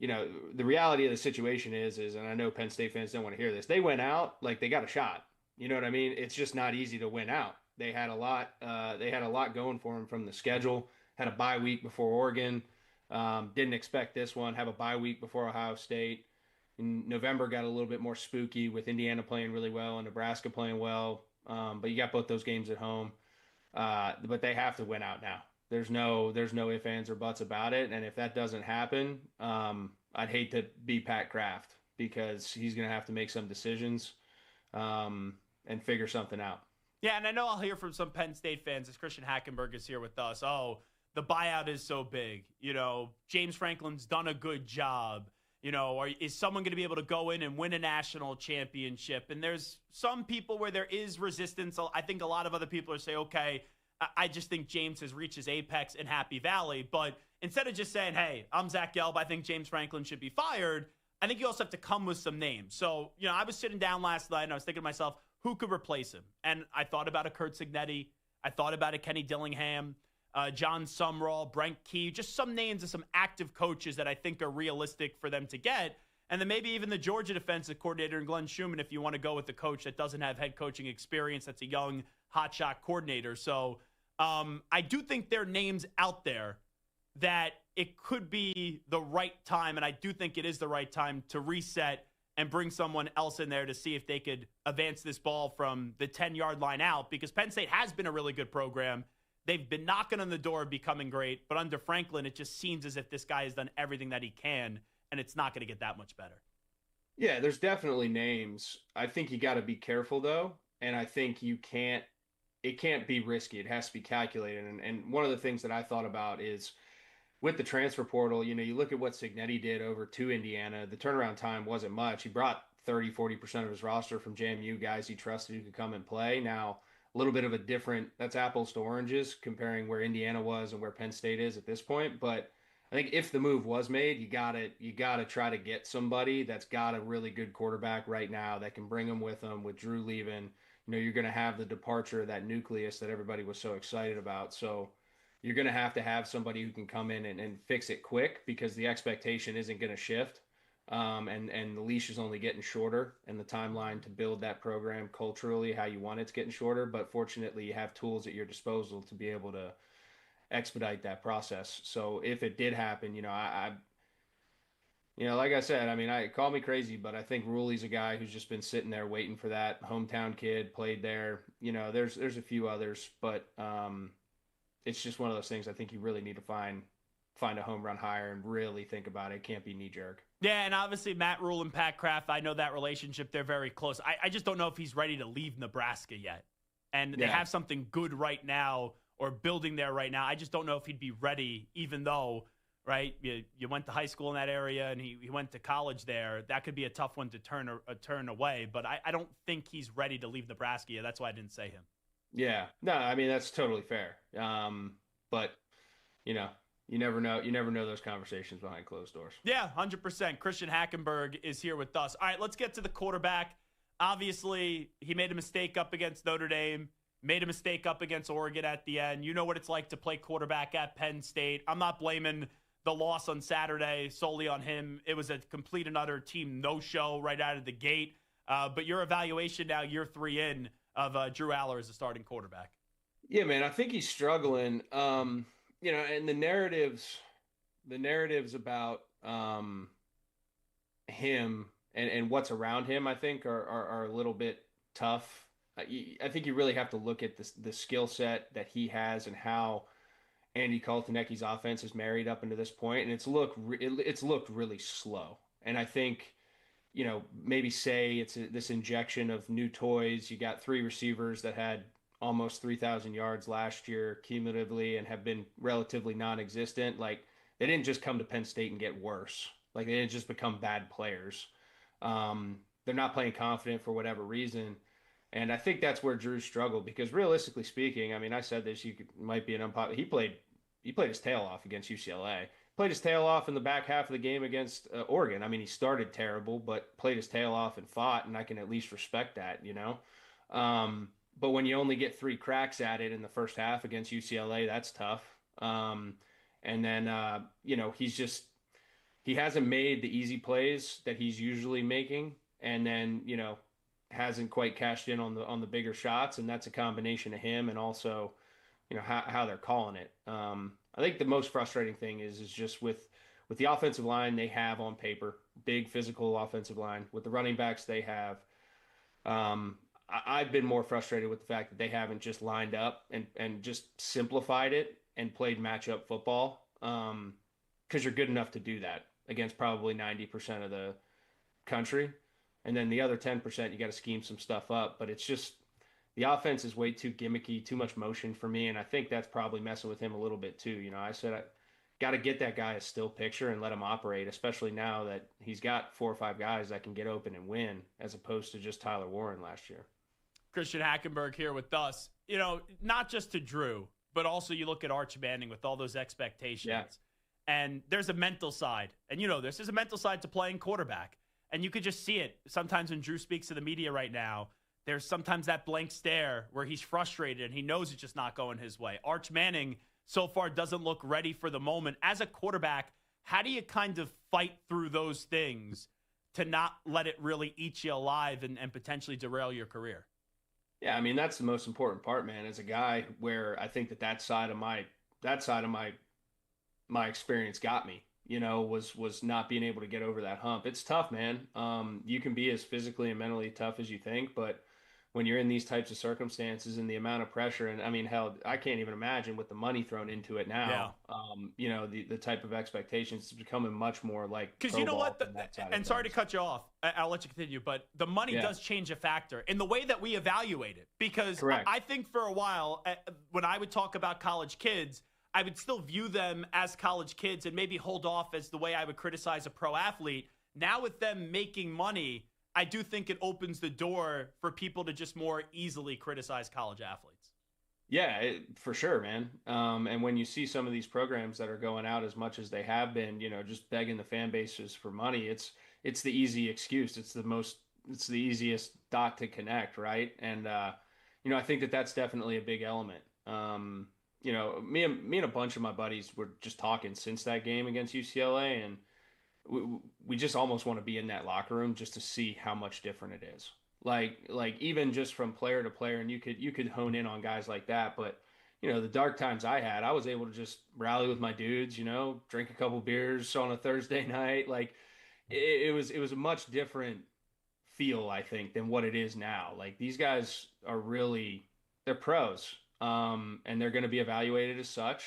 the reality of the situation is, and I know Penn State fans don't want to hear this. They went out like they got a shot. You know what I mean? It's just not easy to win out. They had a lot. They had a lot going for them from the schedule. Had a bye week before Oregon. Didn't expect this one. Have a bye week before Ohio State. In November got a little bit more spooky with Indiana playing really well and Nebraska playing well. But you got both those games at home. But they have to win out now. There's no ifs, ands, or buts about it. And if that doesn't happen, I'd hate to be Pat Kraft because he's going to have to make some decisions and figure something out. Yeah, and I know I'll hear from some Penn State fans as Christian Hackenberg is here with us. Oh, the buyout is so big. James Franklin's done a good job. Is someone going to be able to go in and win a national championship? And there's some people where there is resistance. I think a lot of other people are saying, okay, I just think James has reached his apex in Happy Valley. But instead of just saying, hey, I'm Zach Gelb, I think James Franklin should be fired, I think you also have to come with some names. So, I was sitting down last night and I was thinking to myself, who could replace him? And I thought about a Kurt Signetti. I thought about a Kenny Dillingham, John Sumrall, Brent Key, just some names of some active coaches that I think are realistic for them to get. And then maybe even the Georgia defensive coordinator and Glenn Schumann if you want to go with the coach that doesn't have head coaching experience, that's a young hotshot coordinator. So I do think there are names out there that it could be the right time, and I do think it is the right time to reset and bring someone else in there to see if they could advance this ball from the 10-yard line out, because Penn State has been a really good program. They've been knocking on the door of becoming great, but under Franklin, it just seems as if this guy has done everything that he can, and it's not going to get that much better. Yeah, there's definitely names. I think you got to be careful though, and I think it can't be risky. It has to be calculated. And one of the things that I thought about is with the transfer portal, you look at what Cignetti did over to Indiana, the turnaround time wasn't much. He brought 30-40% of his roster from JMU, guys he trusted who could come and play. Now, a little bit of a different, that's apples to oranges comparing where Indiana was and where Penn State is at this point. But I think if the move was made, you gotta try to get somebody that's got a really good quarterback right now that can bring them with them. With Drew leaving, you're going to have the departure of that nucleus that everybody was so excited about. So you're going to have somebody who can come in and fix it quick, because the expectation isn't going to shift. And the leash is only getting shorter, and the timeline to build that program culturally how you want it's getting shorter. But fortunately, you have tools at your disposal to be able to expedite that process. So if it did happen, like I said, I mean, call me crazy, but I think Ruley's a guy who's just been sitting there waiting for that. Hometown kid, played there. There's a few others, but it's just one of those things. I think you really need to find a home run hire and really think about it. It can't be knee jerk. Yeah, and obviously Matt Rule and Pat Kraft, I know that relationship. They're very close. I just don't know if he's ready to leave Nebraska yet. And they have something good right now, or building there right now. I just don't know if he'd be ready, even though, right, you went to high school in that area and he went to college there. That could be a tough one to turn away. But I don't think he's ready to leave Nebraska yet. That's why I didn't say him. Yeah. No, I mean, that's totally fair. But, you never know. You never know those conversations behind closed doors. Yeah, 100%. Christian Hackenberg is here with us. All right, let's get to the quarterback. Obviously, he made a mistake up against Notre Dame, made a mistake up against Oregon at the end. You know what it's like to play quarterback at Penn State. I'm not blaming the loss on Saturday solely on him. It was a complete and utter team no-show right out of the gate. But your evaluation now, year 3 in, of Drew Aller as a starting quarterback. Yeah, man, I think he's struggling. And the narratives about him and what's around him, I think, are a little bit tough. I think you really have to look at the skill set that he has and how Andy Kaltenecki's offense is married up into this point, and it's looked really slow. And I think, maybe say it's this injection of new toys. You got 3 receivers that had almost 3,000 yards last year cumulatively and have been relatively non-existent. Like, they didn't just come to Penn State and get worse. Like, they didn't just become bad players. They're not playing confident for whatever reason. And I think that's where Drew struggled, because realistically speaking, I mean, I said this, might be an unpopular. He played his tail off against UCLA. Played his tail off in the back half of the game against Oregon. I mean, he started terrible, but played his tail off and fought, and I can at least respect that, But when you only get 3 cracks at it in the first half against UCLA, that's tough. And then, he hasn't made the easy plays that he's usually making. And then, hasn't quite cashed in on the bigger shots. And that's a combination of him and also, how they're calling it. I think the most frustrating thing is just with the offensive line they have on paper, big physical offensive line, with the running backs they have. I've been more frustrated with the fact that they haven't just lined up and just simplified it and played matchup football, because you're good enough to do that against probably 90% of the country. And then the other 10%, you got to scheme some stuff up. But it's just, the offense is way too gimmicky, too much motion for me. And I think that's probably messing with him a little bit too. I said, I got to get that guy a still picture and let him operate, especially now that he's got 4 or 5 guys that can get open and win, as opposed to just Tyler Warren last year. Christian Hackenberg here with us. Not just to Drew, but also you look at Arch Manning with all those expectations. Yeah. And there's a mental side. And there's a mental side to playing quarterback. And you could just see it sometimes when Drew speaks to the media right now. There's sometimes that blank stare where he's frustrated and he knows it's just not going his way. Arch Manning so far doesn't look ready for the moment. As a quarterback, how do you kind of fight through those things to not let it really eat you alive and potentially derail your career? Yeah, I mean, that's the most important part, man. As a guy where I think that side of my experience got me, was not being able to get over that hump. It's tough, man. You can be as physically and mentally tough as you think, but when you're in these types of circumstances and the amount of pressure. And I mean, hell, I can't even imagine with the money thrown into it now. You know, the type of expectations is becoming much more like, because you know what, and sorry to cut you off, I'll let you continue, but the money does change a factor in the way that we evaluate it. Because I think for a while, when I would talk about college kids, I would still view them as college kids and maybe hold off as the way I would criticize a pro athlete. Now with them making money, I do think it opens the door for people to just more easily criticize college athletes. Yeah, for sure, man. And when you see some of these programs that are going out as much as they have been, you know, just begging the fan bases for money, it's the easy excuse. It's the easiest dot to connect, right? And you know, I think that's definitely a big element. You know, me and a bunch of my buddies were just talking since that game against UCLA, and we just almost want to be in that locker room just to see how much different it is. Like even just from player to player, and you could hone in on guys like that. But, you know, the dark times I had, I was able to just rally with my dudes, you know, drink a couple beers on a Thursday night. Like it was a much different feel, I think, than what it is now. Like these guys are they're pros, and they're going to be evaluated as such.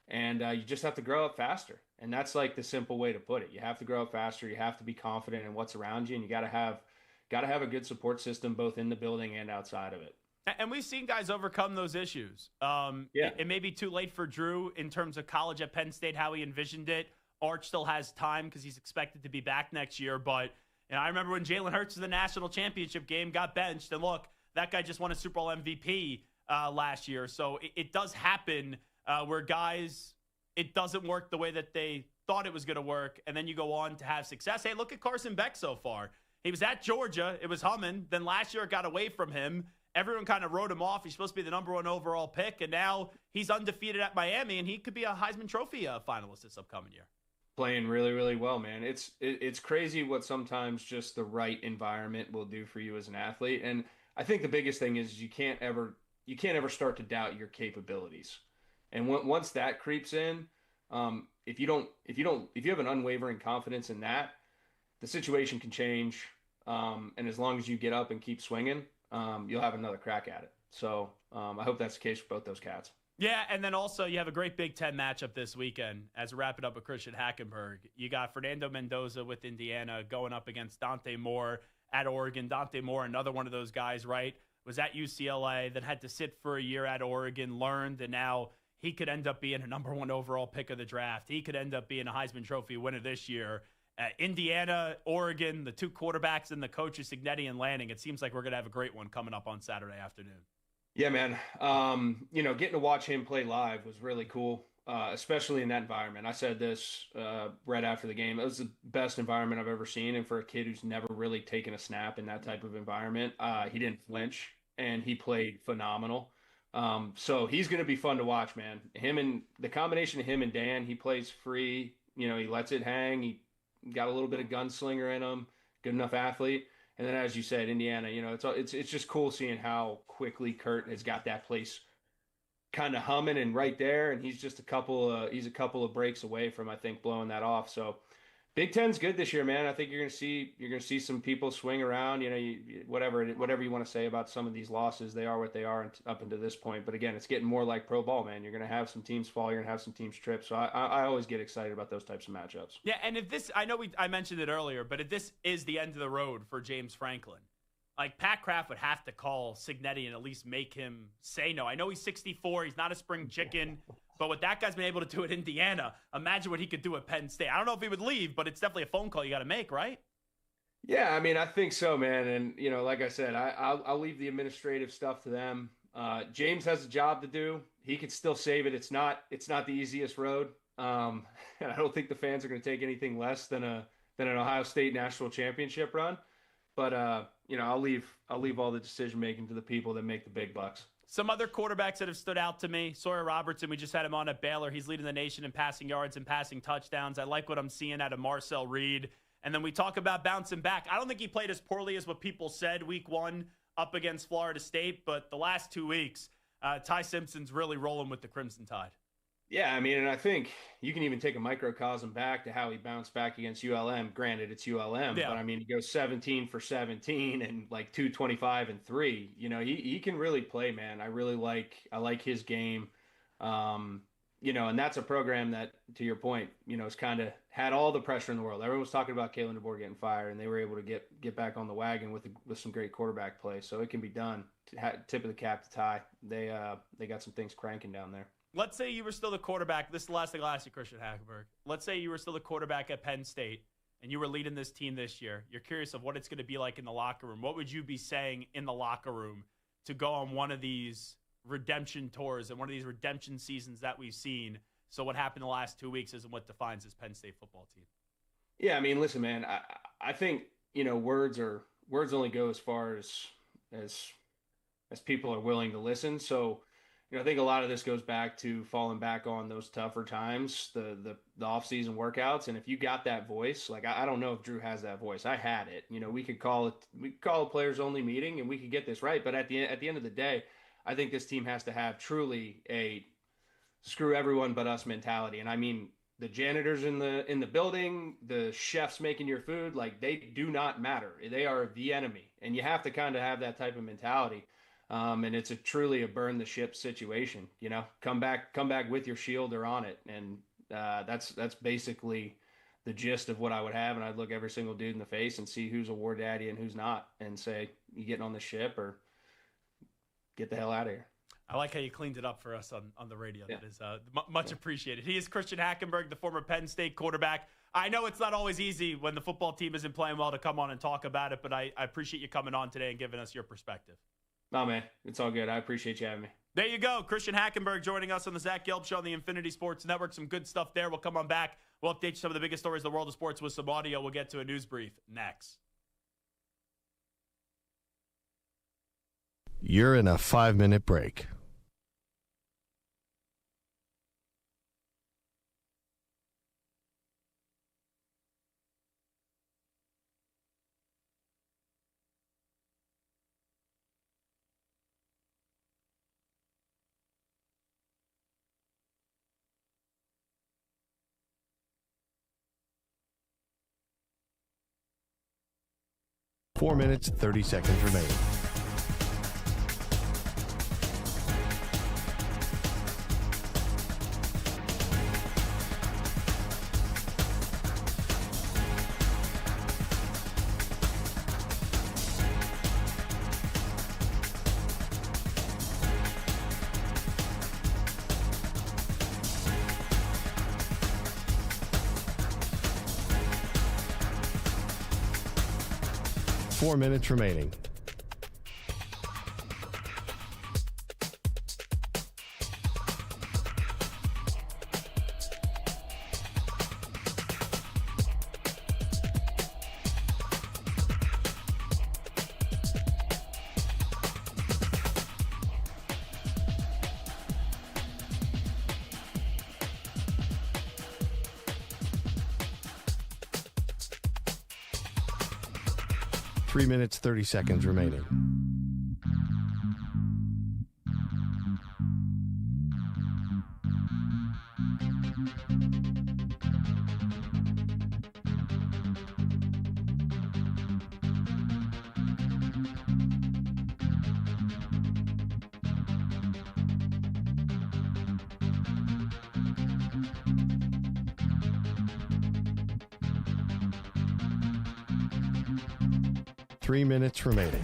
And you just have to grow up faster. And that's like the simple way to put it. You have to grow up faster. You have to be confident in what's around you. And you got to have a good support system, both in the building and outside of it. And we've seen guys overcome those issues. It may be too late for Drew in terms of college at Penn State, how he envisioned it. Arch still has time because he's expected to be back next year. But you know, I remember when Jalen Hurts in the national championship game got benched. And look, that guy just won a Super Bowl MVP last year. So it does happen where guys, it doesn't work the way that they thought it was going to work, and then you go on to have success. Hey, look at Carson Beck so far. He was at Georgia. It was humming. Then last year it got away from him. Everyone kind of wrote him off. He's supposed to be the number 1 overall pick, and now he's undefeated at Miami, and he could be a Heisman Trophy finalist this upcoming year. Playing really, really well, man. It's crazy what sometimes just the right environment will do for you as an athlete. And I think the biggest thing is you can't ever start to doubt your capabilities. And once that creeps in, if you have an unwavering confidence in that, the situation can change. And as long as you get up and keep swinging, you'll have another crack at it. So I hope that's the case for both those cats. Yeah, and then also you have a great Big Ten matchup this weekend. As we wrap it up with Christian Hackenberg, you got Fernando Mendoza with Indiana going up against Dante Moore at Oregon. Dante Moore, another one of those guys, right, was at UCLA, then had to sit for a year at Oregon, learned, and now he could end up being a number 1 overall pick of the draft. He could end up being a Heisman Trophy winner this year. Indiana, Oregon, the 2 quarterbacks and the coaches, Signetti and Lanning. It seems like we're going to have a great one coming up on Saturday afternoon. Yeah, man. You know, getting to watch him play live was really cool, especially in that environment. I said this right after the game. It was the best environment I've ever seen. And for a kid who's never really taken a snap in that type of environment, he didn't flinch, and he played phenomenal. So he's going to be fun to watch, man. The combination of him and Dan, he plays free. You know, he lets it hang. He got a little bit of gunslinger in him, good enough athlete. And then, as you said, Indiana, you know, it's just cool seeing how quickly Kurt has got that place kind of humming and right there. And he's just a couple of breaks away from, I think, blowing that off. So Big Ten's good this year, man. I think you're gonna see some people swing around. You know, whatever you want to say about some of these losses, they are what they are up until this point. But again, it's getting more like pro ball, man. You're gonna have some teams fall. You're gonna have some teams trip. So I always get excited about those types of matchups. Yeah, and if this, I know I mentioned it earlier, but if this is the end of the road for James Franklin, like Pat Kraft would have to call Signetti and at least make him say no. I know he's 64. He's not a spring chicken. But what that guy's been able to do at Indiana, imagine what he could do at Penn State. I don't know if he would leave, but it's definitely a phone call you got to make, right? Yeah, I mean, I think so, man. And, you know, like I said, I'll leave the administrative stuff to them. James has a job to do. He could still save it. It's not the easiest road. And I don't think the fans are going to take anything less than an Ohio State national championship run. But, you know, I'll leave all the decision-making to the people that make the big bucks. Some other quarterbacks that have stood out to me, Sawyer Robertson, we just had him on at Baylor. He's leading the nation in passing yards and passing touchdowns. I like what I'm seeing out of Marcel Reed. And then we talk about bouncing back. I don't think he played as poorly as what people said week 1 up against Florida State, but the last 2 weeks, Ty Simpson's really rolling with the Crimson Tide. Yeah, I mean, and I think you can even take a microcosm back to how he bounced back against ULM. Granted, it's ULM, but I mean, he goes 17 for 17 and like 225 and 3. You know, he can really play, man. I like his game. You know, and that's a program that, to your point, you know, has kind of had all the pressure in the world. Everyone was talking about Kalen DeBoer getting fired, and they were able to get back on the wagon with some great quarterback play. So it can be done. Tip of the cap to Ty. They got some things cranking down there. Let's say you were still the quarterback. This is the last thing I'll ask you, Christian Hackenberg. Let's say you were still the quarterback at Penn State and you were leading this team this year. You're curious of what it's going to be like in the locker room. What would you be saying in the locker room to go on one of these redemption tours and one of these redemption seasons that we've seen? So what happened the last 2 weeks isn't what defines this Penn State football team. Yeah, I mean, listen, man, I think, you know, words only go as far as people are willing to listen. So, you know, I think a lot of this goes back to falling back on those tougher times, the off-season workouts. And if you got that voice, like I don't know if Drew has that voice. I had it. You know, we could call a players-only meeting and we could get this right. But at the end of the day, I think this team has to have truly a screw everyone but us mentality. And I mean, the janitors in the building, the chefs making your food, like they do not matter. They are the enemy, and you have to kind of have that type of mentality. And it's truly a burn the ship situation. You know, come back with your shield or on it, and that's basically the gist of what I would have. And I'd look every single dude in the face and see who's a war daddy and who's not, and say, you getting on the ship or get the hell out of here. I like how you cleaned it up for us on the radio. Yeah. That is much appreciated. He is Christian Hackenberg, the former Penn State quarterback. I know it's not always easy when the football team isn't playing well to come on and talk about it, but I appreciate you coming on today and giving us your perspective. No, man, it's all good. I appreciate you having me. There you go. Christian Hackenberg joining us on the Zach Gelb Show on the Infinity Sports Network. Some good stuff there. We'll come on back. We'll update you some of the biggest stories in the world of sports with some audio. We'll get to a news brief next. You're in a 5-minute break. Four minutes, 30 seconds remaining. Four minutes remaining. Three minutes, 30 seconds remaining. Three minutes remaining.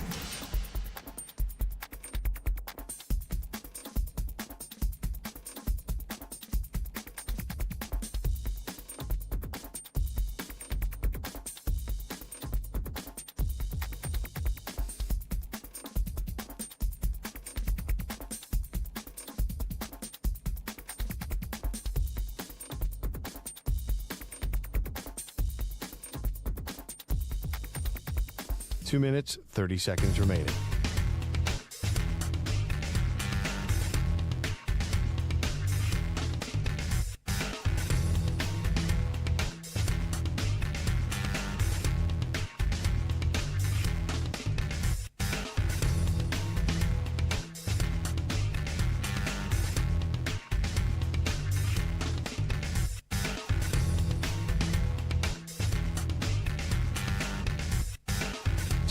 Two minutes, 30 seconds remaining.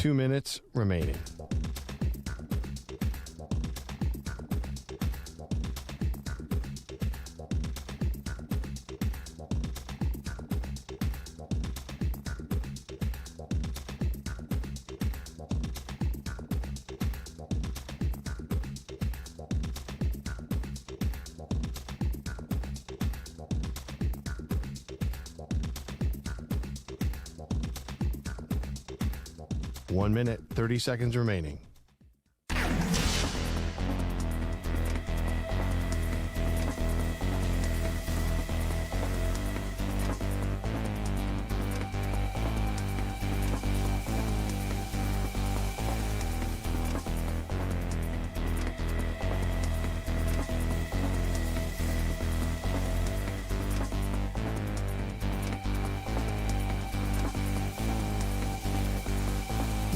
2 minutes remaining. One minute, 30 seconds remaining.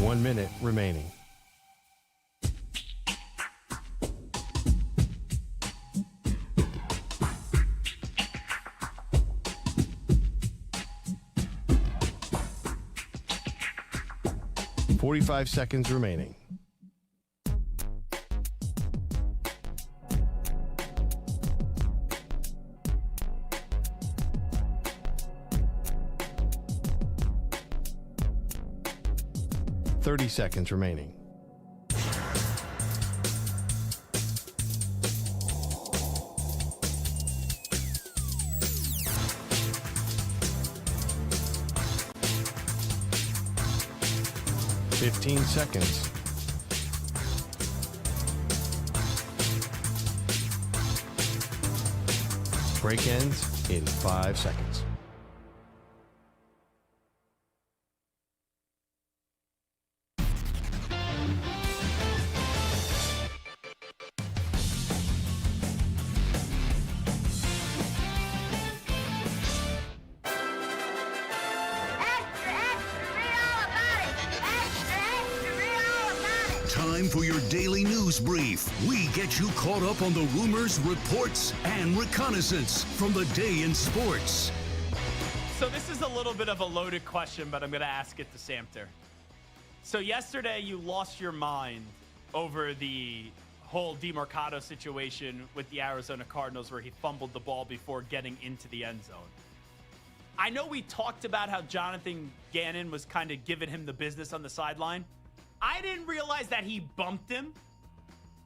One minute remaining. .45 seconds remaining. .30 seconds remaining. .15 seconds. Break ends in 5 seconds. Time for your daily news brief. We get you caught up on the rumors, reports, and reconnaissance from the day in sports. So this is a little bit of a loaded question, but I'm going to ask it to Samter. So yesterday you lost your mind over the whole DeMarcado situation with the Arizona Cardinals where he fumbled the ball before getting into the end zone. I know we talked about how Jonathan Gannon was kind of giving him the business on the sideline. I didn't realize that he bumped him.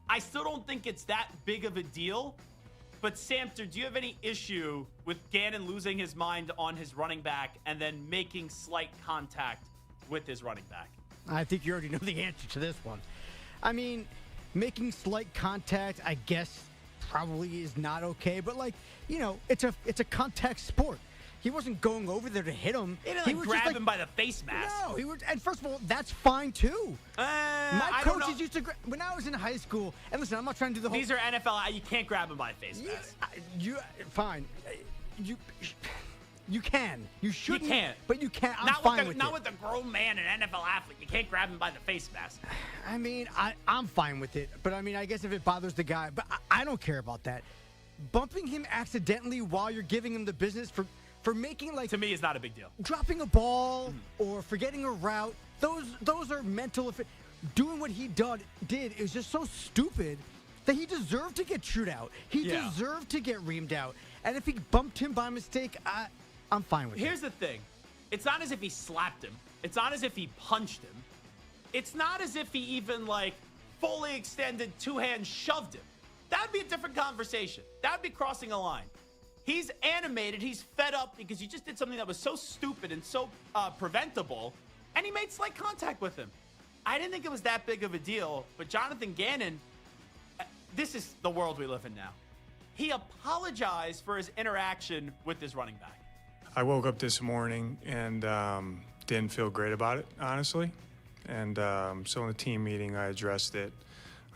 I still don't think it's that big of a deal. But Samter, do you have any issue with Gannon losing his mind on his running back and then making slight contact with his running back? I think you already know the answer to this one. I mean, making slight contact, I guess, probably is not okay. But, like, you know, it's a contact sport. He wasn't going over there to hit him. He didn't grab him by the face mask. No, and first of all, that's fine too. My coaches used to when I was in high school. And listen, I'm not trying to do the whole. These are NFL. You can't grab him by the face mask. Fine. You can. You shouldn't. You can't. But you can. I'm not fine with with not it. with a grown man and NFL athlete. You can't grab him by the face mask. I mean, I'm fine with it. But I mean, I guess if it bothers the guy, but I don't care about that. Bumping him accidentally while you're giving him the business for making, like, to me, is not a big deal. Dropping a ball or forgetting a route, those are mental. Doing what he did is just so stupid that he deserved to get chewed out. He deserved to get reamed out. And if he bumped him by mistake, I'm fine with it. Here's the thing. It's not as if he slapped him. It's not as if he punched him. It's not as if he even, like, fully extended two-hand shoved him. That would be a different conversation. That would be crossing a line. He's animated. He's fed up because you just did something that was so stupid and so preventable, and he made slight contact with him. I didn't think it was that big of a deal, but Jonathan Gannon, this is the world we live in now. He apologized for his interaction with his running back. I woke up this morning and didn't feel great about it, honestly. And so in the team meeting, I addressed it.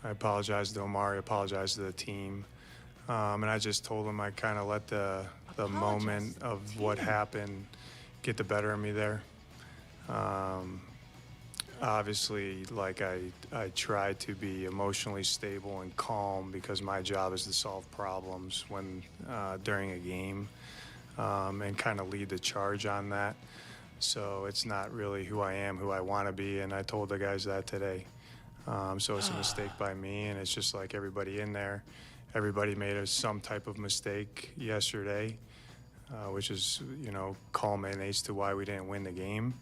I apologized to Omari, apologized to the team. And I just told him I kind of let the moment of what happened get the better of me there. Obviously, like I try to be emotionally stable and calm because my job is to solve problems when during a game and kind of lead the charge on that. So it's not really who I am, who I want to be, and I told the guys that today. So it's a mistake by me, and it's just like everybody in there. Everybody made some type of mistake yesterday, which is, culminates to why we didn't win the game,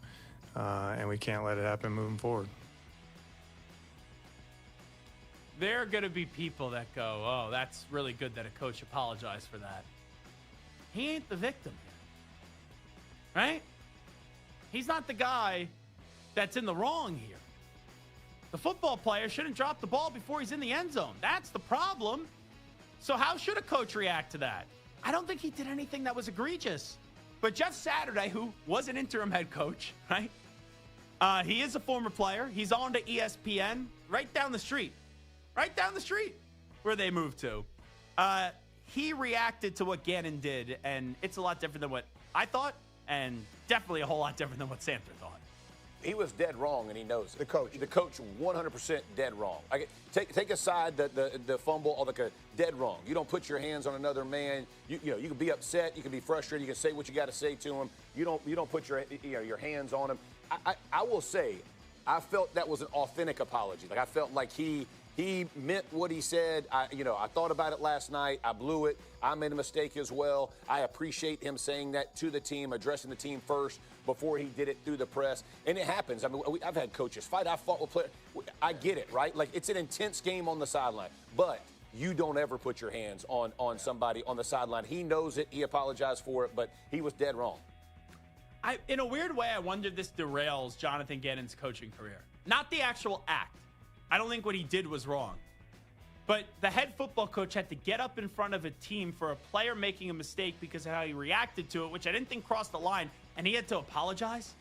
and we can't let it happen moving forward. There are going to be people that go, oh, that's really good that a coach apologized for that. He ain't the victim here, right? He's not the guy that's in the wrong here. The football player shouldn't drop the ball before he's in the end zone. That's the problem. So how should a coach react to that? I don't think he did anything that was egregious. But Jeff Saturday, who was an interim head coach, right? He is a former player. He's on to ESPN right down the street where they moved to. He reacted to what Gannon did, and it's a lot different than what I thought, and definitely a whole lot different than what Sanford thought. He was dead wrong, and he knows it. The coach 100% dead wrong. Take aside the fumble or the dead wrong. You don't put your hands on another man. You can be upset. You can be frustrated. You can say what you got to say to him. You don't put your hands on him. I will say, I felt that was an authentic apology. Like I felt like he meant what he said. I thought about it last night. I blew it. I made a mistake as well. I appreciate him saying that to the team, addressing the team first before he did it through the press. And it happens. I mean, I've had coaches fight. I fought with players. I get it, right? Like, it's an intense game on the sideline. But you don't ever put your hands on somebody on the sideline. He knows it. He apologized for it, but he was dead wrong. In a weird way, I wonder if this derails Jonathan Gannon's coaching career. Not the actual act. I don't think what he did was wrong. But the head football coach had to get up in front of a team for a player making a mistake because of how he reacted to it, which I didn't think crossed the line, and he had to apologize.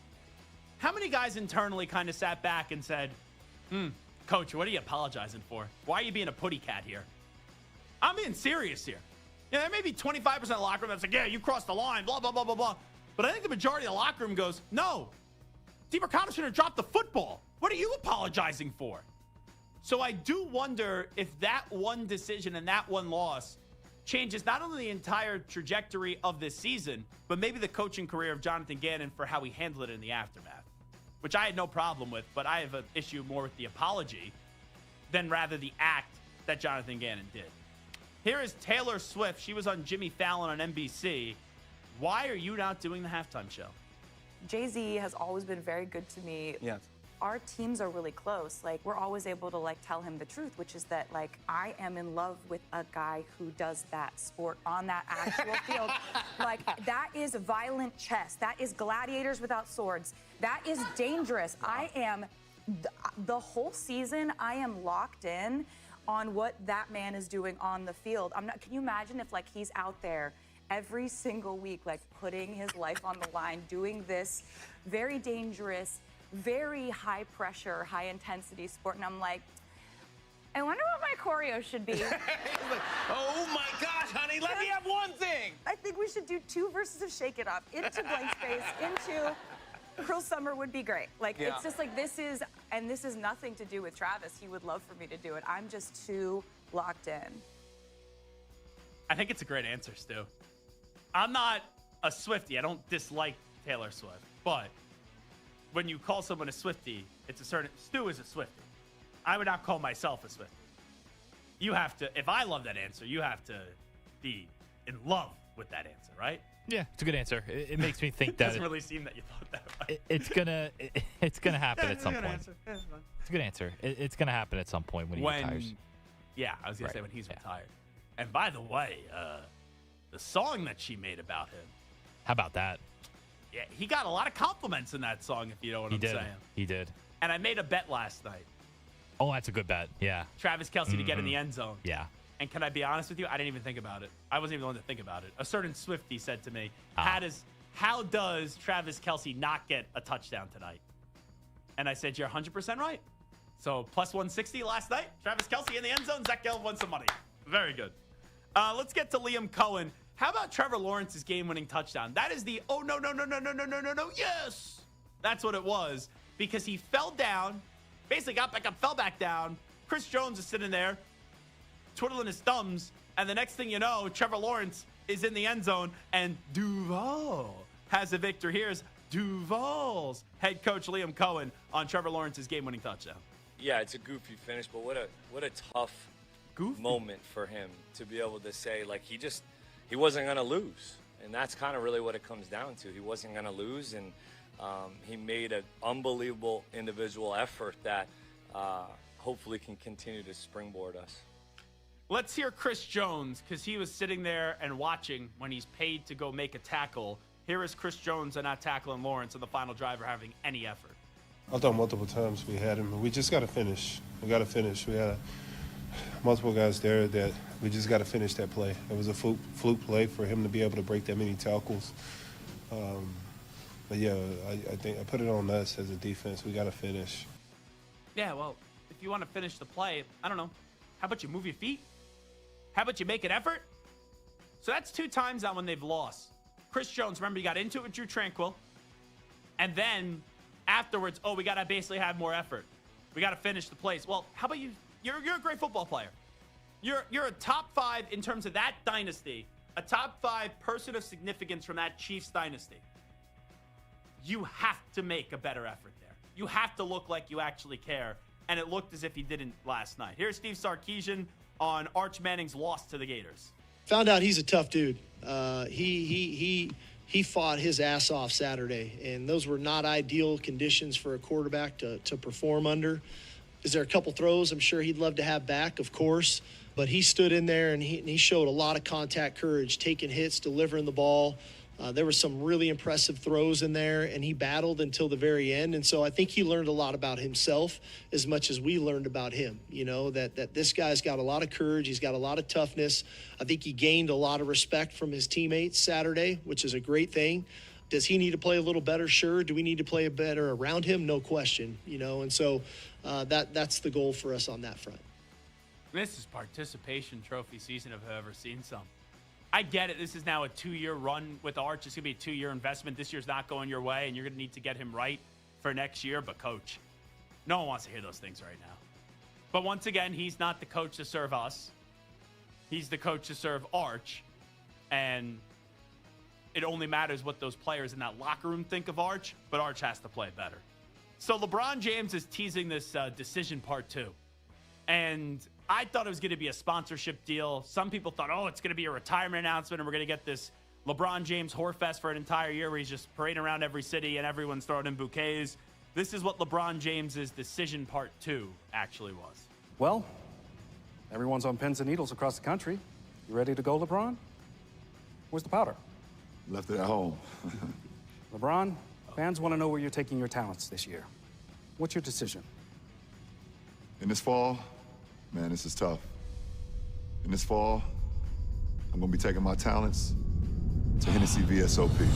How many guys internally kind of sat back and said, Coach, what are you apologizing for? Why are you being a putty cat here? I'm being serious here. There may be 25% of the locker room that's like, yeah, you crossed the line, blah, blah, blah, blah, blah. But I think the majority of the locker room goes, no, DeMarcano should have dropped the football. What are you apologizing for? So I do wonder if that one decision and that one loss changes not only the entire trajectory of this season, but maybe the coaching career of Jonathan Gannon for how he handled it in the aftermath, which I had no problem with, but I have an issue more with the apology than rather the act that Jonathan Gannon did. Here is Taylor Swift. She was on Jimmy Fallon on NBC. Why are you not doing the halftime show? Jay-Z has always been very good to me. Yes. Our teams are really close. Like, we're always able to, tell him the truth, which is that, I am in love with a guy who does that sport on that actual field. That is violent chess. That is gladiators without swords. That is dangerous. I am, the whole season, I am locked in on what that man is doing on the field. Can you imagine if, he's out there every single week, putting his life on the line, doing this very dangerous, very high pressure, high intensity sport. And I'm like, I wonder what my choreo should be. Oh my gosh, honey, let me have one thing. I think we should do 2 verses of Shake It Up into Blank Space, into Cruel Summer would be great. It's just this is nothing to do with Travis. He would love for me to do it. I'm just too locked in. I think it's a great answer, Stu. I'm not a Swiftie. I don't dislike Taylor Swift, but when you call someone a Swiftie, it's a certain... Stu is a Swiftie. I would not call myself a Swiftie. You have to... If I love that answer, you have to be in love with that answer, right? Yeah, it's a good answer. It makes me think that... It doesn't really seem that you thought that way. It's gonna happen at some point. Answer. Yeah, it's fine. It's a good answer. It's gonna happen at some point when he retires. Yeah, I was gonna say when he's retired. And by the way, the song that she made about him... How about that? Yeah, he got a lot of compliments in that song, if you know what I'm saying. He did. And I made a bet last night. Oh, that's a good bet. Yeah. Travis Kelce to get in the end zone. Yeah. And can I be honest with you? I didn't even think about it. I wasn't even the one to think about it. A certain Swiftie said to me, how does Travis Kelce not get a touchdown tonight? And I said, you're 100% right. So plus 160 last night. Travis Kelce in the end zone. Zach Gelb won some money. Very good. Let's get to Liam Cohen. How about Trevor Lawrence's game-winning touchdown? That is the no, yes! That's what it was, because he fell down, basically got back up, fell back down. Chris Jones is sitting there, twiddling his thumbs, and the next thing you know, Trevor Lawrence is in the end zone, and Duval has a victory. Here's Duval's head coach Liam Cohen on Trevor Lawrence's game-winning touchdown. Yeah, it's a goofy finish, but what a tough moment for him to be able to say, like, he wasn't going to lose. And that's kind of really what it comes down to. He wasn't going to lose, and he made an unbelievable individual effort that hopefully can continue to springboard us. Let's hear Chris Jones, because he was sitting there and watching when he's paid to go make a tackle. Here is Chris Jones on that tackle and Lawrence on the final drive or having any effort. I thought multiple times we had him. We just got to finish. We got to finish. We had multiple guys there that we just got to finish that play. It was a fluke play for him to be able to break that many tackles. But, yeah, I think I put it on us as a defense. We got to finish. Yeah, well, if you want to finish the play, I don't know. How about you move your feet? How about you make an effort? So that's 2 times now when they've lost. Chris Jones, remember, you got into it with Drew Tranquill. And then afterwards, we got to basically have more effort. We got to finish the plays. Well, how about you? You're a great football player. You're a top 5 in terms of that dynasty, a top 5 person of significance from that Chiefs dynasty. You have to make a better effort there. You have to look like you actually care. And it looked as if he didn't last night. Here's Steve Sarkisian on Arch Manning's loss to the Gators. Found out he's a tough dude. He fought his ass off Saturday, and those were not ideal conditions for a quarterback to perform under. Is there a couple throws I'm sure he'd love to have back? Of course. But he stood in there, and he showed a lot of contact courage, taking hits, delivering the ball. There were some really impressive throws in there, and he battled until the very end. And so I think he learned a lot about himself as much as we learned about him, that this guy's got a lot of courage. He's got a lot of toughness. I think he gained a lot of respect from his teammates Saturday, which is a great thing. Does he need to play a little better? Sure. Do we need to play better around him? No question, And so that's the goal for us on that front. This is participation trophy season if I've ever seen some. I get it. This is now a 2-year run with Arch. It's going to be a 2-year investment. This year's not going your way, and you're going to need to get him right for next year. But, Coach, no one wants to hear those things right now. But once again, he's not the coach to serve us. He's the coach to serve Arch. And it only matters what those players in that locker room think of Arch, but Arch has to play better. So LeBron James is teasing this decision part 2. And I thought it was going to be a sponsorship deal. Some people thought, it's going to be a retirement announcement and we're going to get this LeBron James whorefest for an entire year where he's just parading around every city and everyone's throwing in bouquets. This is what LeBron James's decision part 2 actually was. Well, everyone's on pins and needles across the country. You ready to go, LeBron? Where's the powder? Left it at home. LeBron, fans want to know where you're taking your talents this year. What's your decision? In this fall, man, this is tough. In this fall, I'm going to be taking my talents to Hennessy VSOP.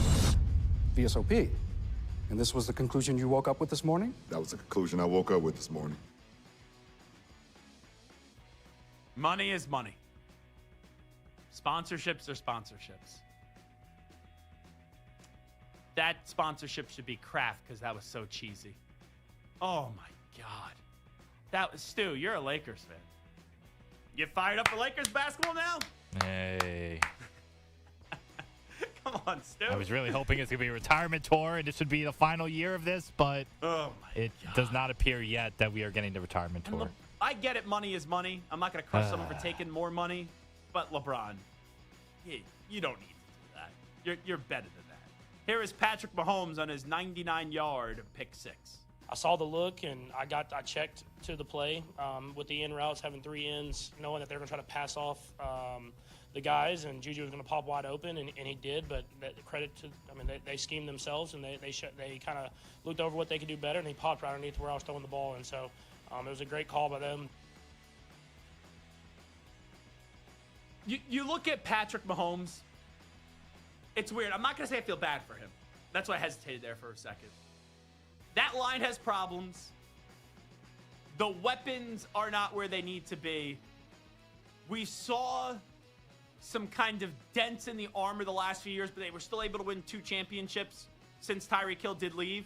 VSOP? And this was the conclusion you woke up with this morning? That was the conclusion I woke up with this morning. Money is money. Sponsorships are sponsorships. That sponsorship should be Kraft because that was so cheesy. Oh, my God. That was Stu. You're a Lakers fan. You fired up for Lakers basketball now? Hey. Come on, Stu. I was really hoping it's going to be a retirement tour and this would be the final year of this, but it does not appear yet that we are getting the retirement tour. I get it. Money is money. I'm not going to crush someone for taking more money, but LeBron, you don't need to do that. You're better than that. Here is Patrick Mahomes on his 99-yard pick 6. I saw the look, and I checked to the play with the in routes, having 3 ins, knowing that they're going to try to pass off the guys, and Juju was going to pop wide open, and he did. But credit to, they schemed themselves, and they kind of looked over what they could do better, and he popped right underneath where I was throwing the ball, and so it was a great call by them. You look at Patrick Mahomes. It's weird. I'm not going to say I feel bad for him. That's why I hesitated there for a second. That line has problems. The weapons are not where they need to be. We saw some kind of dents in the armor the last few years, but they were still able to win 2 championships since Tyreek Hill did leave.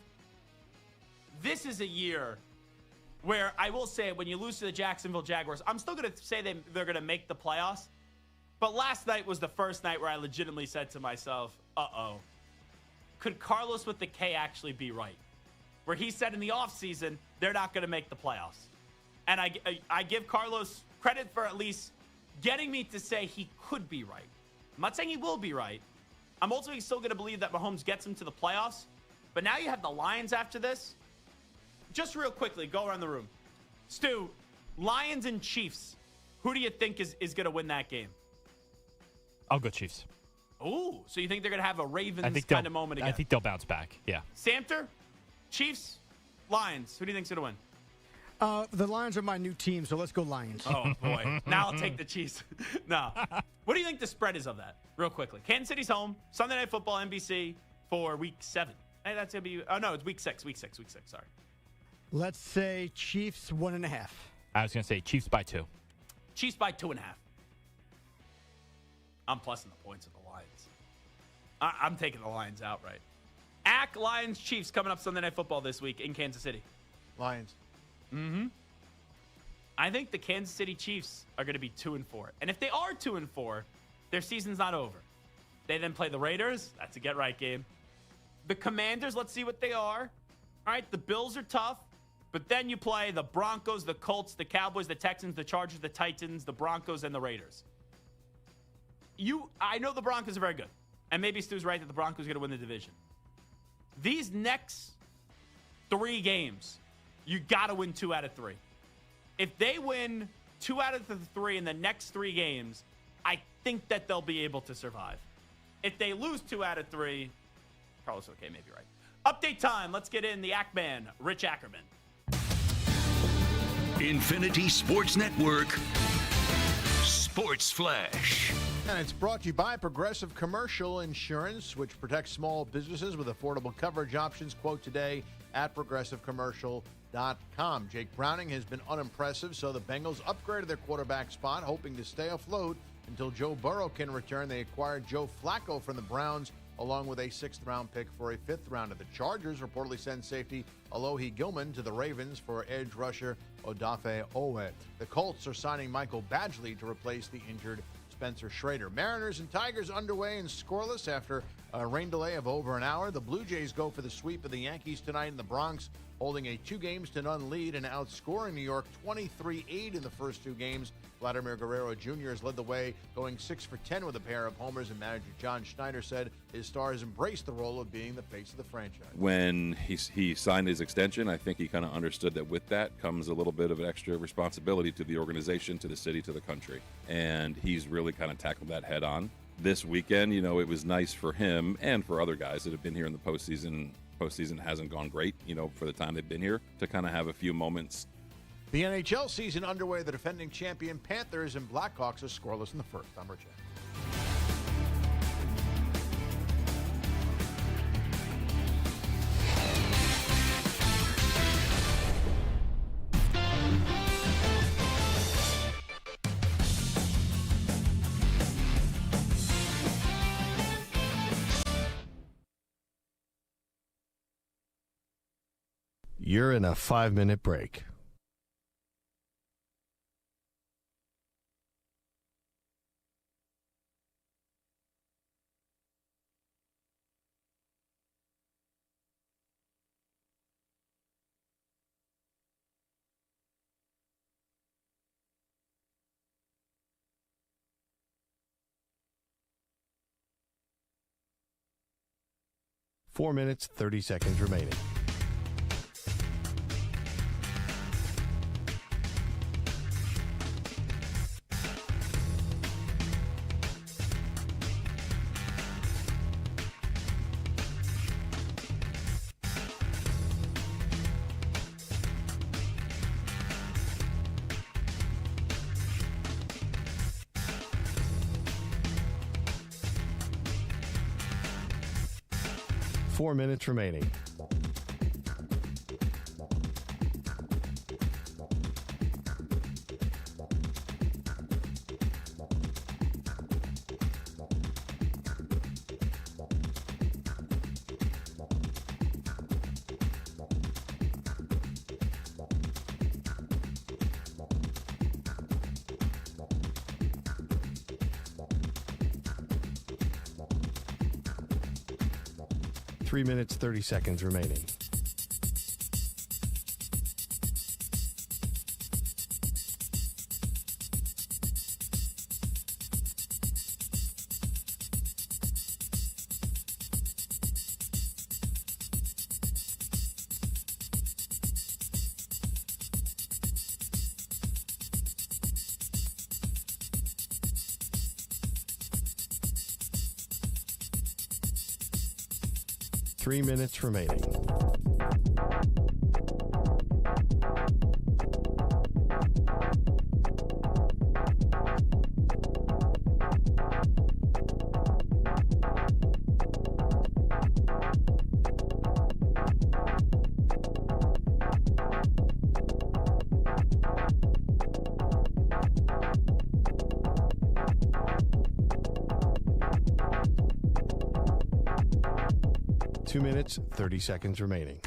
This is a year where I will say when you lose to the Jacksonville Jaguars, I'm still going to say they're going to make the playoffs. But last night was the first night where I legitimately said to myself, could Carlos with the K actually be right? Where he said in the offseason, they're not going to make the playoffs. And I give Carlos credit for at least getting me to say he could be right. I'm not saying he will be right. I'm ultimately still going to believe that Mahomes gets him to the playoffs. But now you have the Lions after this. Just real quickly, go around the room. Stu, Lions and Chiefs. Who do you think is going to win that game? I'll go Chiefs. Ooh, so you think they're going to have a Ravens kind of moment again? I think they'll bounce back, yeah. Samter, Chiefs, Lions. Who do you think's going to win? The Lions are my new team, so let's go Lions. Oh, boy. Now I'll take the Chiefs. No. What do you think the spread is of that? Real quickly. Kansas City's home. Sunday Night Football, NBC for Week 7. Hey, that's going to be... Oh, no, it's Week 6. Sorry. Let's say Chiefs 1.5. I was going to say Chiefs by 2. Chiefs by 2.5. I'm plussing the points of the Lions. I'm taking the Lions outright. Lions, Chiefs coming up Sunday Night Football this week in Kansas City. Lions. Mm-hmm. I think the Kansas City Chiefs are going to be 2-4. And if they are 2-4, their season's not over. They then play the Raiders. That's a get-right game. The Commanders, let's see what they are. All right, the Bills are tough. But then you play the Broncos, the Colts, the Cowboys, the Texans, the Chargers, the Titans, the Broncos, and the Raiders. I know the Broncos are very good. And maybe Stu's right that the Broncos are going to win the division. These next 3 games, you got to win 2 out of 3. If they win 2 out of the 3 in the next 3 games, I think that they'll be able to survive. If they lose 2 out of 3, Carlos, okay, maybe right. Update time. Let's get in the Ackman, Rich Ackerman. Infinity Sports Network, Sports Flash. And it's brought to you by Progressive Commercial Insurance, which protects small businesses with affordable coverage options. Quote today at progressivecommercial.com. Jake Browning has been unimpressive, so the Bengals upgraded their quarterback spot, hoping to stay afloat until Joe Burrow can return. They acquired Joe Flacco from the Browns, along with a 6th-round pick for a 5th rounder. The Chargers reportedly send safety Alohi Gilman to the Ravens for edge rusher Odafe Oweh. The Colts are signing Michael Badgley to replace the injured Spencer Schrader. Mariners and Tigers underway and scoreless after a rain delay of over an hour. The Blue Jays go for the sweep of the Yankees tonight in the Bronx, holding a 2-0 lead and outscoring New York 23-8 in the first 2 games. Vladimir Guerrero Jr. has led the way, going 6 for 10 with a pair of homers, and manager John Schneider said his Stars embraced the role of being the face of the franchise. When he signed his extension, I think he kind of understood that with that comes a little bit of extra responsibility to the organization, to the city, to the country. And he's really kind of tackled that head on. This weekend, it was nice for him and for other guys that have been here in the postseason. Postseason hasn't gone great, for the time they've been here, to kind of have a few moments. The NHL season underway. The defending champion Panthers and Blackhawks are scoreless in the first. I'm Rich. You're in a 5-minute break. Four minutes, 30 seconds remaining. Four minutes remaining. 3 minutes, 30 seconds remaining. Three minutes remaining. Two minutes, 30 seconds remaining.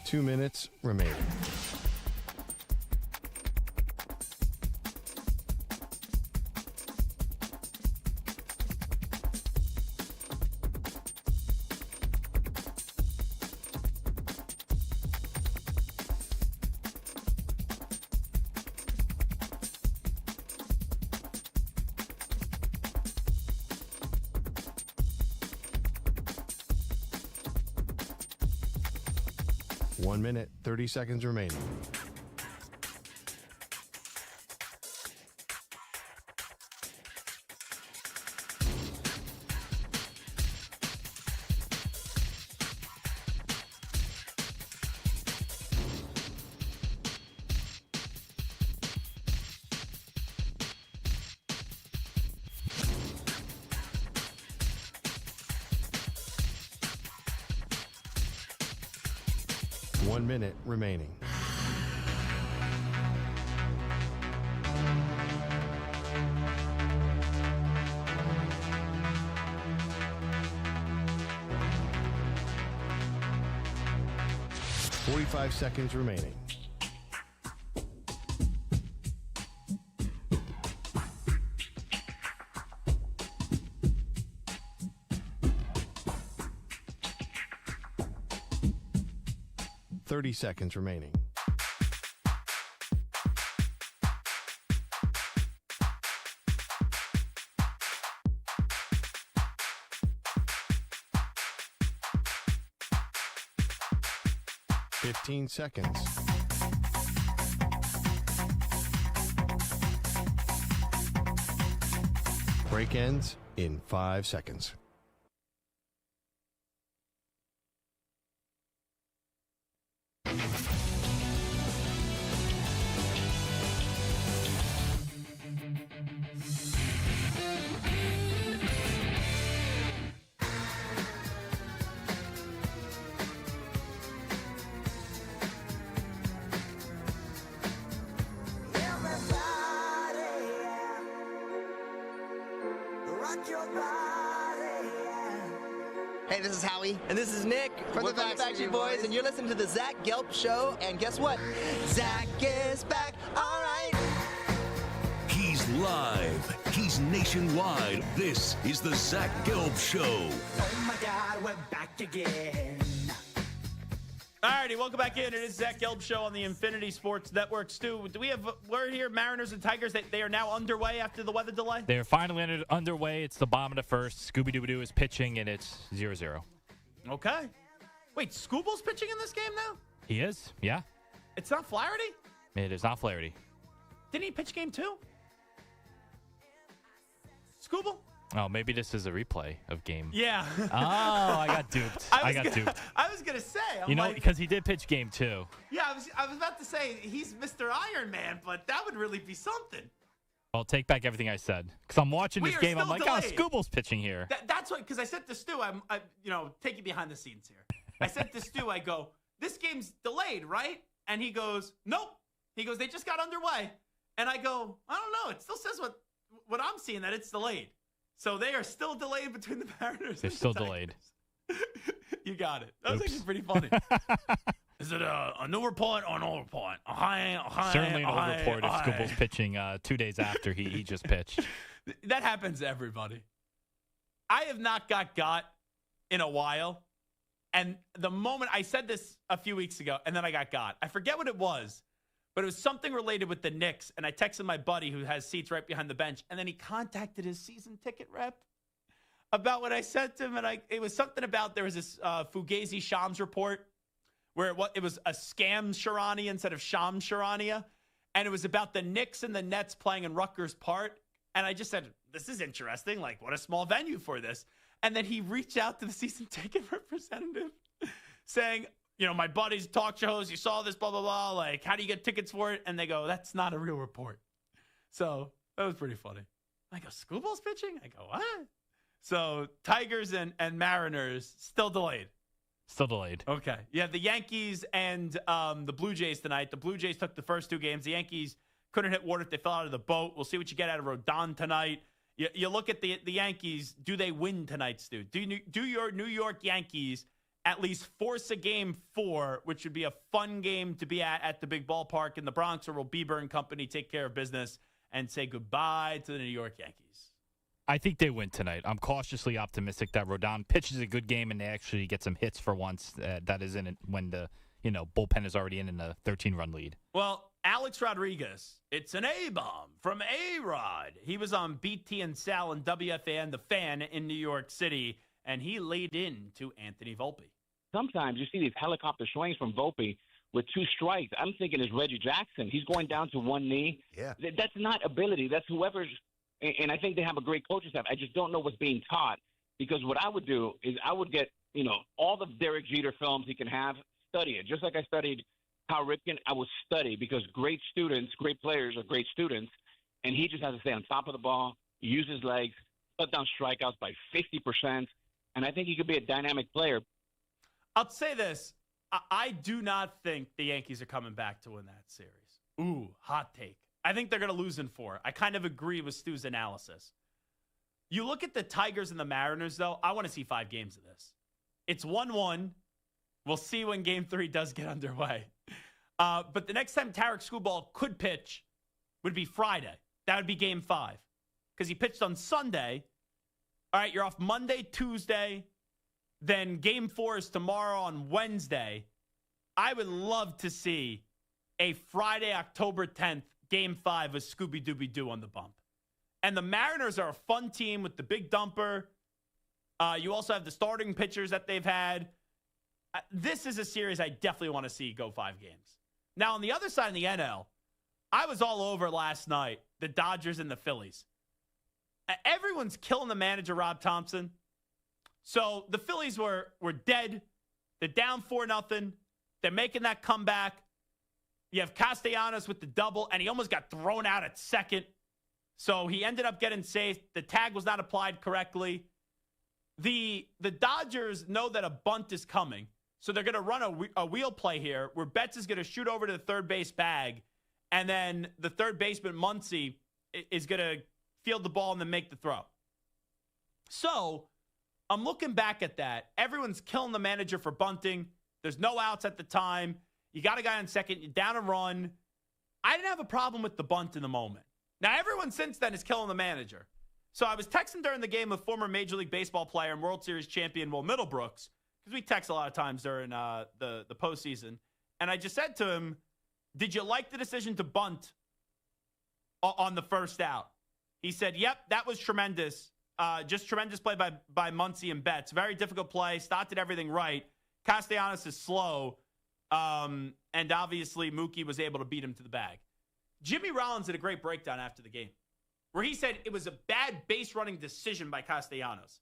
Two minutes remaining. One minute, 30 seconds remaining. One minute remaining. Forty-five seconds remaining. Seconds remaining. Fifteen seconds. Break ends in 5 seconds. Hey, this is Howie. And this is Nick. From the Backstreet Boys. And you're listening to the Zach Gelb Show. And guess what? Zach is back. All right. He's live. He's nationwide. This is the Zach Gelb Show. Oh, my God, we're back again. All righty, welcome back in. It is Zach Gelb Show on the Infinity Sports Network. Stu, do we have word here, Mariners and Tigers, that they are now underway after the weather delay? They're finally underway. It's the bottom of the first. Scooby-Doo is pitching, and it's 0-0. Okay. Wait, Scooble's pitching in this game now? He is, yeah. It's not Flaherty? It is not Flaherty. Didn't he pitch game 2? Scooble? Oh, maybe this is a replay of game. Yeah. Oh, I got duped. I got duped. I was going to say. You know, because he did pitch game 2. Yeah, I was about to say he's Mr. Iron Man, but that would really be something. I'll take back everything I said. Because I'm watching this game. I'm like, delayed. oh, Scooble's pitching here. That's what, because I said to Stu, I'm taking behind the scenes here. I said to Stu, I go, this game's delayed, right? And he goes, nope. He goes, they just got underway. And I go, I don't know. It still says what I'm seeing, that it's delayed. So they are still delayed between the Mariners. They're still delayed. You got it. That was actually pretty funny. Is it a new report or an old report? Certainly an old report if Scooble's pitching 2 days after he just pitched. That happens to everybody. I have not got in a while. And the moment I said this a few weeks ago, and then I got. I forget what it was, but it was something related with the Knicks. And I texted my buddy who has seats right behind the bench. And then he contacted his season ticket rep about what I said to him. And it was something about there was this Fugazi Shams report where it was a scam Sharania instead of Shams Sharania. And it was about the Knicks and the Nets playing in Rutgers Park. And I just said, this is interesting. Like, what a small venue for this. And then he reached out to the season ticket representative saying, my buddy's talk show host, you saw this, blah, blah, blah. Like, how do you get tickets for it? And they go, that's not a real report. So that was pretty funny. I go, Scooble's pitching? I go, what? So Tigers and Mariners still delayed. Still delayed. Okay. Yeah, the Yankees and the Blue Jays tonight. The Blue Jays took the first 2 games. The Yankees couldn't hit water if they fell out of the boat. We'll see what you get out of Rodon tonight. You look at the Yankees. Do they win tonight, Stu? Do your New York Yankees at least force a game 4, which would be a fun game to be at the big ballpark in the Bronx, or will Bieber and company take care of business and say goodbye to the New York Yankees? I think they win tonight. I'm cautiously optimistic that Rodon pitches a good game and they actually get some hits for once. That isn't it when the bullpen is already in a 13-run lead. Well, Alex Rodriguez, it's an A-bomb from A-Rod. He was on BT and Sal and WFAN, The Fan, in New York City, and he laid in to Anthony Volpe. Sometimes you see these helicopter swings from Volpe with 2 strikes. I'm thinking it's Reggie Jackson. He's going down to one knee. Yeah. That's not ability. That's whoever's – and I think they have a great coaching staff. I just don't know what's being taught, because what I would do is I would get, all the Derek Jeter films he can have, study it. Just like I studied Cal Ripken, I would study, because great students, great players are great students, and he just has to stay on top of the ball, use his legs, cut down strikeouts by 50%, and I think he could be a dynamic player. I'll say this. I do not think the Yankees are coming back to win that series. Ooh, hot take. I think they're going to lose in 4. I kind of agree with Stu's analysis. You look at the Tigers and the Mariners, though, I want to see 5 games of this. It's 1-1. We'll see when Game 3 does get underway. But the next time Tarek Skubal could pitch would be Friday. That would be Game 5. Because he pitched on Sunday. All right, you're off Monday, Tuesday. Then Game 4 is tomorrow on Wednesday. I would love to see a Friday, October 10th, Game 5 with Scooby-Dooby-Doo on the bump. And the Mariners are a fun team with the big dumper. You also have the starting pitchers that they've had. This is a series I definitely want to see go 5 games. Now, on the other side of the NL, I was all over last night, the Dodgers and the Phillies. Everyone's killing the manager, Rob Thompson. So the Phillies were dead. They're down 4-0. They're making that comeback. You have Castellanos with the double, and he almost got thrown out at second. So he ended up getting safe. The tag was not applied correctly. The Dodgers know that a bunt is coming, so they're going to run a wheel play here where Betts is going to shoot over to the third base bag, and then the third baseman, Muncy, is going to field the ball and then make the throw. So I'm looking back at that. Everyone's killing the manager for bunting. There's no outs at the time. You got a guy on second. You're down a run. I didn't have a problem with the bunt in the moment. Now, everyone since then is killing the manager. So I was texting during the game with former Major League Baseball player and World Series champion Will Middlebrooks, because we text a lot of times during the postseason. And I just said to him, did you like the decision to bunt on the first out? He said, yep, that was tremendous. Just tremendous play by Muncy and Betts. Very difficult play. Stott did everything right. Castellanos is slow. And obviously Mookie was able to beat him to the bag. Jimmy Rollins did a great breakdown after the game where he said it was a bad base running decision by Castellanos.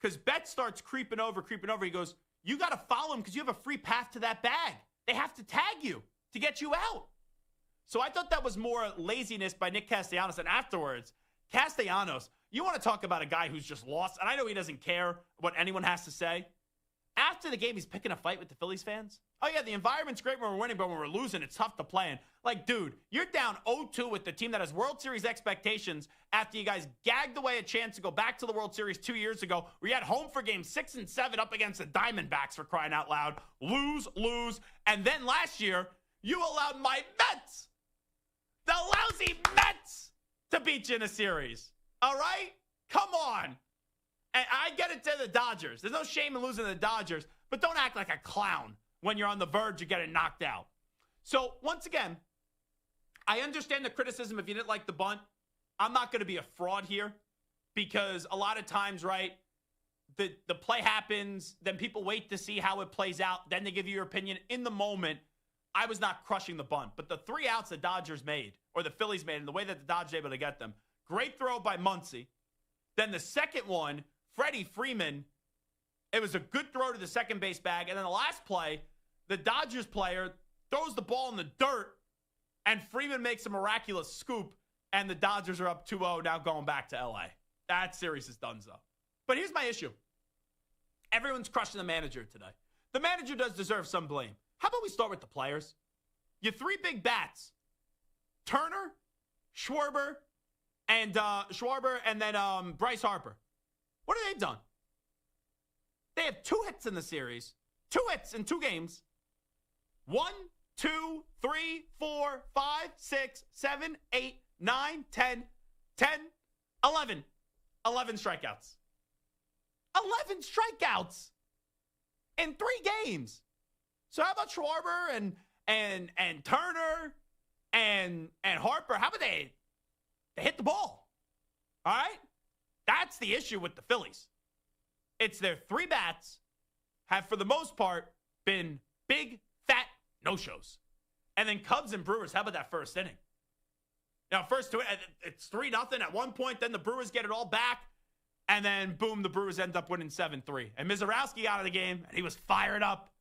Because Betts starts creeping over. He goes, you got to follow him because you have a free path to that bag. They have to tag you to get you out. So I thought that was more laziness by Nick Castellanos. And afterwards, Castellanos, you want to talk about a guy who's just lost. And I know he doesn't care what anyone has to say. After the game, he's picking a fight with the Phillies fans. Oh, yeah, the environment's great when we're winning, but when we're losing, it's tough to play in. Like, dude, you're down 0-2 with the team that has World Series expectations after you guys gagged away a chance to go back to the World Series 2 years ago. We had home for games 6 and 7 up against the Diamondbacks, for crying out loud. Lose. And then last year, you allowed my Mets, the lousy Mets, to beat you in a series. All right? Come on. And I get it to the Dodgers. There's no shame in losing to the Dodgers, but don't act like a clown when you're on the verge of getting knocked out. So, once again, I understand the criticism if you didn't like the bunt. I'm not going to be a fraud here because a lot of times, right, the play happens, then people wait to see how it plays out, then they give you your opinion. In the moment, I was not crushing the bunt. But the 3 outs the Dodgers made, or the Phillies made, and the way that the Dodgers were able to get them, great throw by Muncy. Then the second one, Freddie Freeman, it was a good throw to the second base bag. And then the last play, the Dodgers player throws the ball in the dirt, and Freeman makes a miraculous scoop, and the Dodgers are up 2-0, now going back to L.A. That series is done, so. But here's my issue. Everyone's crushing the manager today. The manager does deserve some blame. How about we start with the players? Your 3 big bats, Turner, Schwarber, and then Bryce Harper. What have they done? They have 2 hits in the series. 2 hits in 2 games. 1, 2, 3, 4, 5, 6, 7, 8, 9, 10, 11. 11 strikeouts. 11 strikeouts in 3 games. So how about Schwarber and Turner and Harper? How about they hit the ball? All right? That's the issue with the Phillies. It's their 3 bats have, for the most part, been big, fat no-shows. And then Cubs and Brewers, how about that first inning? Now, first 2, it's 3-0 at one point. Then the Brewers get it all back. And then, boom, the Brewers end up winning 7-3. And Mizorowski out of the game, and he was fired up.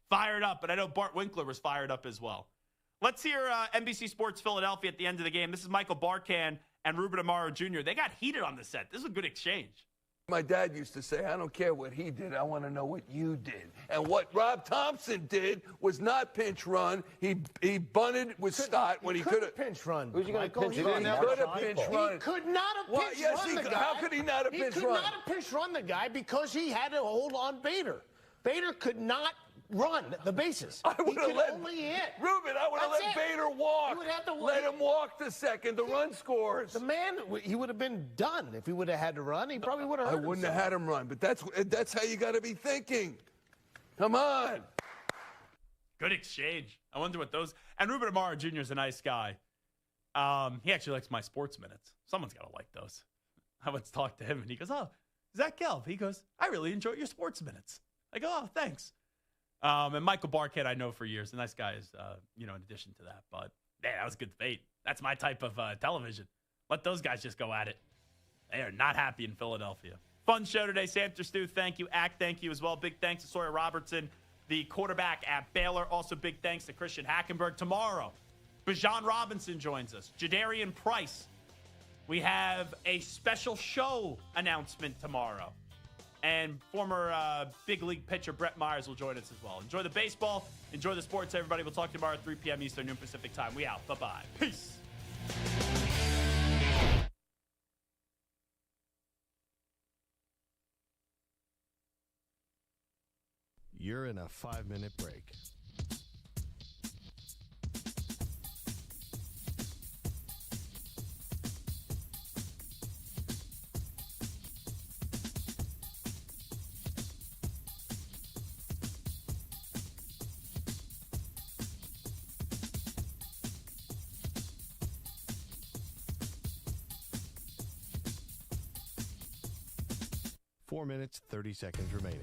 But I know Bart Winkler was fired up as well. Let's hear NBC Sports Philadelphia at the end of the game. This is Michael Barkan and Ruben Amaro Jr. They got heated on the set. This is a good exchange. My dad used to say, I don't care what he did, I want to know what you did. And what Rob Thompson did was not pinch run. He bunted with Stott when he could have pinch run. Who's he going to pinch run? He could have pinch run. He could not have pinch run the guy. How could he not have pinch run? He could not have pinch run the guy because he had to hold on Bader. Bader could not run the bases. I would have let only hit. Ruben, I would have let Bader walk. You would have to let him walk the second. The run scores. The man, he would have been done if he would have had to run. He probably would have hurt I wouldn't himself. have had him run, but that's how you got to be thinking. Come on. Good exchange. I wonder what those. And Ruben Amaro Jr. is a nice guy. He actually likes my sports minutes. Someone's got to like those. I once talked to him, and he goes, "Oh, Zach Gelb." He goes, "I really enjoy your sports minutes." I go, "Oh, thanks." And Michael Barkett, I know for years. A nice guy is, in addition to that. But, man, that was a good debate. That's my type of television. Let those guys just go at it. They are not happy in Philadelphia. Fun show today. Samter Stu, thank you. Ack, thank you as well. Big thanks to Sawyer Robertson, the quarterback at Baylor. Also, big thanks to Christian Hackenberg. Tomorrow, Bijan Robinson joins us. Jadarian Price. We have a special show announcement tomorrow. And former big league pitcher Brett Myers will join us as well. Enjoy the baseball. Enjoy the sports, everybody. We'll talk to you tomorrow at 3 p.m. Eastern, noon Pacific time. We out. Bye-bye. Peace. You're in a 5-minute break. Four minutes, 30 seconds remaining.